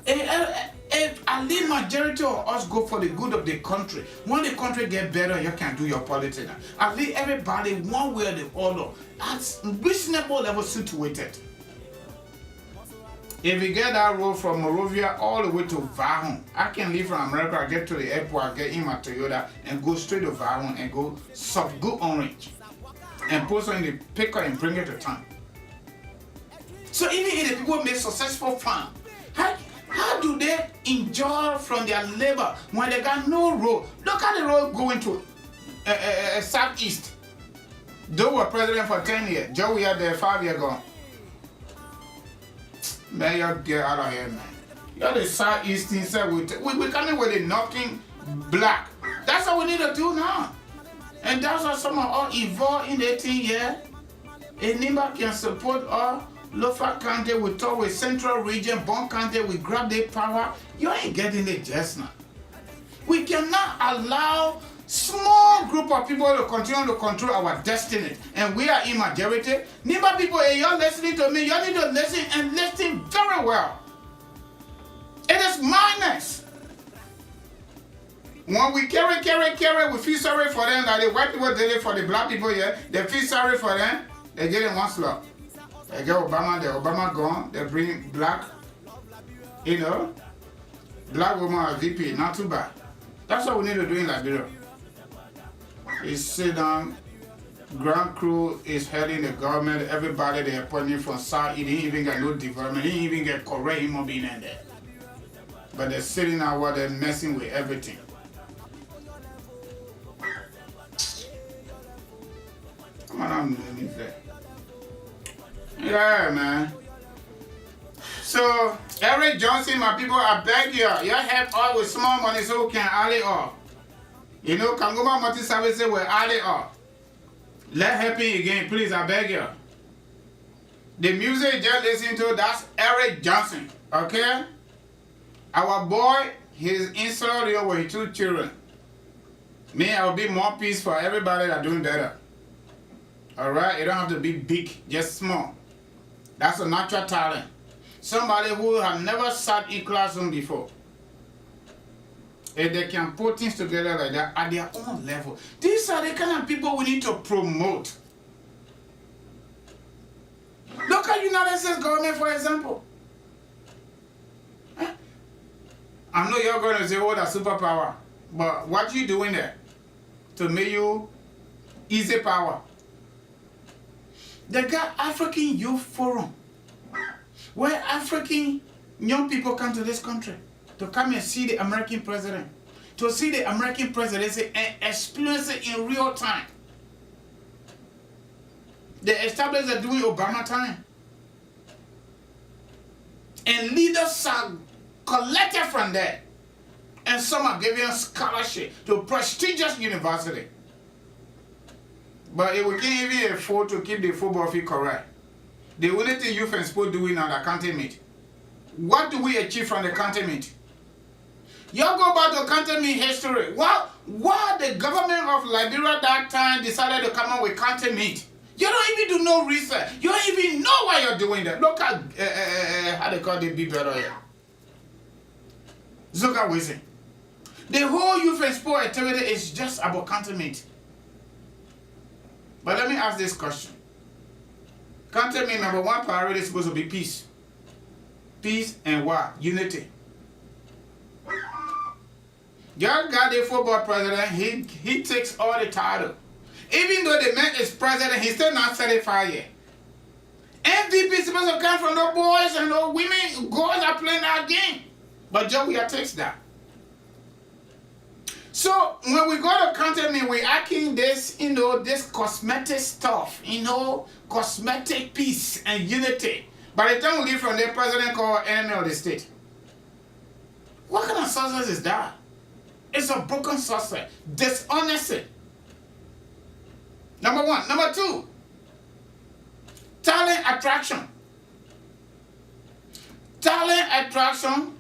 If a lead majority of us go for the good of the country, when the country get better, you can do your politics. At least everybody, one way or the other, at reasonable level situated. If you get that road from Monrovia all the way to Vahon, I can leave from America, I get to the airport, I get in my Toyota and go straight to Vahon and go good orange and post on the picker and bring it to town. So even if the people make successful farm, how do they enjoy from their labor when they got no road? Look at the road going to southeast. Joe was president for 10 years. Joe, we had there 5 years ago. Man, you get out of here, man. You're the southeast inside. We coming with nothing black. That's what we need to do now. And that's what some of us evolved in 18 years. Anybody can support us. Lofa County, we talk with Central Region, Bon County, we grab their power. You ain't getting it just now. We cannot allow small group of people to continue to control our destiny. And we are in majority. Nima people, you're listening to me, you need to listen and listen very well. It is madness. When we carry, we feel sorry for them. Like the white people did it for the black people here. They feel sorry for them. They get it one slot. They get Obama, the Obama gone. They bring black, you know, black woman as VP. Not too bad. That's what we need to do in Liberia. Is sit down. Grand crew is heading the government. Everybody they appointed from South. He didn't even get no development. He didn't even get correct human being in there. But they're sitting out while they're messing with everything. Come on, I'm doing that. Yeah, man. So, Eric Johnson, my people, I beg you, you help all with small money so we can add it all. You know, Kangoma Multi Services will add it all. Let happen again, please, I beg you. The music you just listened to, that's Eric Johnson, okay? Our boy, he's in Florida with his 2 children. Me, I'll be more peace for everybody that doing better. Alright, you don't have to be big, just small. That's a natural talent. Somebody who has never sat in classroom before. If they can put things together like that at their own level. These are the kind of people we need to promote. Look at United States government, for example. Huh? I know you're going to say, oh, that's superpower. But what you doing there to make you easy power? They got African Youth Forum, where African young people come to this country to come and see the American president, to see the American presidency and experience it in real time. They established it during Obama time. And leaders are collected from there. And some are given scholarship to prestigious university. But if we can't even afford to keep the football field correct, the only thing youth and sport doing now the county meet. What do we achieve from the county meet? Y'all go back to county meet history. Why the government of Liberia that time decided to come up with county meet? You don't even do no research. You don't even know why you're doing that. Look at how they call the big brother here. Zuka Wizen. The whole youth and sport activity is just about county meet. But let me ask this question. Country me number 1 priority is supposed to be peace. Peace and what? Unity. Y'all got the football president, he takes all the title. Even though the man is president, he's still not certified yet. MVP is supposed to come from the boys and the women, girls are playing that game. But Joe takes that. So when we go to county meeting, we acting this, this cosmetic stuff, cosmetic peace and unity. By the time we leave from there, president called enemy of the state. What kind of success is that? It's a broken success. Dishonesty. Number 1. Number 2, talent attraction. Talent attraction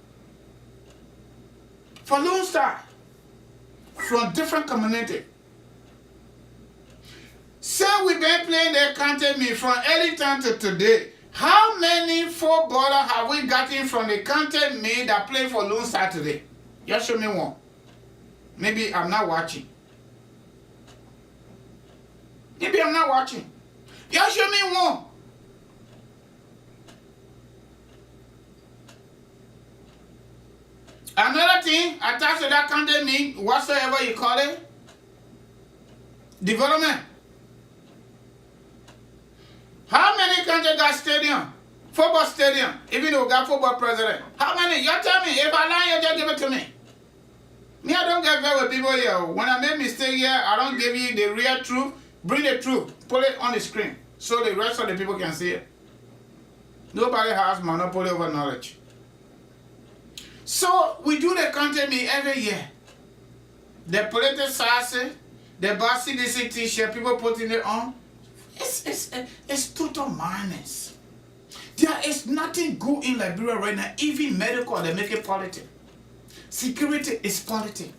for Lone Star. From different community. So we've been playing their county meet from early time to today. How many footballers have we gotten from the county meet that play for Lone Star today? You show me one. Maybe I'm not watching. Maybe I'm not watching. You show me one. Another thing attached to that county mean, whatsoever you call it, development. How many countries got stadium? Football stadium, even though we got football president. How many? You tell me. If I lie, you just give it to me. Me, I don't get very with people here. When I make mistake here, I don't give you the real truth. Bring the truth. Put it on the screen so the rest of the people can see it. Nobody has monopoly over knowledge. So we do the county meet every year. They political sassy, they bossy this t-shirt, people putting it on. It's total madness. There is nothing good in Liberia right now. Even medical, they make it politics. Security is politics.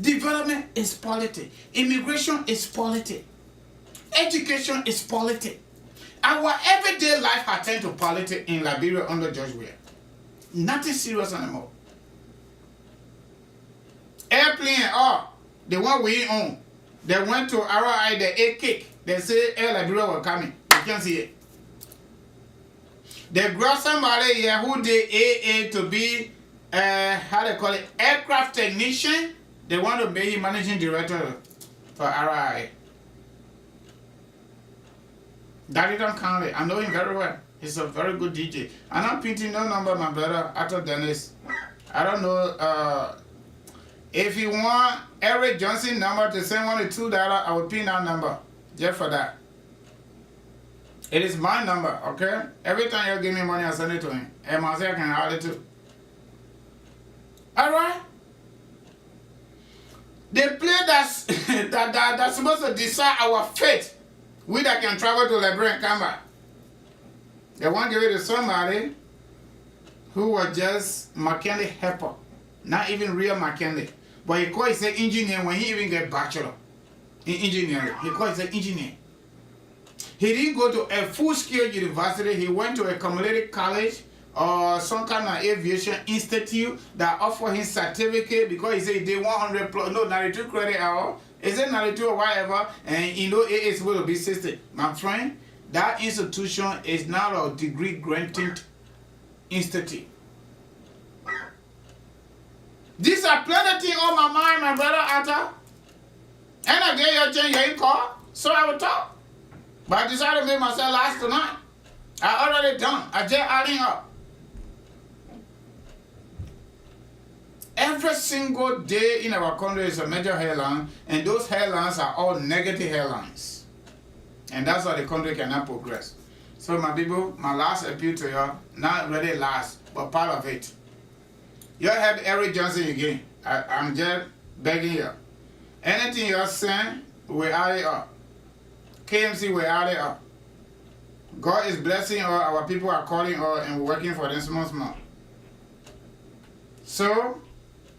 Development is politics. Immigration is politics. Education is politics. Our everyday life has turned to politics in Liberia under George Weah. Nothing serious anymore. Airplane, the one we own. They went to RI, they ate cake. They say Air Liberia were coming. You can't see it. They brought somebody here who did AA to be, how they call it, aircraft technician. They want to make him managing director for RI. Daddy don't count it. I know him very well. He's a very good DJ. I'm not printing no number, my brother, after Dennis. I don't know. If you want Eric Johnson number to send $1 to $2, I will pin that number. Just for that. It is my number, okay? Every time you give me money, I send it to him. And myself can add it too. Alright? They play that's supposed to decide our fate. We that can travel to Liberia and come back. They want to give it to somebody who was just mechanic helper. Not even real mechanic. But he called himself engineer when he even get bachelor in engineering. He called himself engineer. He didn't go to a full-scale university. He went to a community college or some kind of aviation institute that offered him certificate because he said he did 100 plus, no, 92 credit hour. Is it 92 or whatever? And you know it is supposed to be 60. My friend, that institution is not a degree granting institute. These are plenty things on my mind, my brother, Atta. And I gave you a chance, you ain't called, so I will talk. But I decided to make myself last tonight. I already done. I just adding up. Every single day in our country is a major headline, and those headlines are all negative headlines. And that's why the country cannot progress. So my people, my last appeal to you, not really last, but part of it. You have Eric Johnson again. I'm just begging you. Anything you're saying, we add it up. KMC, we add it up. God is blessing us, our people are calling us, and we're working for them small. So,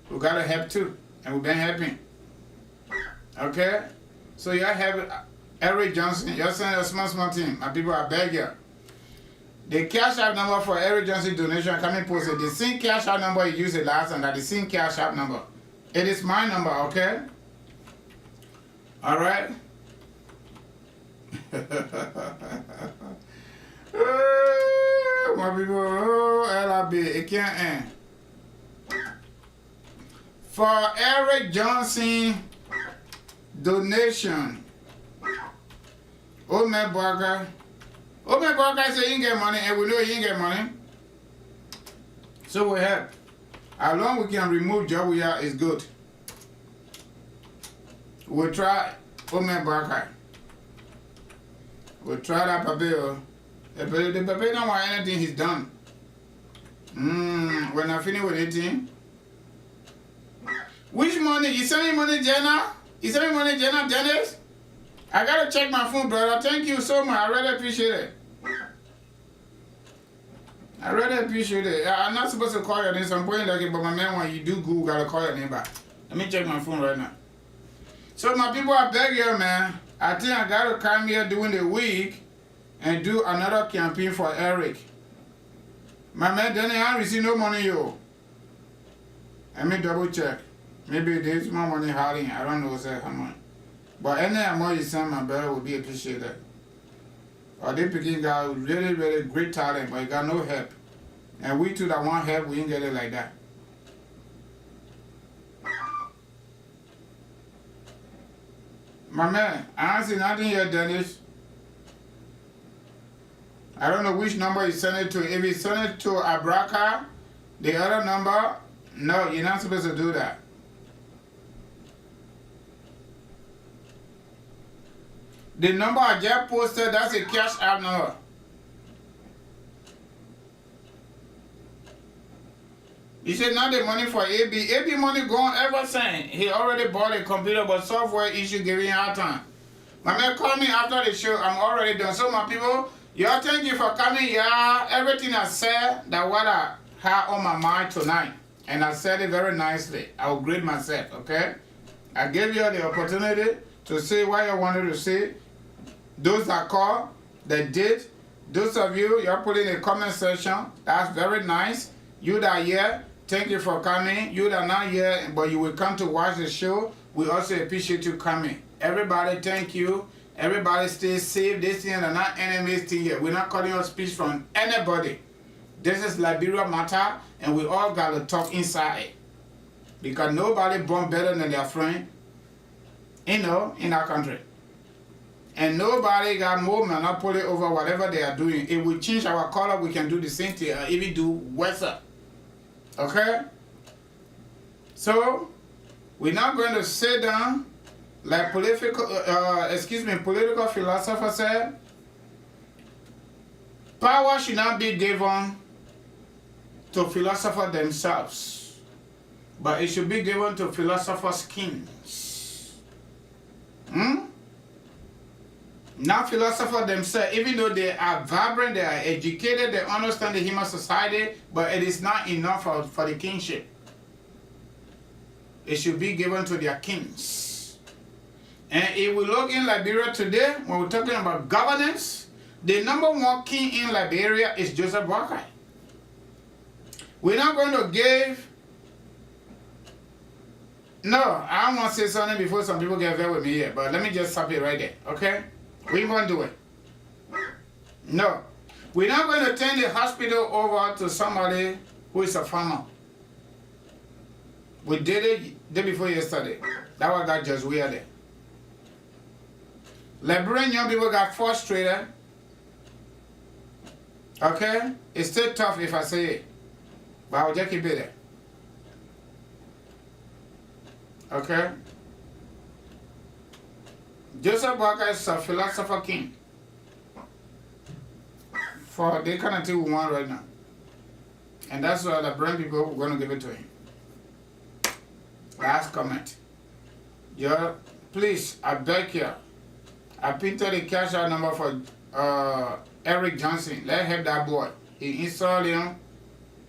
we gotta help too, and we've been helping. Okay? So you have Eric Johnson, you're sending a small team. My people are begging. The cash app number for Eric Johnson donation coming posted. The same cash app number you used the last time, that the same cash app number. It is my number, okay? Alright? My people, LRB, it can't end. For Eric Johnson donation, Old Man Barker said he didn't get money, and we know he didn't get money. So we help. As long as we can remove job we are, is good. We'll try Old Man Barker. We'll try that Papeo. The Papeo don't want anything he's done. When I finish with 18. Which money? You send me money, Jenna? You send me money, Jenna, Dennis? I gotta check my phone, brother. Thank you so much. I really appreciate it. I really appreciate it. I'm not supposed to call your name, so I'm pointing like it, but my man, when you do Google, gotta call your name back. Let me check my phone right now. So my people are begging, man. I think I gotta come here during the week and do another campaign for Eric. My man, then I receive no money, yo. Let me double check. Maybe there's more money hiding. I don't know how much. But any amount you send, my brother, will be appreciated. Or they picking guy with really, really great talent, but he got no help. And we too that want help, we ain't get it like that. My man, I don't see nothing here, Dennis. I don't know which number you send it to. If you send it to Abraka, the other number, no, you're not supposed to do that. The number I just posted, that's a cash app number. You said not the money for AB. AB money gone ever since. He already bought a computer, but software issue giving him hard time. My man called me after the show. I'm already done. So my people, y'all thank you for coming. Yeah, everything I said, that what I had on my mind tonight. And I said it very nicely. I will grade myself, okay? I gave you the opportunity to say what you wanted to say. Those that called, they did. Those of you, you're putting in the comment section. That's very nice. You that are here, thank you for coming. You that are not here, but you will come to watch the show, we also appreciate you coming. Everybody, thank you. Everybody stay safe. This thing are not enemies thing here. We're not calling your speech from anybody. This is Liberia matter, and we all got to talk inside it. Because nobody born better than their friend, in our country. And nobody got more monopoly over whatever they are doing. If we change our color, we can do the same thing, or even do worse. Okay? So, we're not going to sit down like political philosopher said. Power should not be given to philosophers themselves, but it should be given to philosophers' kings. Not philosophers themselves, even though they are vibrant, they are educated, they understand the human society, but it is not enough for the kingship. It should be given to their kings. And if we look in Liberia today, when we're talking about governance, the number one king in Liberia is Joseph Boakai. We're not going to give... No, I want to say something before some people get there with me here, but let me just stop it right there, okay? We ain't going to do it. No. We're not going to turn the hospital over to somebody who is a farmer. We did it day before yesterday. That was got just weird there. Liberian young people got frustrated. Okay? It's still tough if I say it. But I'll just keep it there. Okay? Joseph Boakai is a philosopher king. For the kind of thing we want right now. And that's why the brand people are going to give it to him. Last comment. Please, I beg you. I printed the cash out number for Eric Johnson. Let's help that boy. He installed him.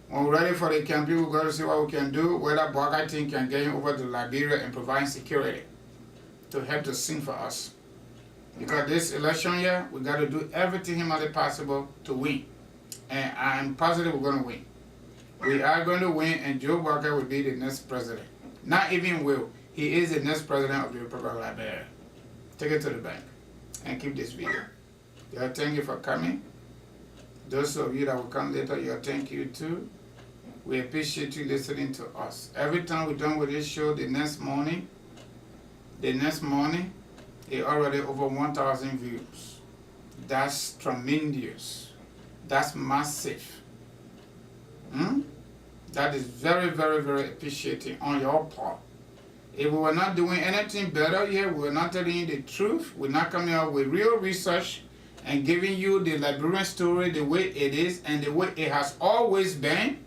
When we're ready for the campaign, we're going to see what we can do. Whether Boakai team can get him over to Liberia and provide security to help to sing for us. Because this election year, we got to do everything humanly possible to win. And I'm positive we're going to win. We are going to win, and Joe Boakai will be the next president. Not even will. He is the next president of the Republic of Liberia. Take it to the bank and keep this video. Thank you for coming. Those of you that will come later, thank you too. We appreciate you listening to us. Every time we're done with this show, the next morning, it already over 1,000 views. That's tremendous. That's massive. That is very, very, very appreciating on your part. If we were not doing anything better here, we were not telling you the truth, we're not coming out with real research and giving you the Liberian story the way it is and the way it has always been,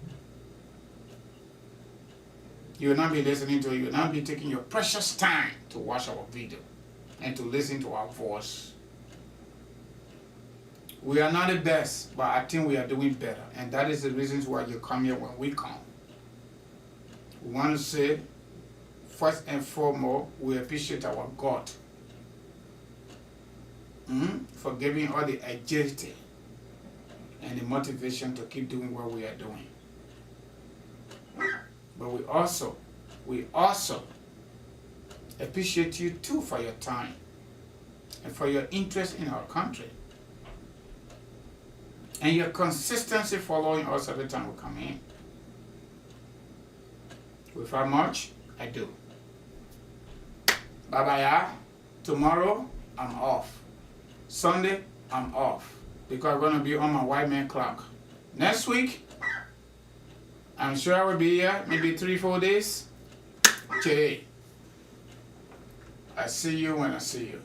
you will not be listening to it. You will not be taking your precious time to watch our video and to listen to our voice. We are not the best, but I think we are doing better. And that is the reasons why you come here when we come. We want to say, first and foremost, we appreciate our God for giving all the agility and the motivation to keep doing what we are doing. But we also appreciate you too for your time and for your interest in our country and your consistency following us every time we come in. Without much ado. Bye-bye. Tomorrow, I'm off. Sunday, I'm off. Because I'm going to be on my white man clock. Next week, I'm sure I will be here, maybe 3-4 days. Okay. I see you when I see you.